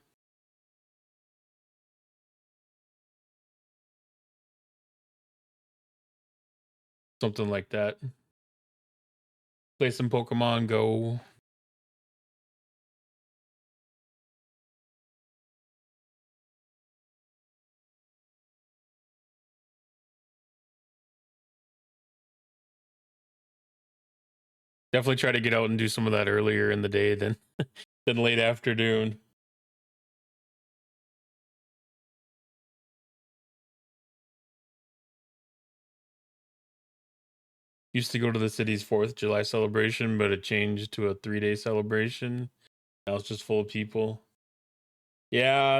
something like that. Play some Pokemon Go. Definitely try to get out and do some of that earlier in the day than late afternoon. Used to go to the city's 4th of July celebration, but it changed to a 3-day celebration. Now it's just full of people. Yeah,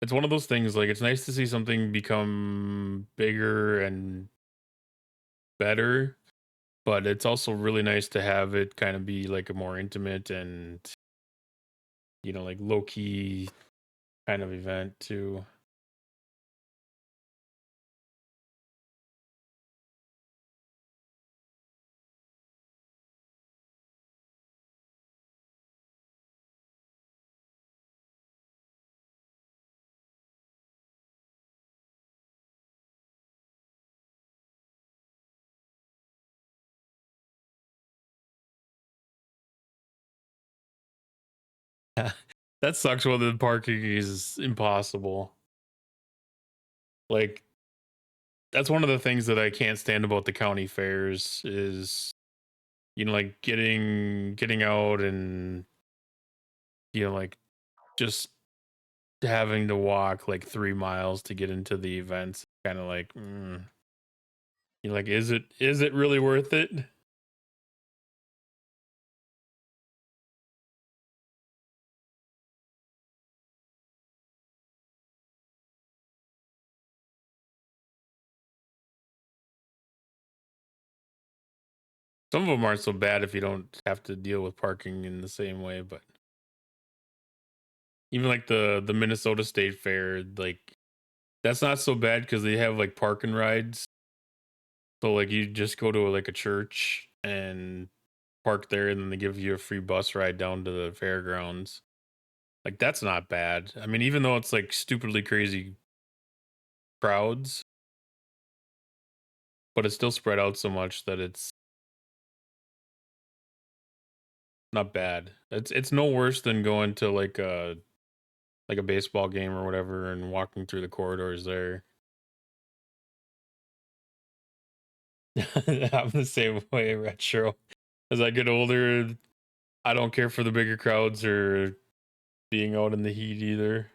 it's one of those things, like, it's nice to see something become bigger and better, but it's also really nice to have it kind of be like a more intimate and, like low key kind of event too. That sucks when the parking is impossible. Like, that's one of the things that I can't stand about the county fairs is, like getting out and, like just having to walk like 3 miles to get into the events. Kind of like, like, is it really worth it? Some of them aren't so bad if you don't have to deal with parking in the same way, but even like the Minnesota State Fair, like that's not so bad because they have like parking rides. So like you just go to like a church and park there, and then they give you a free bus ride down to the fairgrounds. Like that's not bad. I mean, even though it's like stupidly crazy crowds, but it's still spread out so much that it's not bad. It's no worse than going to like a baseball game or whatever and walking through the corridors there. I'm the same way, retro. As I get older, I don't care for the bigger crowds or being out in the heat either.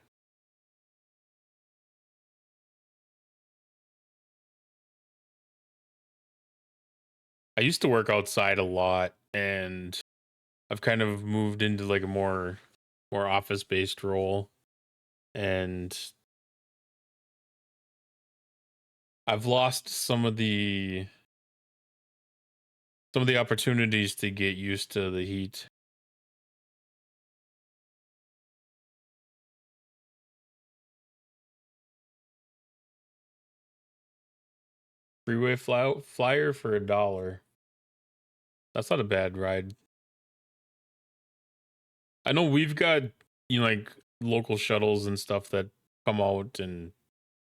I used to work outside a lot, and I've kind of moved into like a more office based role, and I've lost some of the opportunities to get used to the heat. Freeway flyer for $1. That's not a bad ride. I know we've got like local shuttles and stuff that come out, and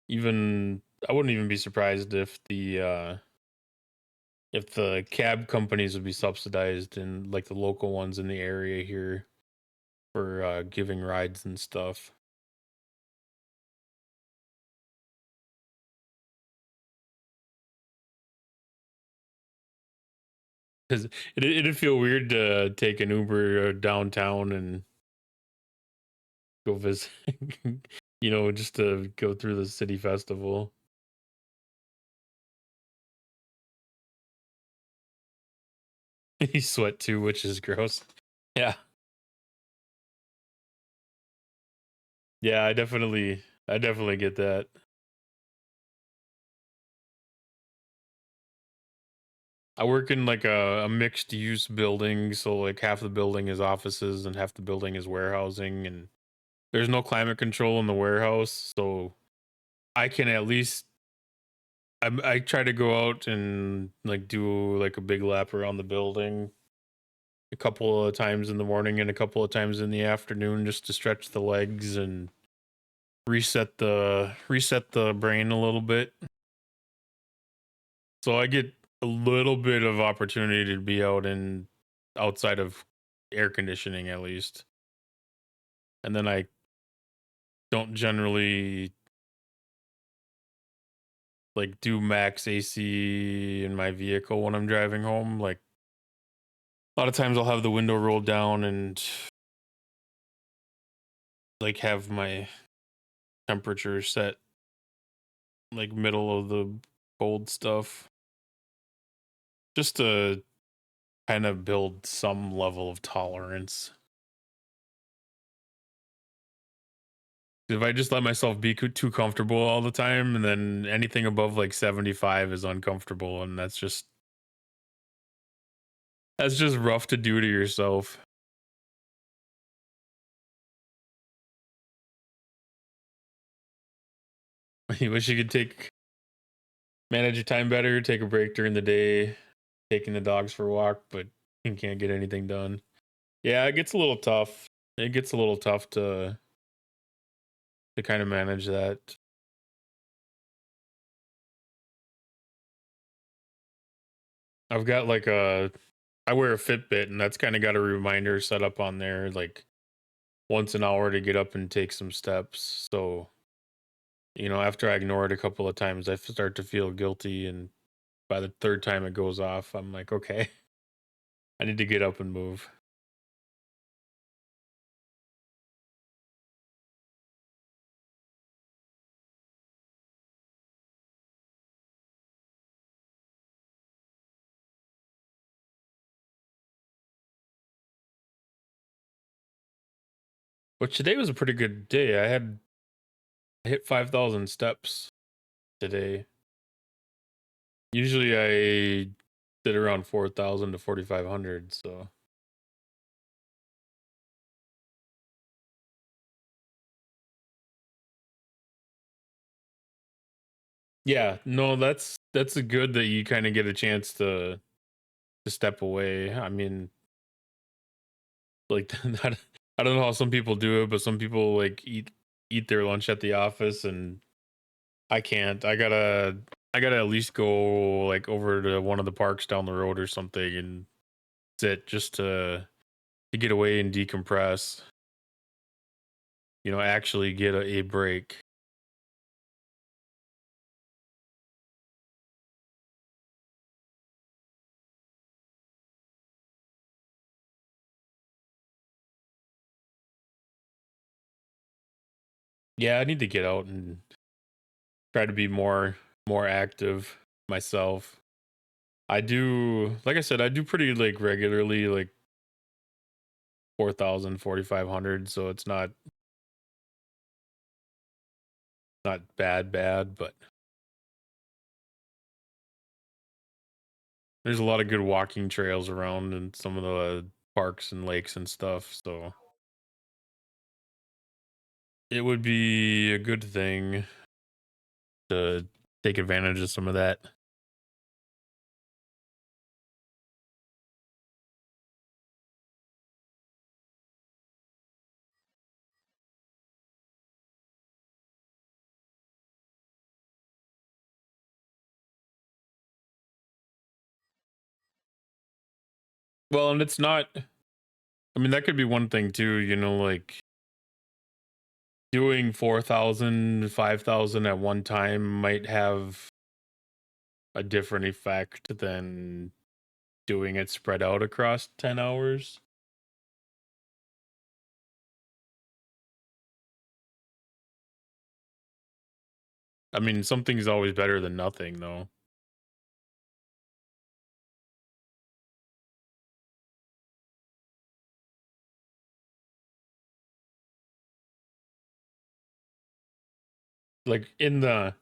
even I wouldn't even be surprised if the cab companies would be subsidized and like the local ones in the area here for giving rides and stuff. Because it'd feel weird to take an Uber downtown and go visit, just to go through the city festival. You sweat too, which is gross. Yeah, yeah, I definitely get that. I work in like a mixed use building, so like half the building is offices and half the building is warehousing, and there's no climate control in the warehouse, so I can at least I try to go out and like do like a big lap around the building a couple of times in the morning and a couple of times in the afternoon just to stretch the legs and reset the brain a little bit. So I get a little bit of opportunity to be out in outside of air conditioning at least. And then I don't generally like do max AC in my vehicle when I'm driving home. Like a lot of times I'll have the window rolled down and like have my temperature set like middle of the cold stuff just to kind of build some level of tolerance. If I just let myself be too comfortable all the time, and then anything above like 75 is uncomfortable, and that's just That's just rough to do to yourself. You wish you could manage your time better, take a break during the day, taking the dogs for a walk, but you can't get anything done. Yeah, it gets a little tough. It gets a little tough to kind of manage that. I've got like I wear a Fitbit, and that's kind of got a reminder set up on there like once an hour to get up and take some steps. So, after I ignore it a couple of times, I start to feel guilty, and by the third time it goes off, I'm like, okay, I need to get up and move. But today was a pretty good day. I hit 5,000 steps today. Usually I sit around 4,000 to 4,500. So yeah, no, that's a good that you kind of get a chance to step away. I mean, like I don't know how some people do it, but some people like eat their lunch at the office, and I can't. I gotta at least go like over to one of the parks down the road or something and sit just to get away and decompress. Actually get a break. Yeah, I need to get out and try to be more active myself. I do, like I said, I do pretty like regularly, like 4,000, 4,500. So it's not bad, but there's a lot of good walking trails around and some of the parks and lakes and stuff. So it would be a good thing to take advantage of some of that. Well, and it's not, I mean, that could be one thing too, like doing 4,000, 5,000 at one time might have a different effect than doing it spread out across 10 hours. I mean, something's always better than nothing, though. Like in the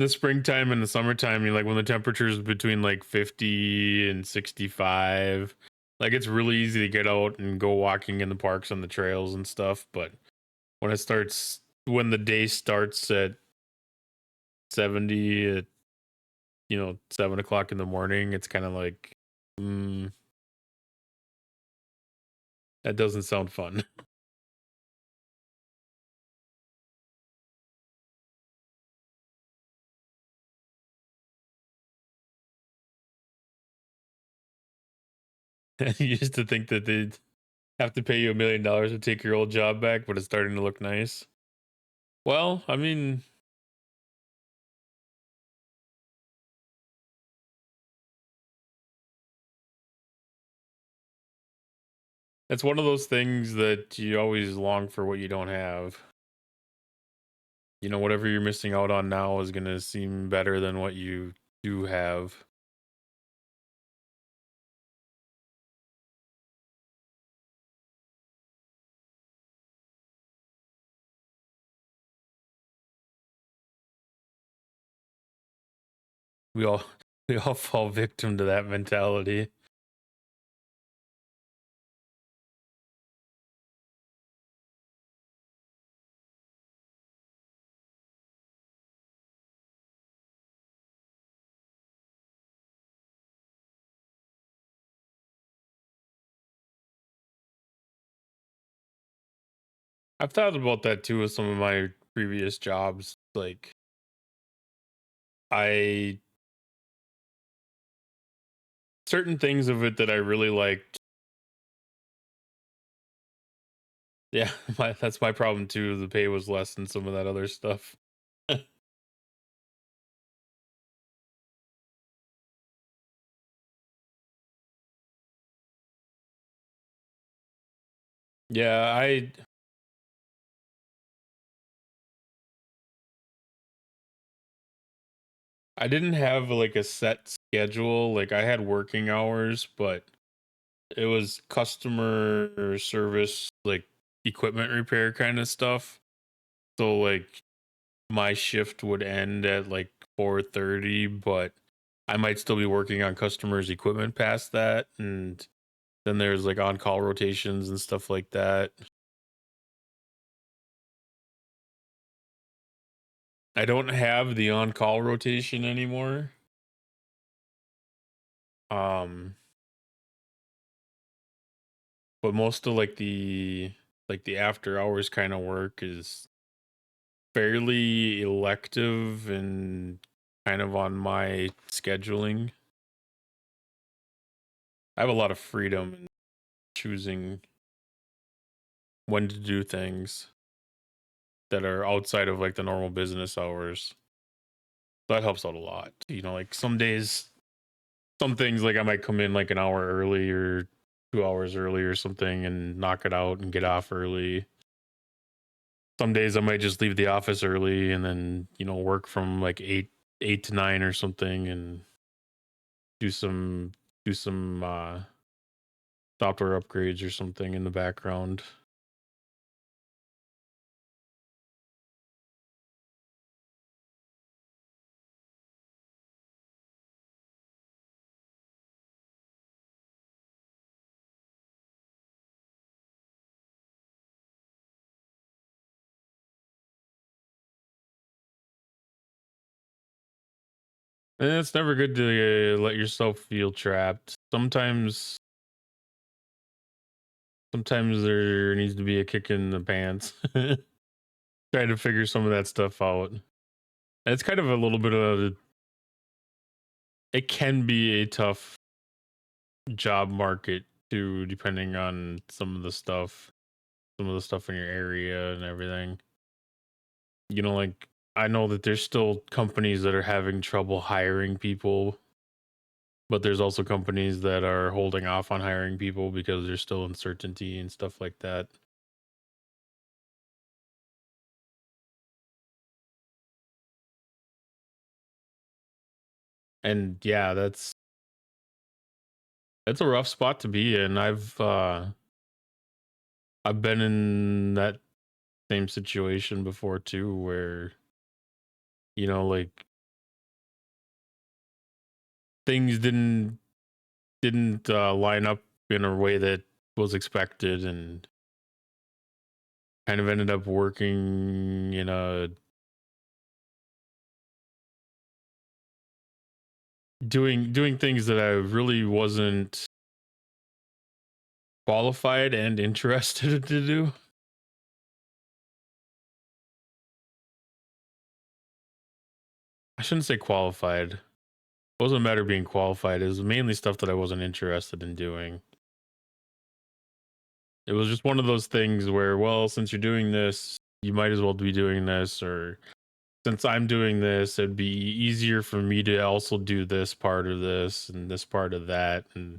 springtime and the summertime, like when the temperatures between like 50 and 65, like it's really easy to get out and go walking in the parks and the trails and stuff. But when the day starts at 70 at 7 o'clock in the morning, it's kind of like, mm, that doesn't sound fun. You used to think that they'd have to pay you $1 million to take your old job back, but it's starting to look nice. Well, I mean, it's one of those things that you always long for what you don't have. Whatever you're missing out on now is going to seem better than what you do have. We all we all fall victim to that mentality. I've thought about that too with some of my previous jobs. Like I certain things of it that I really liked. Yeah, that's my problem too. The pay was less than some of that other stuff. Yeah, I didn't have like a set schedule. Like I had working hours, but it was customer service, like equipment repair kind of stuff. So like my shift would end at like 4:30, but I might still be working on customers' equipment past that, and then there's like on-call rotations and stuff like that. I don't have the on-call rotation anymore. Um, but most of like the after hours kind of work is fairly elective and kind of on my scheduling. I have a lot of freedom in choosing when to do things that are outside of like the normal business hours. That helps out a lot. Like some days, some things like I might come in like an hour early or 2 hours early or something and knock it out and get off early. Some days I might just leave the office early and then, work from like eight to nine or something and do some do some software upgrades or something in the background. And it's never good to let yourself feel trapped. Sometimes there needs to be a kick in the pants. Trying to figure some of that stuff out. And it's kind of a little bit of it can be a tough job market too, depending on some of the stuff in your area and everything. Like I know that there's still companies that are having trouble hiring people, but there's also companies that are holding off on hiring people because there's still uncertainty and stuff like that. And yeah, that's a rough spot to be in. I've been in that same situation before too, where like things didn't line up in a way that was expected, and kind of ended up working in a doing things that I really wasn't qualified and interested to do. I shouldn't say qualified. It wasn't a matter of being qualified. It was mainly stuff that I wasn't interested in doing. It was just one of those things where, well, since you're doing this, you might as well be doing this, or since I'm doing this, it'd be easier for me to also do this part of this and this part of that. And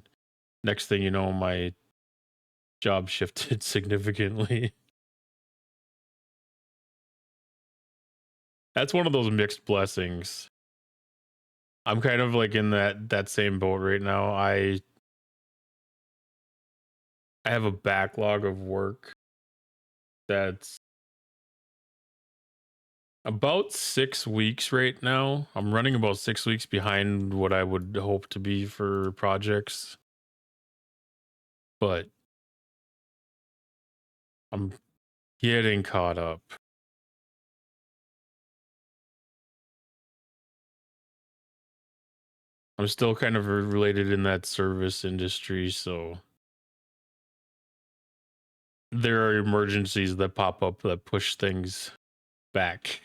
next thing you know, my job shifted significantly. That's one of those mixed blessings. I'm kind of like in that same boat right now. I have a backlog of work that's about 6 weeks right now. I'm running about 6 weeks behind what I would hope to be for projects, but I'm getting caught up. I'm still kind of related in that service industry, so there are emergencies that pop up that push things back.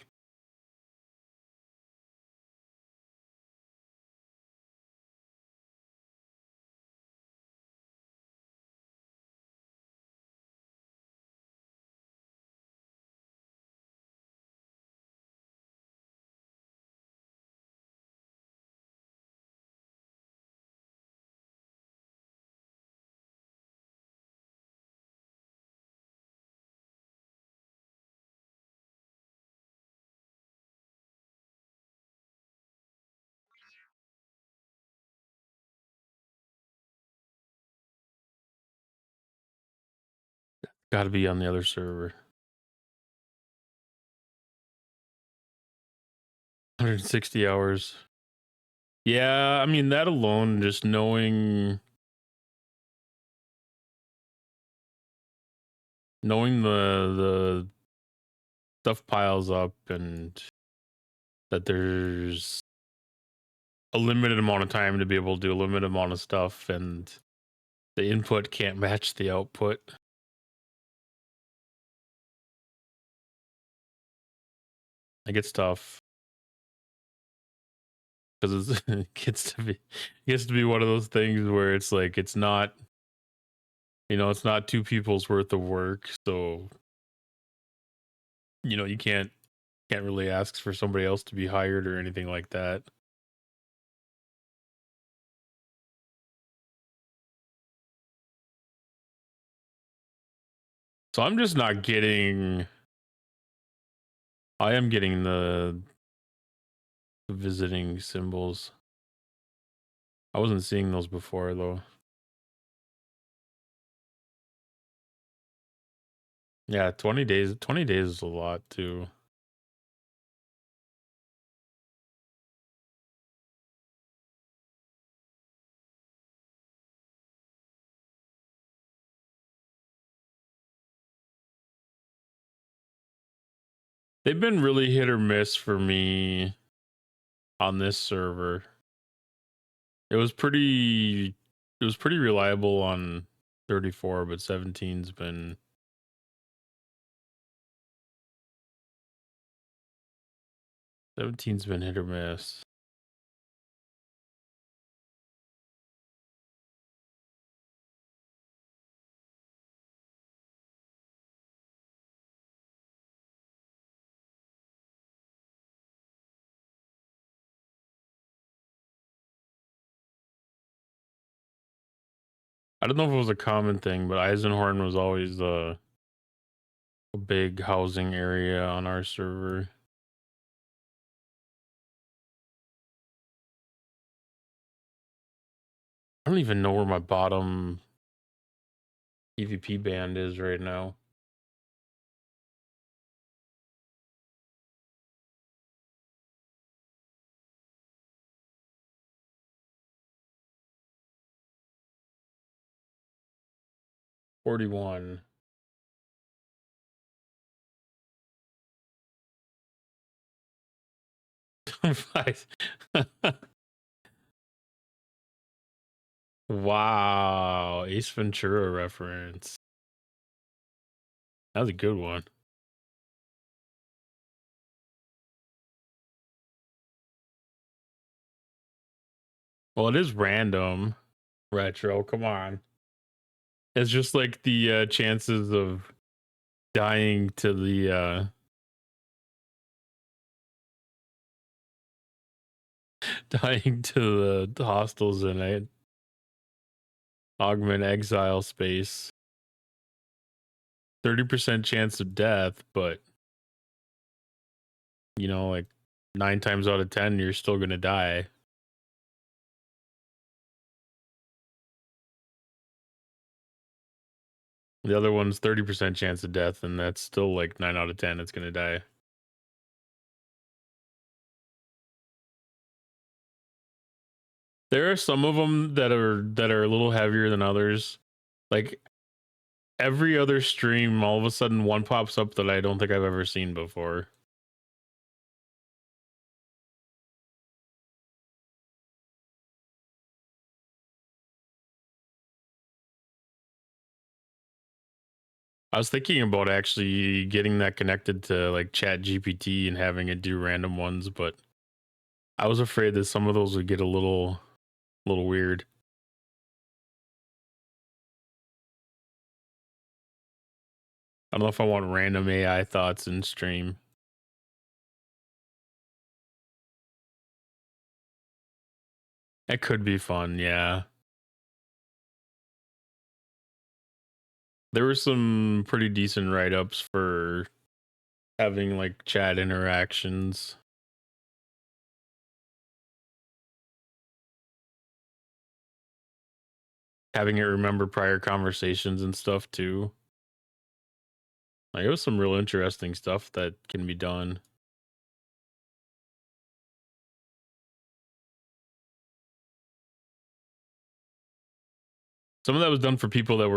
Got to be on the other server. 160 hours. Yeah, I mean that alone, just knowing the stuff piles up and that there's a limited amount of time to be able to do a limited amount of stuff, and the input can't match the output. Like it's tough because it gets to be one of those things where it's like it's not, it's not two people's worth of work, so you can't really ask for somebody else to be hired or anything like that. So I'm just not getting. I am getting the visiting symbols. I wasn't seeing those before though. Yeah, 20 days. 20 days is a lot too. They've been really hit or miss for me on this server. It was pretty reliable on 34, but 17's been hit or miss. I don't know if it was a common thing, but Eisenhorn was always a big housing area on our server. I don't even know where my bottom EVP band is right now. $41. Wow, Ace Ventura reference. That was a good one. Well, it is random. Retro, come on. It's just like the chances of dying to the dying to the hostiles in a augment exile space. 30% chance of death, but like 9 times out of 10 you're still gonna die. The other one's 30% chance of death, and that's still like 9 out of 10 it's gonna die. There are some of them that are a little heavier than others. Like every other stream, all of a sudden one pops up that I don't think I've ever seen before. I was thinking about actually getting that connected to like Chat GPT and having it do random ones, but I was afraid that some of those would get a little weird. I don't know if I want random AI thoughts in stream. It could be fun, yeah. There were some pretty decent write-ups for having like chat interactions. Having it remember prior conversations and stuff too. Like it was some real interesting stuff that can be done. Some of that was done for people that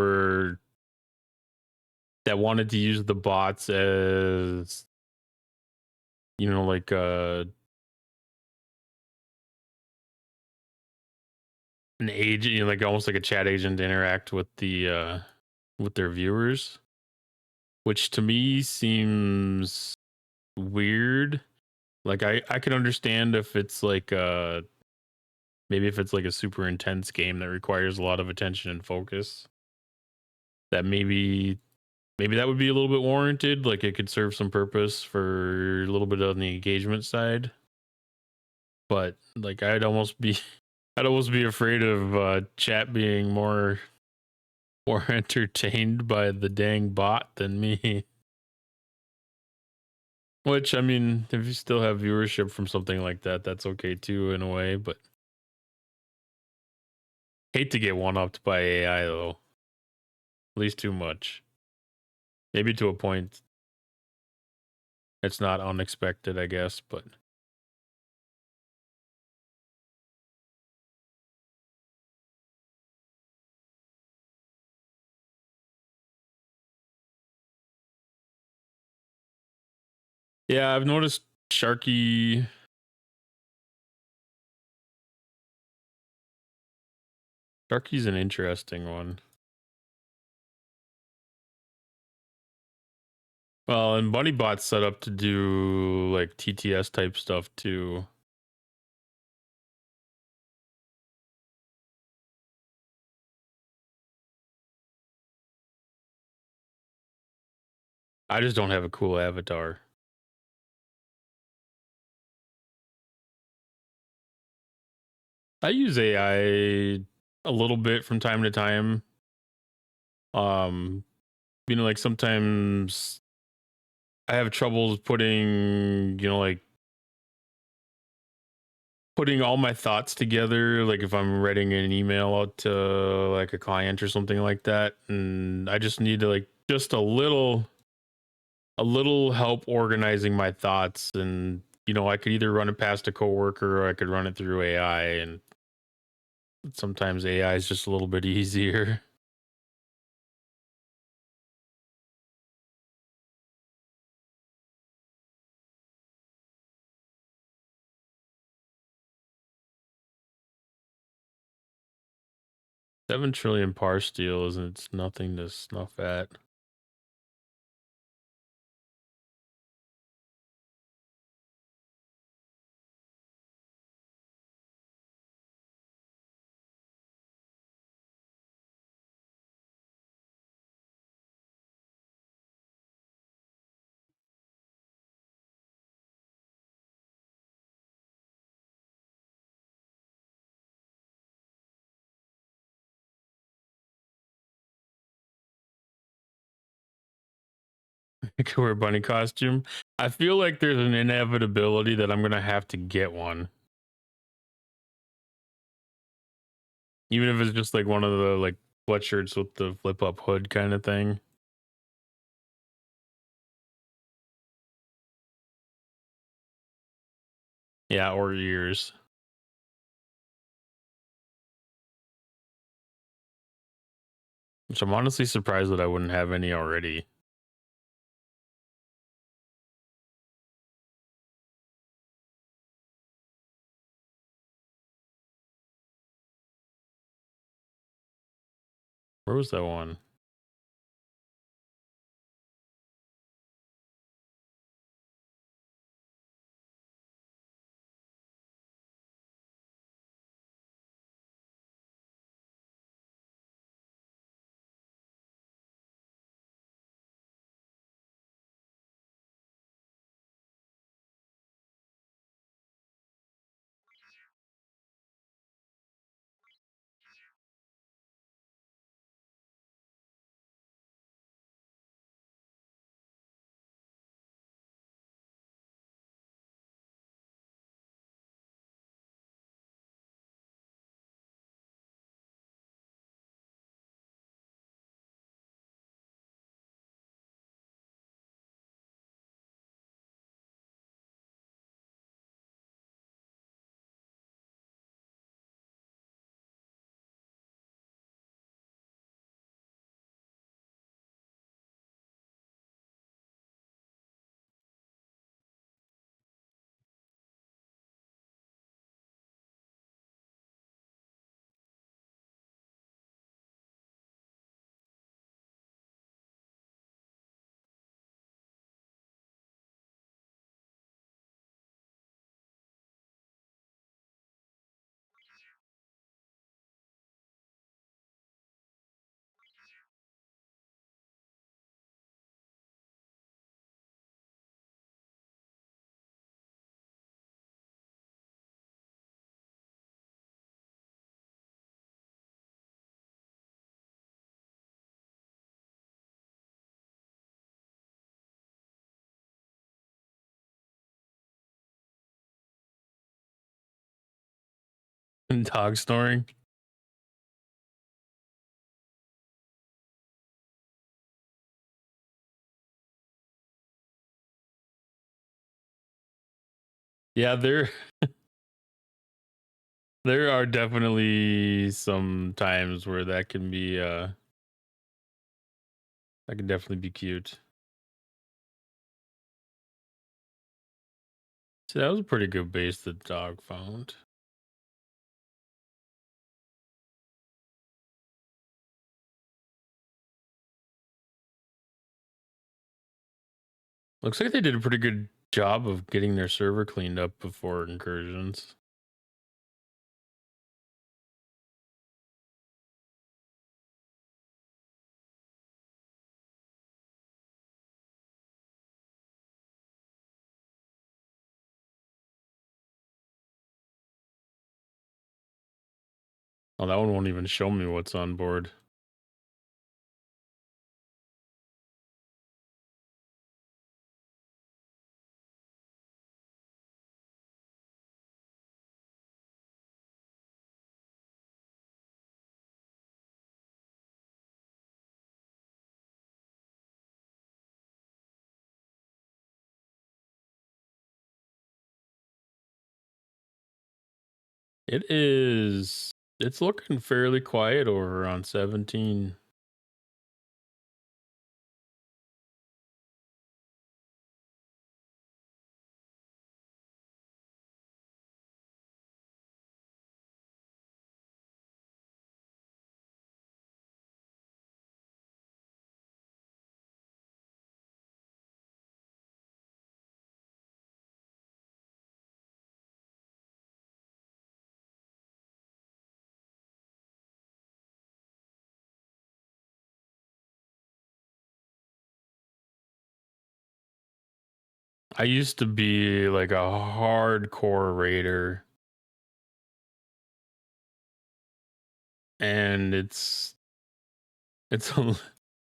wanted to use the bots as like an agent, like almost like a chat agent to interact with their viewers, which to me seems weird. Like I can understand if it's like maybe if it's like a super intense game that requires a lot of attention and focus, that maybe that would be a little bit warranted. Like it could serve some purpose for a little bit on the engagement side. But like I'd almost be afraid of chat being more entertained by the dang bot than me. Which I mean, if you still have viewership from something like that, that's okay too in a way. But hate to get one upped by AI though. At least too much. Maybe to a point it's not unexpected, I guess, but yeah, I've noticed Sharky's an interesting one. Well, and BunnyBot's set up to do like TTS type stuff too. I just don't have a cool avatar. I use AI a little bit from time to time. Um, like sometimes I have troubles putting, like putting all my thoughts together. Like if I'm writing an email out to like a client or something like that, and I just need to like just a little help organizing my thoughts. And I could either run it past a coworker or I could run it through AI, and sometimes AI is just a little bit easier. 7 trillion par steals, and it's nothing to snuff at. I could wear a bunny costume. I feel like there's an inevitability that I'm gonna have to get one, even if it's just like one of the like sweatshirts with the flip up hood kind of thing. Yeah, or ears. Which I'm honestly surprised that I wouldn't have any already. Where was that one? Dog snoring. Yeah, there are definitely some times where that can be that can definitely be cute. So that was a pretty good base the dog found. Looks like they did a pretty good job of getting their server cleaned up before incursions. Oh, that one won't even show me what's on board. It is. It's looking fairly quiet over on 17. I used to be like a hardcore raider, and it's a,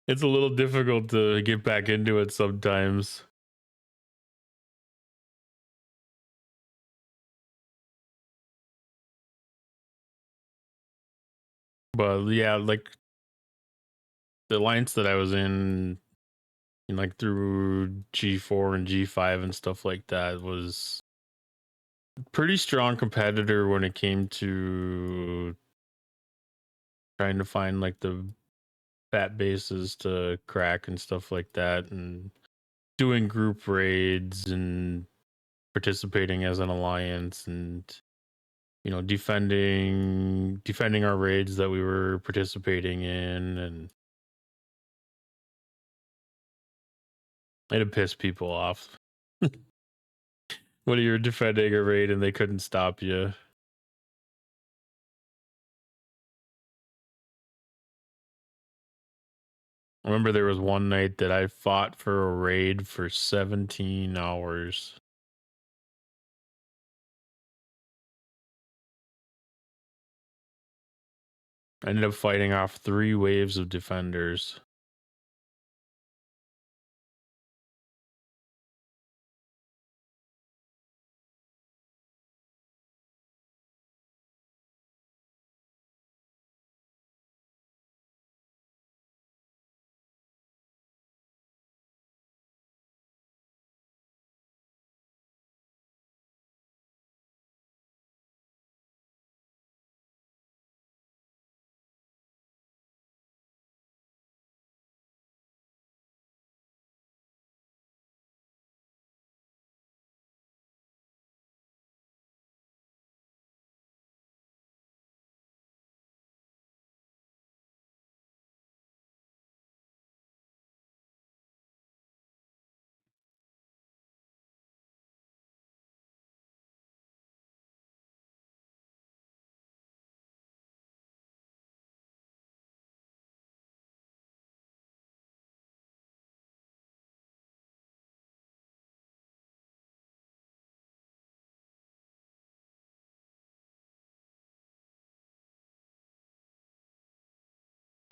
it's a little difficult to get back into it sometimes. But yeah, like the alliance that I was in like through G4 and G5 and stuff like that was pretty strong competitor when it came to trying to find like the fat bases to crack and stuff like that, and doing group raids and participating as an alliance, and defending our raids that we were participating in, and it'd piss people off when you're defending a raid and they couldn't stop you. I remember there was one night that I fought for a raid for 17 hours. I ended up fighting off 3 waves of defenders.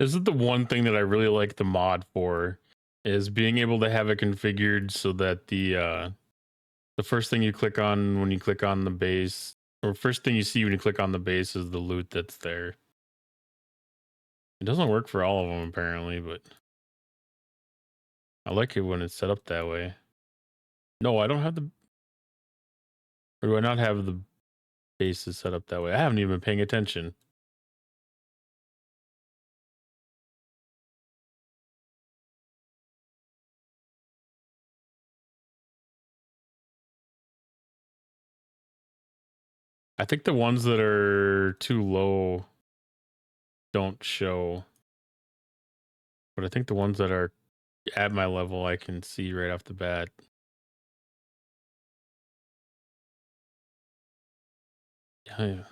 This is the one thing that I really like the mod for, is being able to have it configured so that the first thing you click on when you click on the base Or first thing you see when you click on the base is the loot that's there. It doesn't work for all of them apparently, but I like it when it's set up that way. No, I don't have the... Or do I not have the bases set up that way? I haven't even been paying attention. I think the ones that are too low don't show. But I think the ones that are at my level I can see right off the bat. Yeah.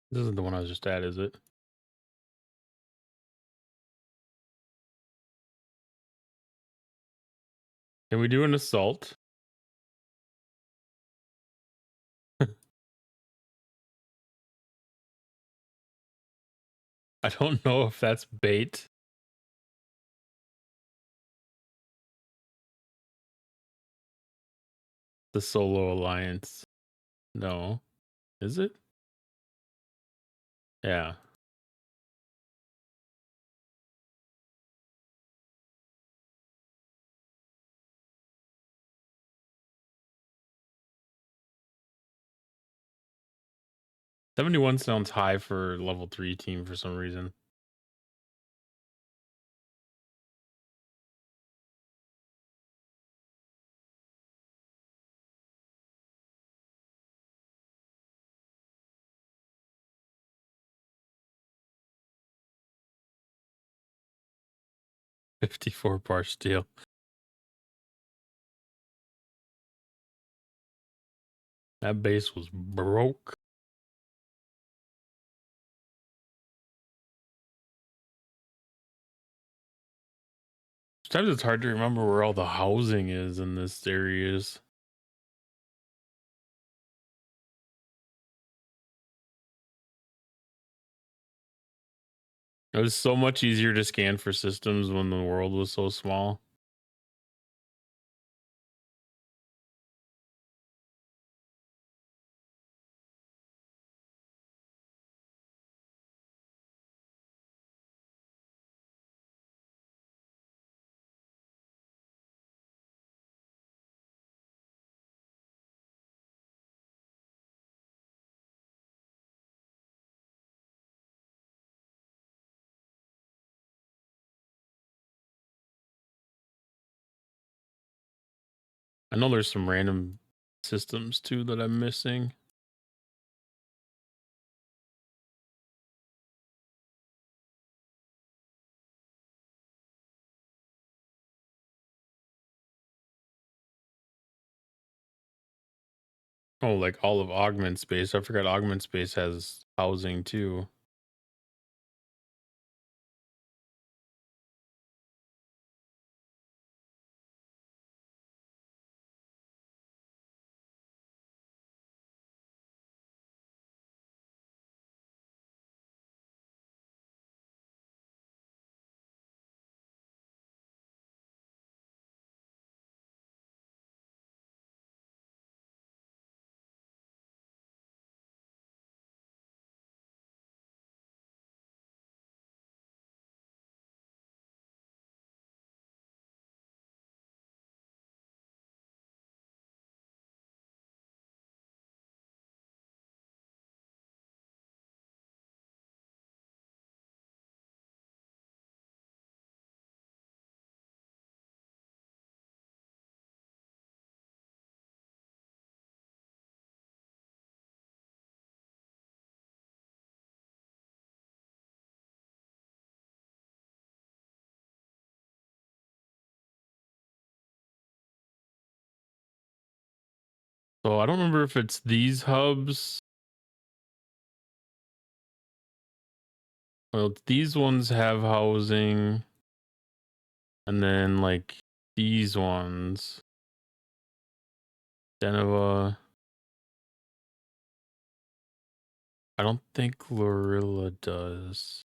This isn't the one I was just at, is it? Can we do an assault? I don't know if that's bait. The solo alliance. No. Is it? Yeah. $71 sounds high for level 3 team for some reason. $54 bar steel. That base was broke. Sometimes it's hard to remember where all the housing is in this areas. It was so much easier to scan for systems when the world was so small. I know there's some random systems too that I'm missing. Oh, like all of Augment Space. I forgot Augment Space has housing too. So I don't remember if it's these hubs. Well, these ones have housing, and then like these ones, Geneva. I don't think Glorilla does,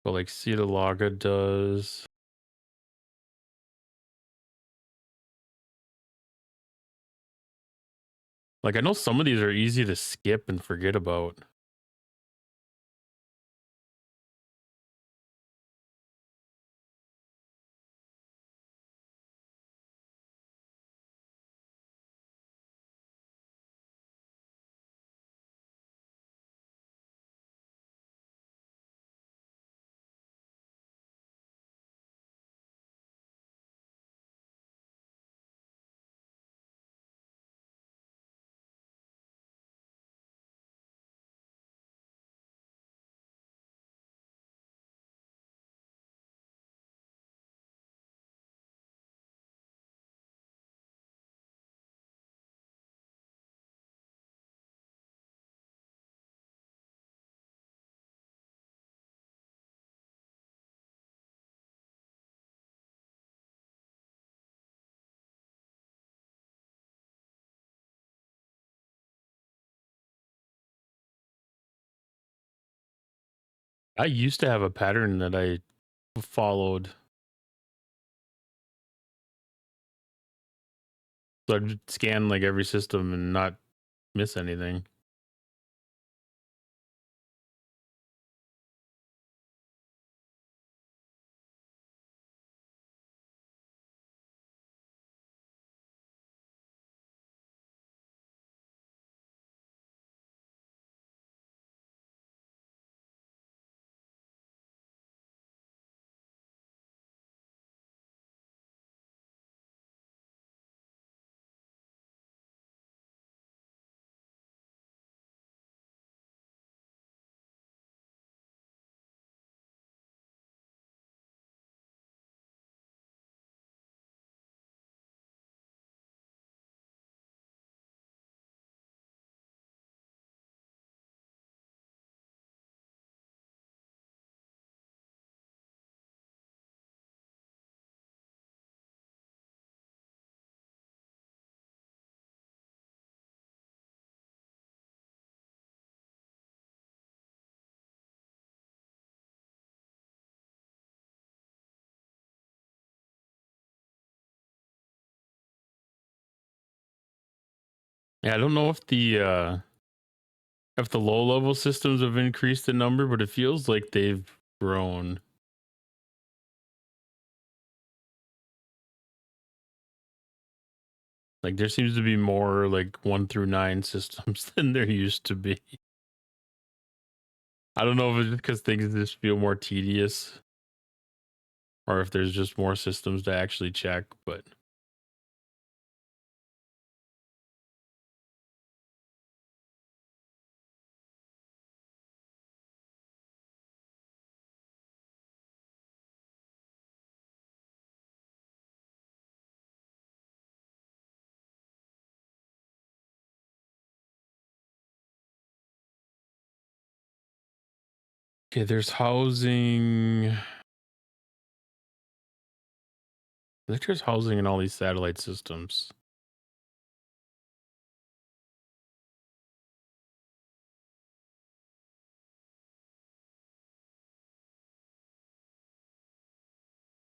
but like Cedarlaga does. Like I know some of these are easy to skip and forget about. I used to have a pattern that I followed. So I'd scan like every system and not miss anything. Yeah, I don't know if the low level systems have increased in number, but it feels like they've grown. Like there seems to be more like 1 through 9 systems than there used to be. I don't know if it's just because things just feel more tedious or if there's just more systems to actually check, but Okay, there's housing. I think there's housing in all these satellite systems.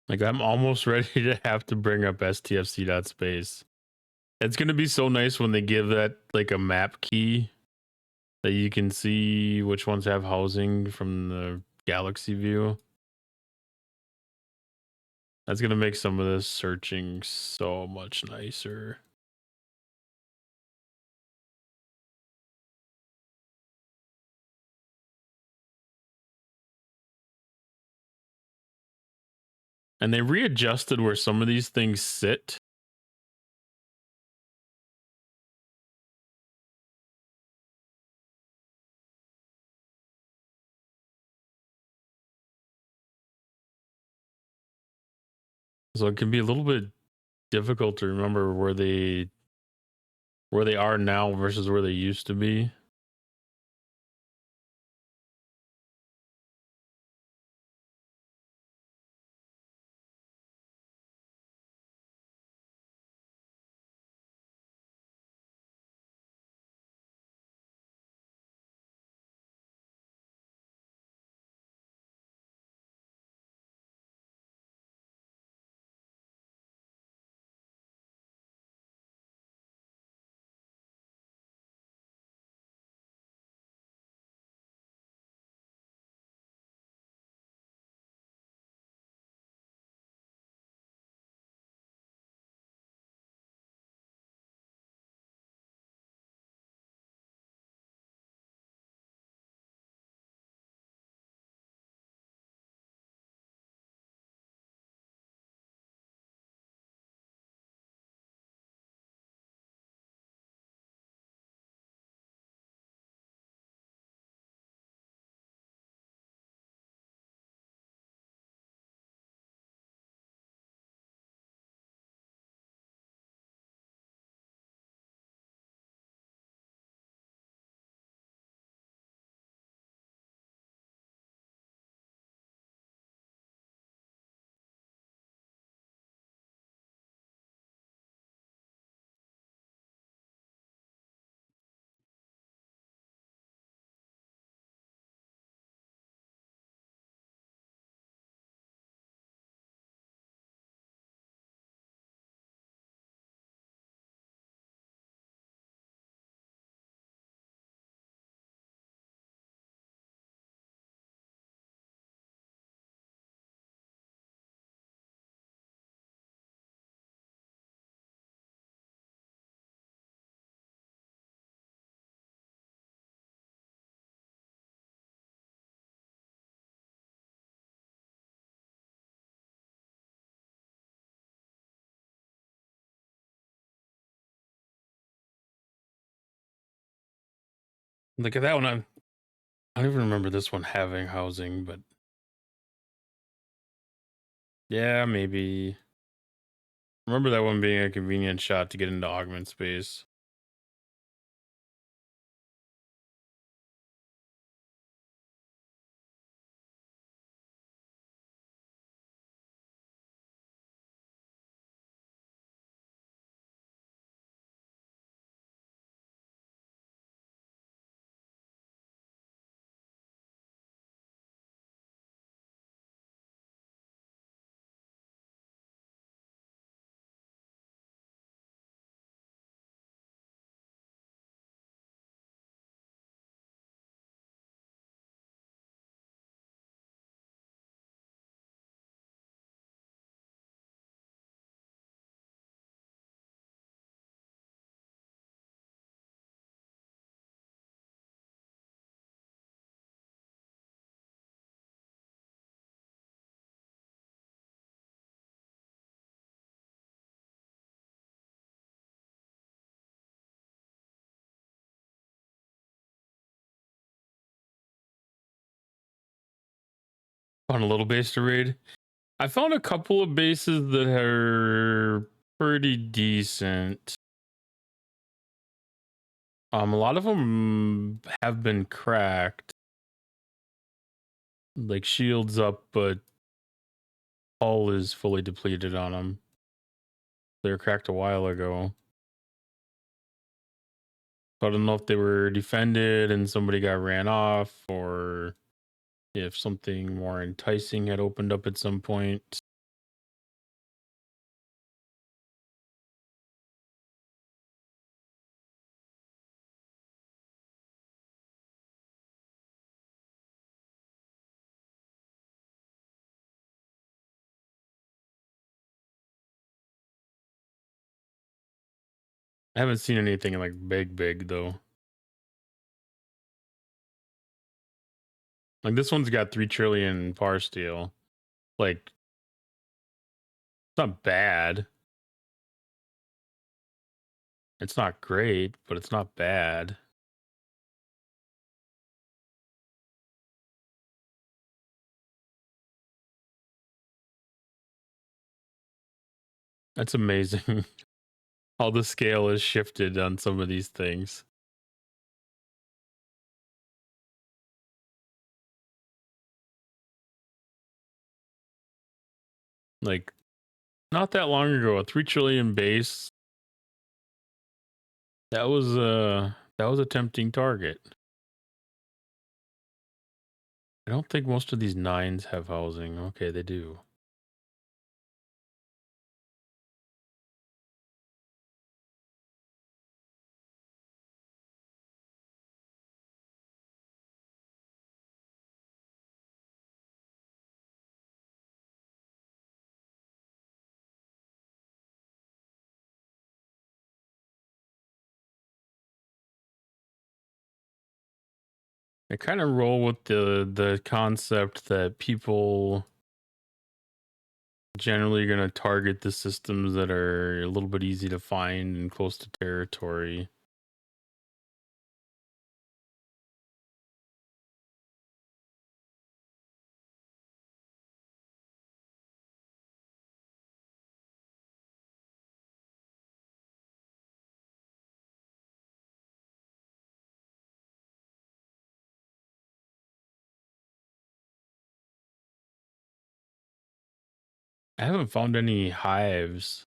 Like, I'm almost ready to have to bring up stfc.space. It's gonna be so nice when they give that like a map key that you can see which ones have housing from the galaxy view. That's gonna make some of this searching so much nicer. And they readjusted where some of these things sit. So it can be a little bit difficult to remember where they are now versus where they used to be. Look at that one. I don't even remember this one having housing, but yeah, maybe. Remember that one being a convenient shot to get into augment space. On a little base to raid. I found a couple of bases that are pretty decent. A lot of them have been cracked. like shields up, but hull is fully depleted on them. They were cracked a while ago. So I don't know if they were defended and somebody got ran off, or if something more enticing had opened up at some point. I haven't seen anything like big though. Like this one's got 3 trillion par steel. Like it's not bad. It's not great, but it's not bad. That's amazing. How the scale is shifted on some of these things. Like not that long ago, a 3 trillion base. That was a tempting target. I don't think most of these 9s have housing. Okay, they do. I kind of roll with the concept that people generally going to target the systems that are a little bit easy to find and close to territory. I haven't found any hives.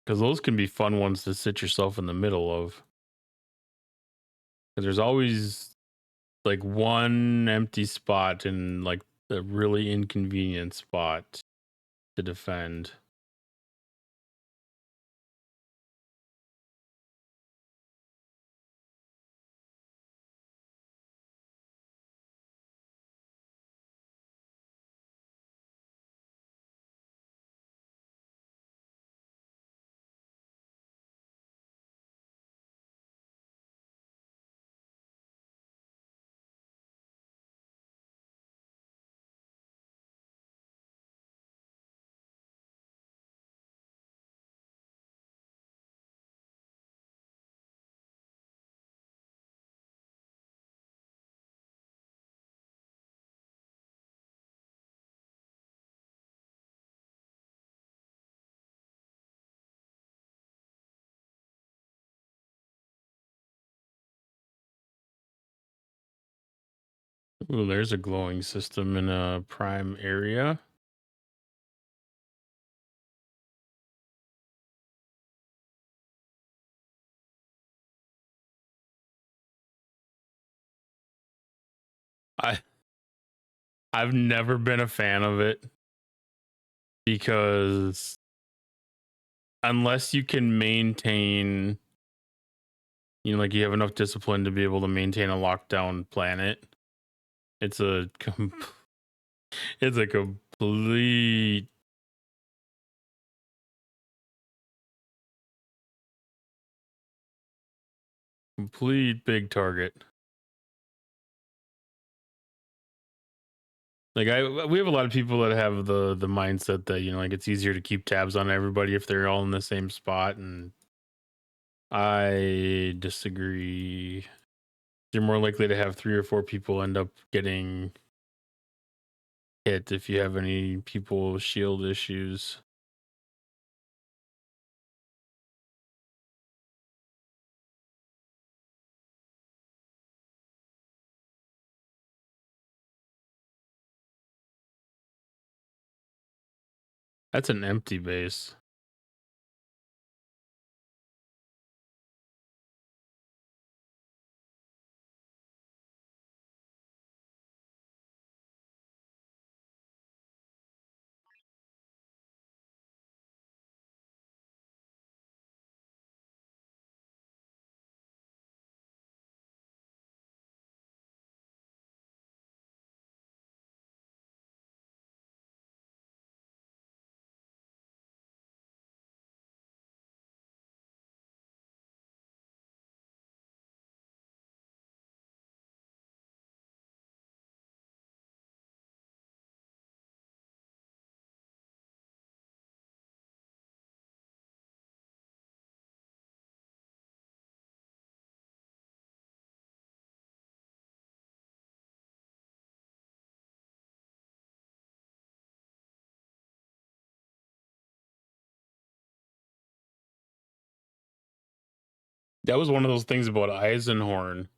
Because those can be fun ones to sit yourself in the middle of. Because there's always like one empty spot in like a really inconvenient spot to defend. Ooh, there's a glowing system in a prime area. I I've never been a fan of it because unless you can maintain, like you have enough discipline to be able to maintain a lockdown planet, it's a it's a complete big target. Like we have a lot of people that have the mindset that like it's easier to keep tabs on everybody if they're all in the same spot, and I disagree. You're more likely to have 3 or 4 people end up getting hit if you have any people with shield issues. That's an empty base. That was one of those things about Eisenhorn.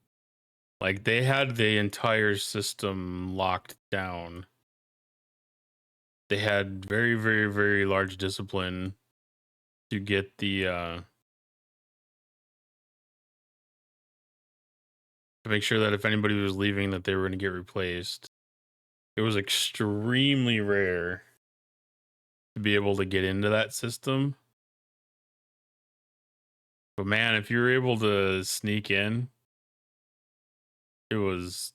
Like, they had the entire system locked down. They had very, very, very large discipline to get the to make sure that if anybody was leaving that they were going to get replaced. It was extremely rare to be able to get into that system. But man, if you were able to sneak in, it was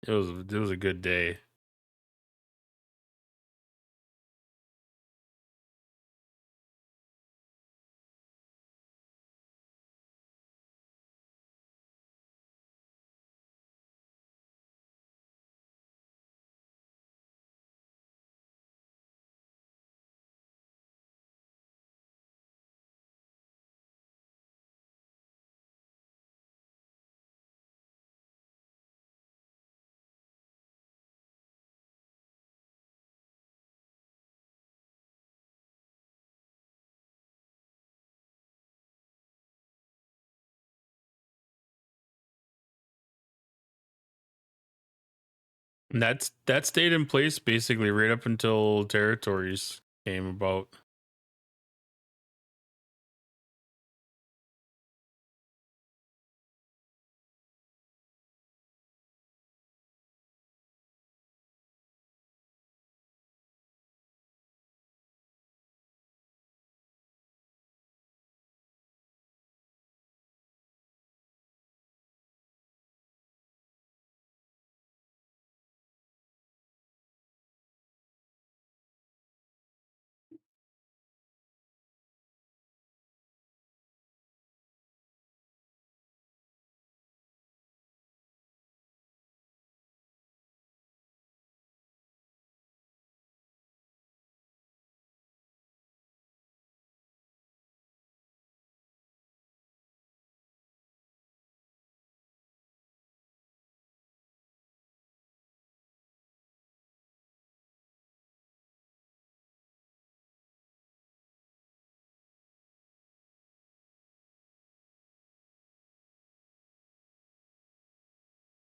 it was a good day. And that stayed in place basically right up until territories came about.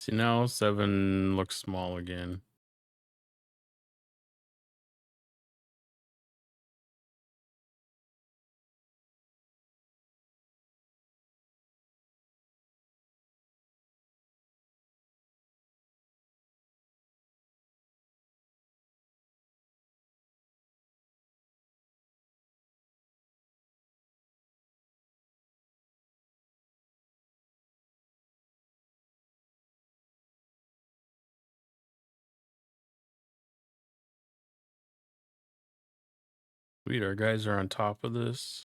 See, now 7 looks small again. Sweet, our guys are on top of this.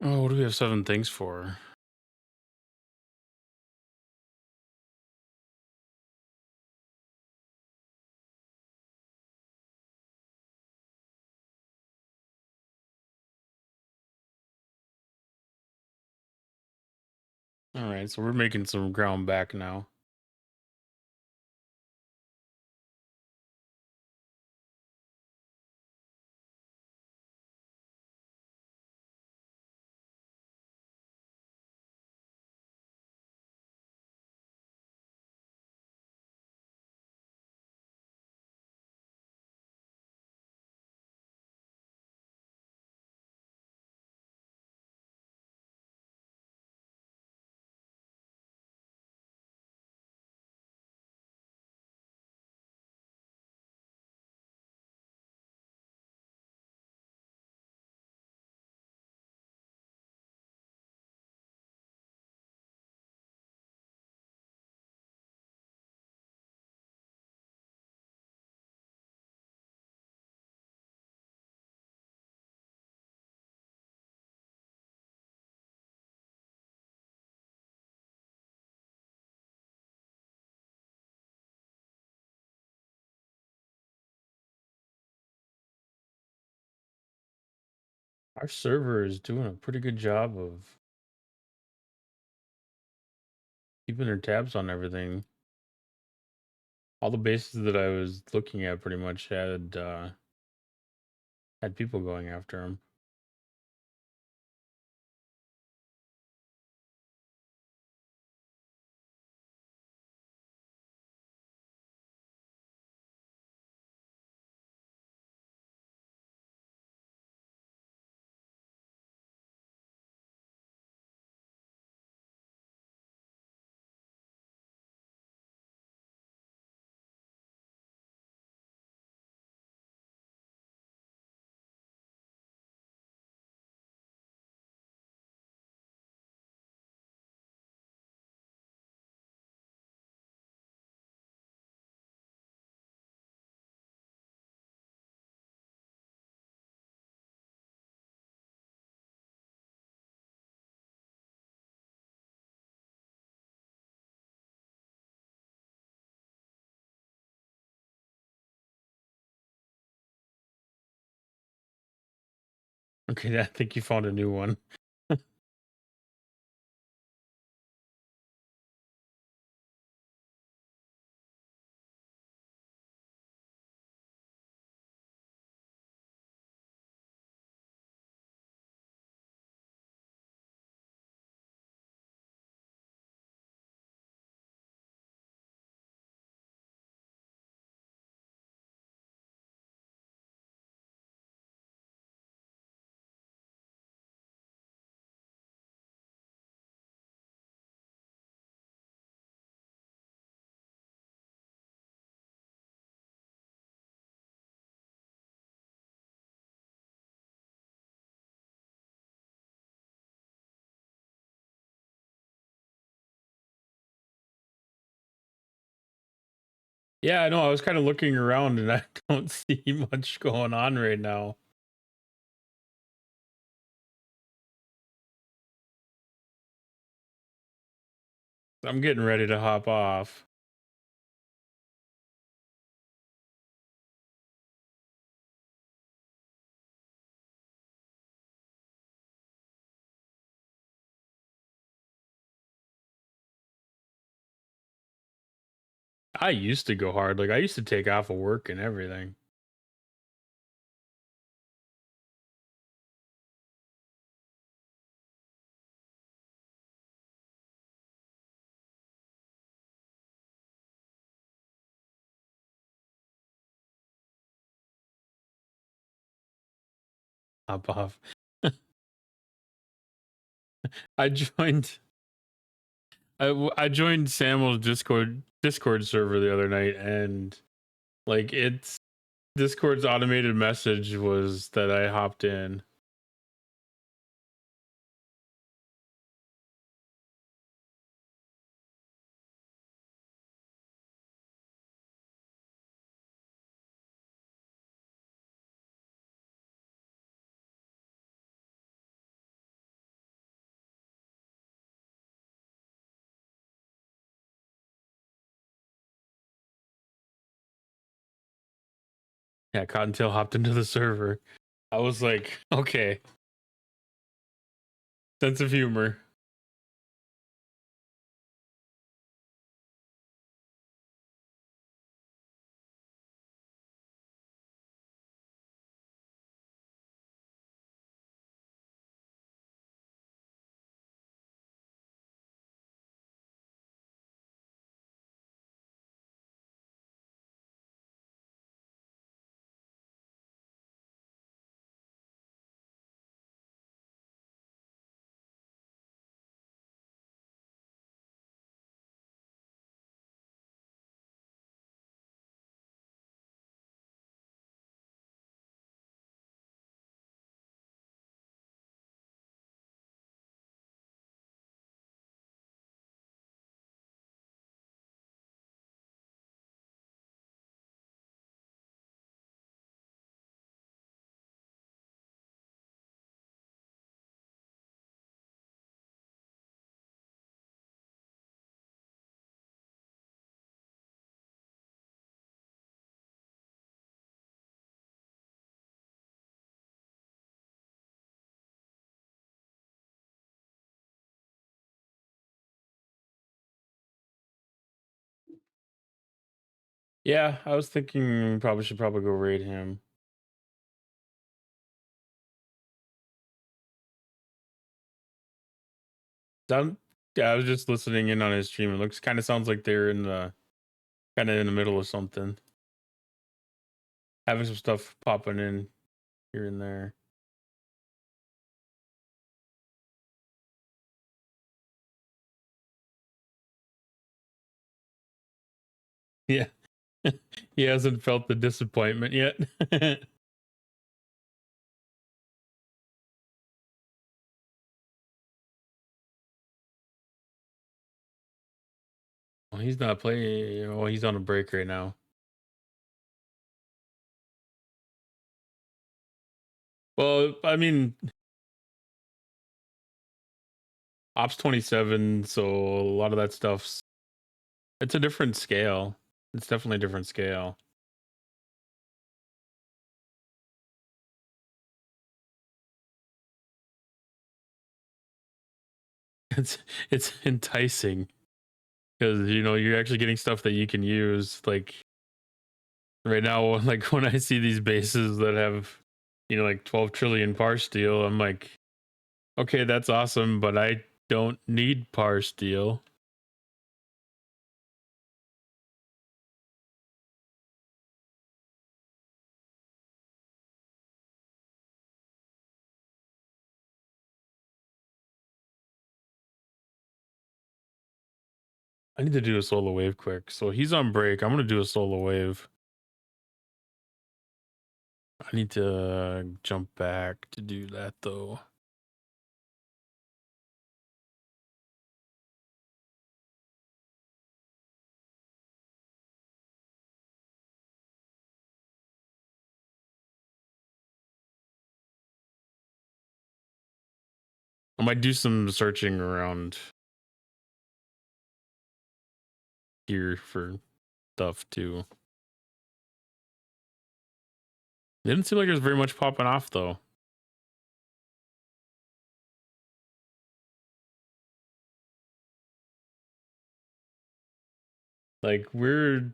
Oh, what do we have 7 things for? All right, so we're making some ground back now. Our server is doing a pretty good job of keeping their tabs on everything. All the bases that I was looking at pretty much had people going after them. Okay, I think you found a new one. Yeah, I know. I was kind of looking around and I don't see much going on right now. I'm getting ready to hop off. I used to go hard. Like I used to take off of work and everything. Hop off. I joined. I joined Samuel's Discord server the other night, and like it's Discord's automated message was that I hopped in. Yeah, Cottontail hopped into the server. I was like, okay. Sense of humor. Yeah, I was thinking probably should probably go raid him. Sound Yeah, I was just listening in on his stream. It looks kind of sounds like they're in the middle of something. Having some stuff popping in here and there. Yeah. He hasn't felt the disappointment yet. Well, he's not playing. Well, he's on a break right now. Well, I mean, Ops 27, so a lot of that stuff's it's a different scale. It's definitely a different scale. It's it's enticing because you're actually getting stuff that you can use. Like right now, like when I see these bases that have like 12 trillion par steel, I'm like, okay, that's awesome, but I don't need par steel. I need to do a solo wave quick. So he's on break. I'm gonna do a solo wave. I need to jump back to do that though. I might do some searching around here for stuff too. It didn't seem like there's very much popping off though. Like we're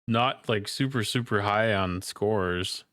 not like super high on scores.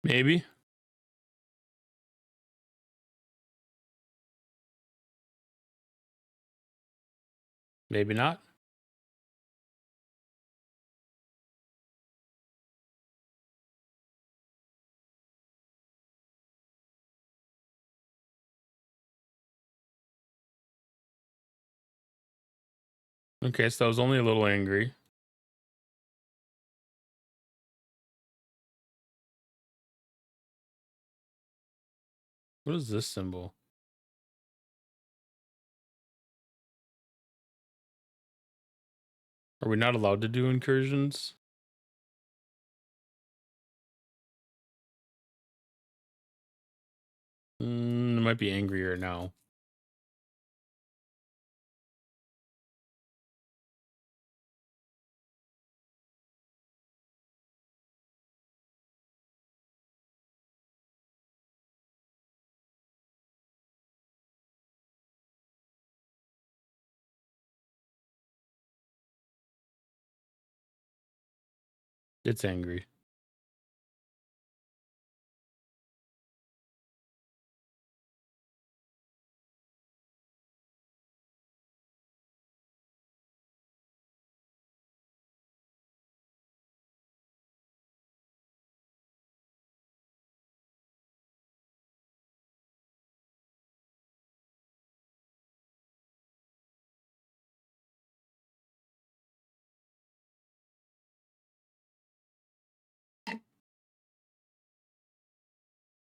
Maybe. Maybe not. Okay, so I was only a little angry. What is this symbol? Are we not allowed to do incursions? I might be angrier now. It's angry.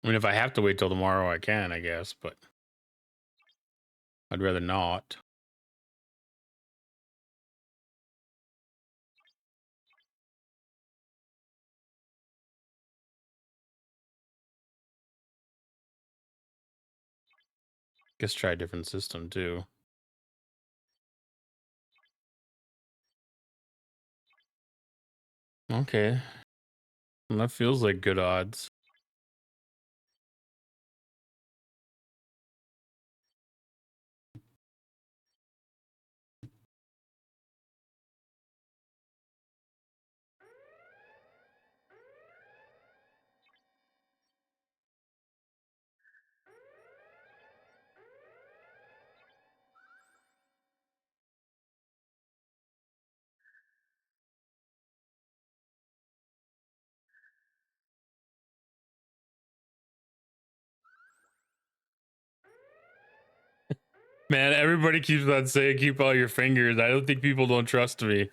I mean, if I have to wait till tomorrow, I can, I guess, but I'd rather not. Guess try a different system too. Okay. Well, that feels like good odds. Man, everybody keeps on saying keep all your fingers. I don't think people don't trust me.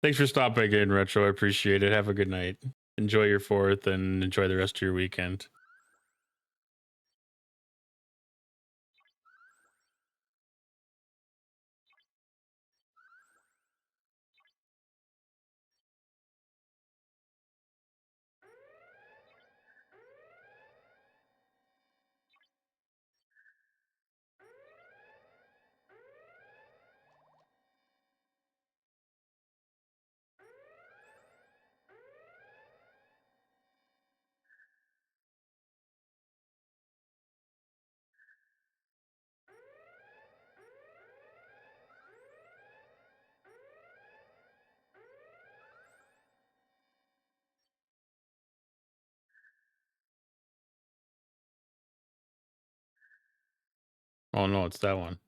Thanks for stopping in, Retro. I appreciate it. Have a good night. Enjoy your 4th and enjoy the rest of your weekend. Oh no, it's that one.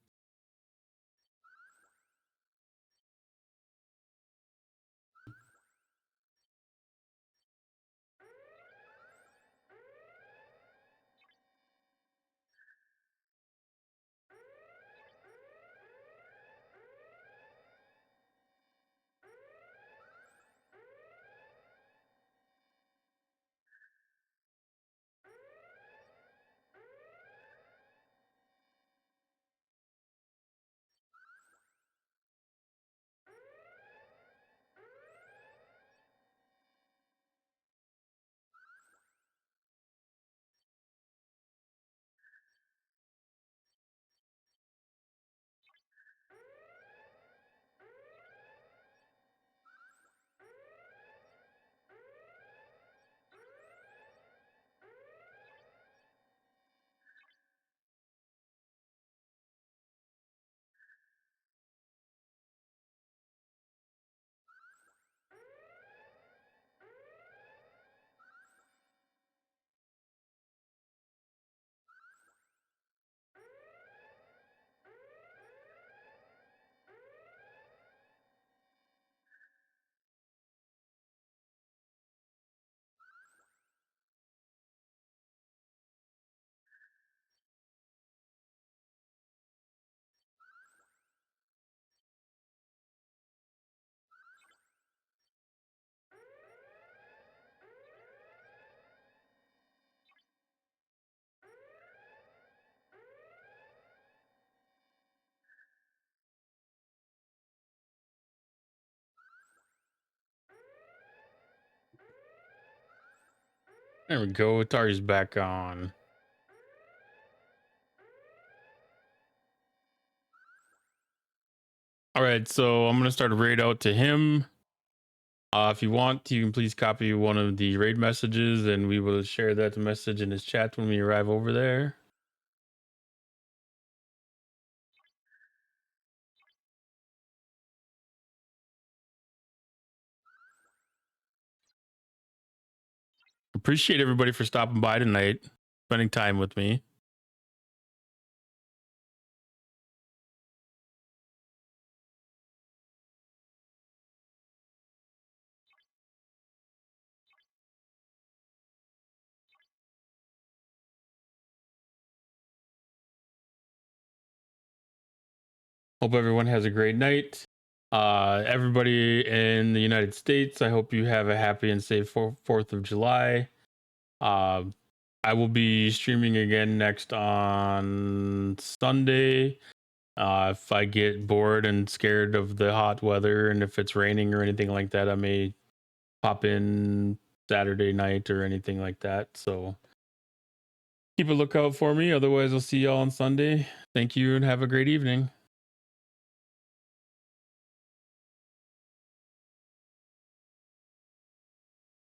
There we go. Atari's back on. All right, so I'm gonna start a raid out to him. If you want, you can please copy one of the raid messages, and we will share that message in his chat when we arrive over there. Appreciate everybody for stopping by tonight, spending time with me. Hope everyone has a great night. Everybody in the United States, I hope you have a happy and safe 4th of July. I will be streaming again next on Sunday. If I get bored and scared of the hot weather, and if it's raining or anything like that, I may pop in Saturday night or anything like that. So keep a lookout for me. Otherwise, I'll see y'all on Sunday. Thank you and have a great evening.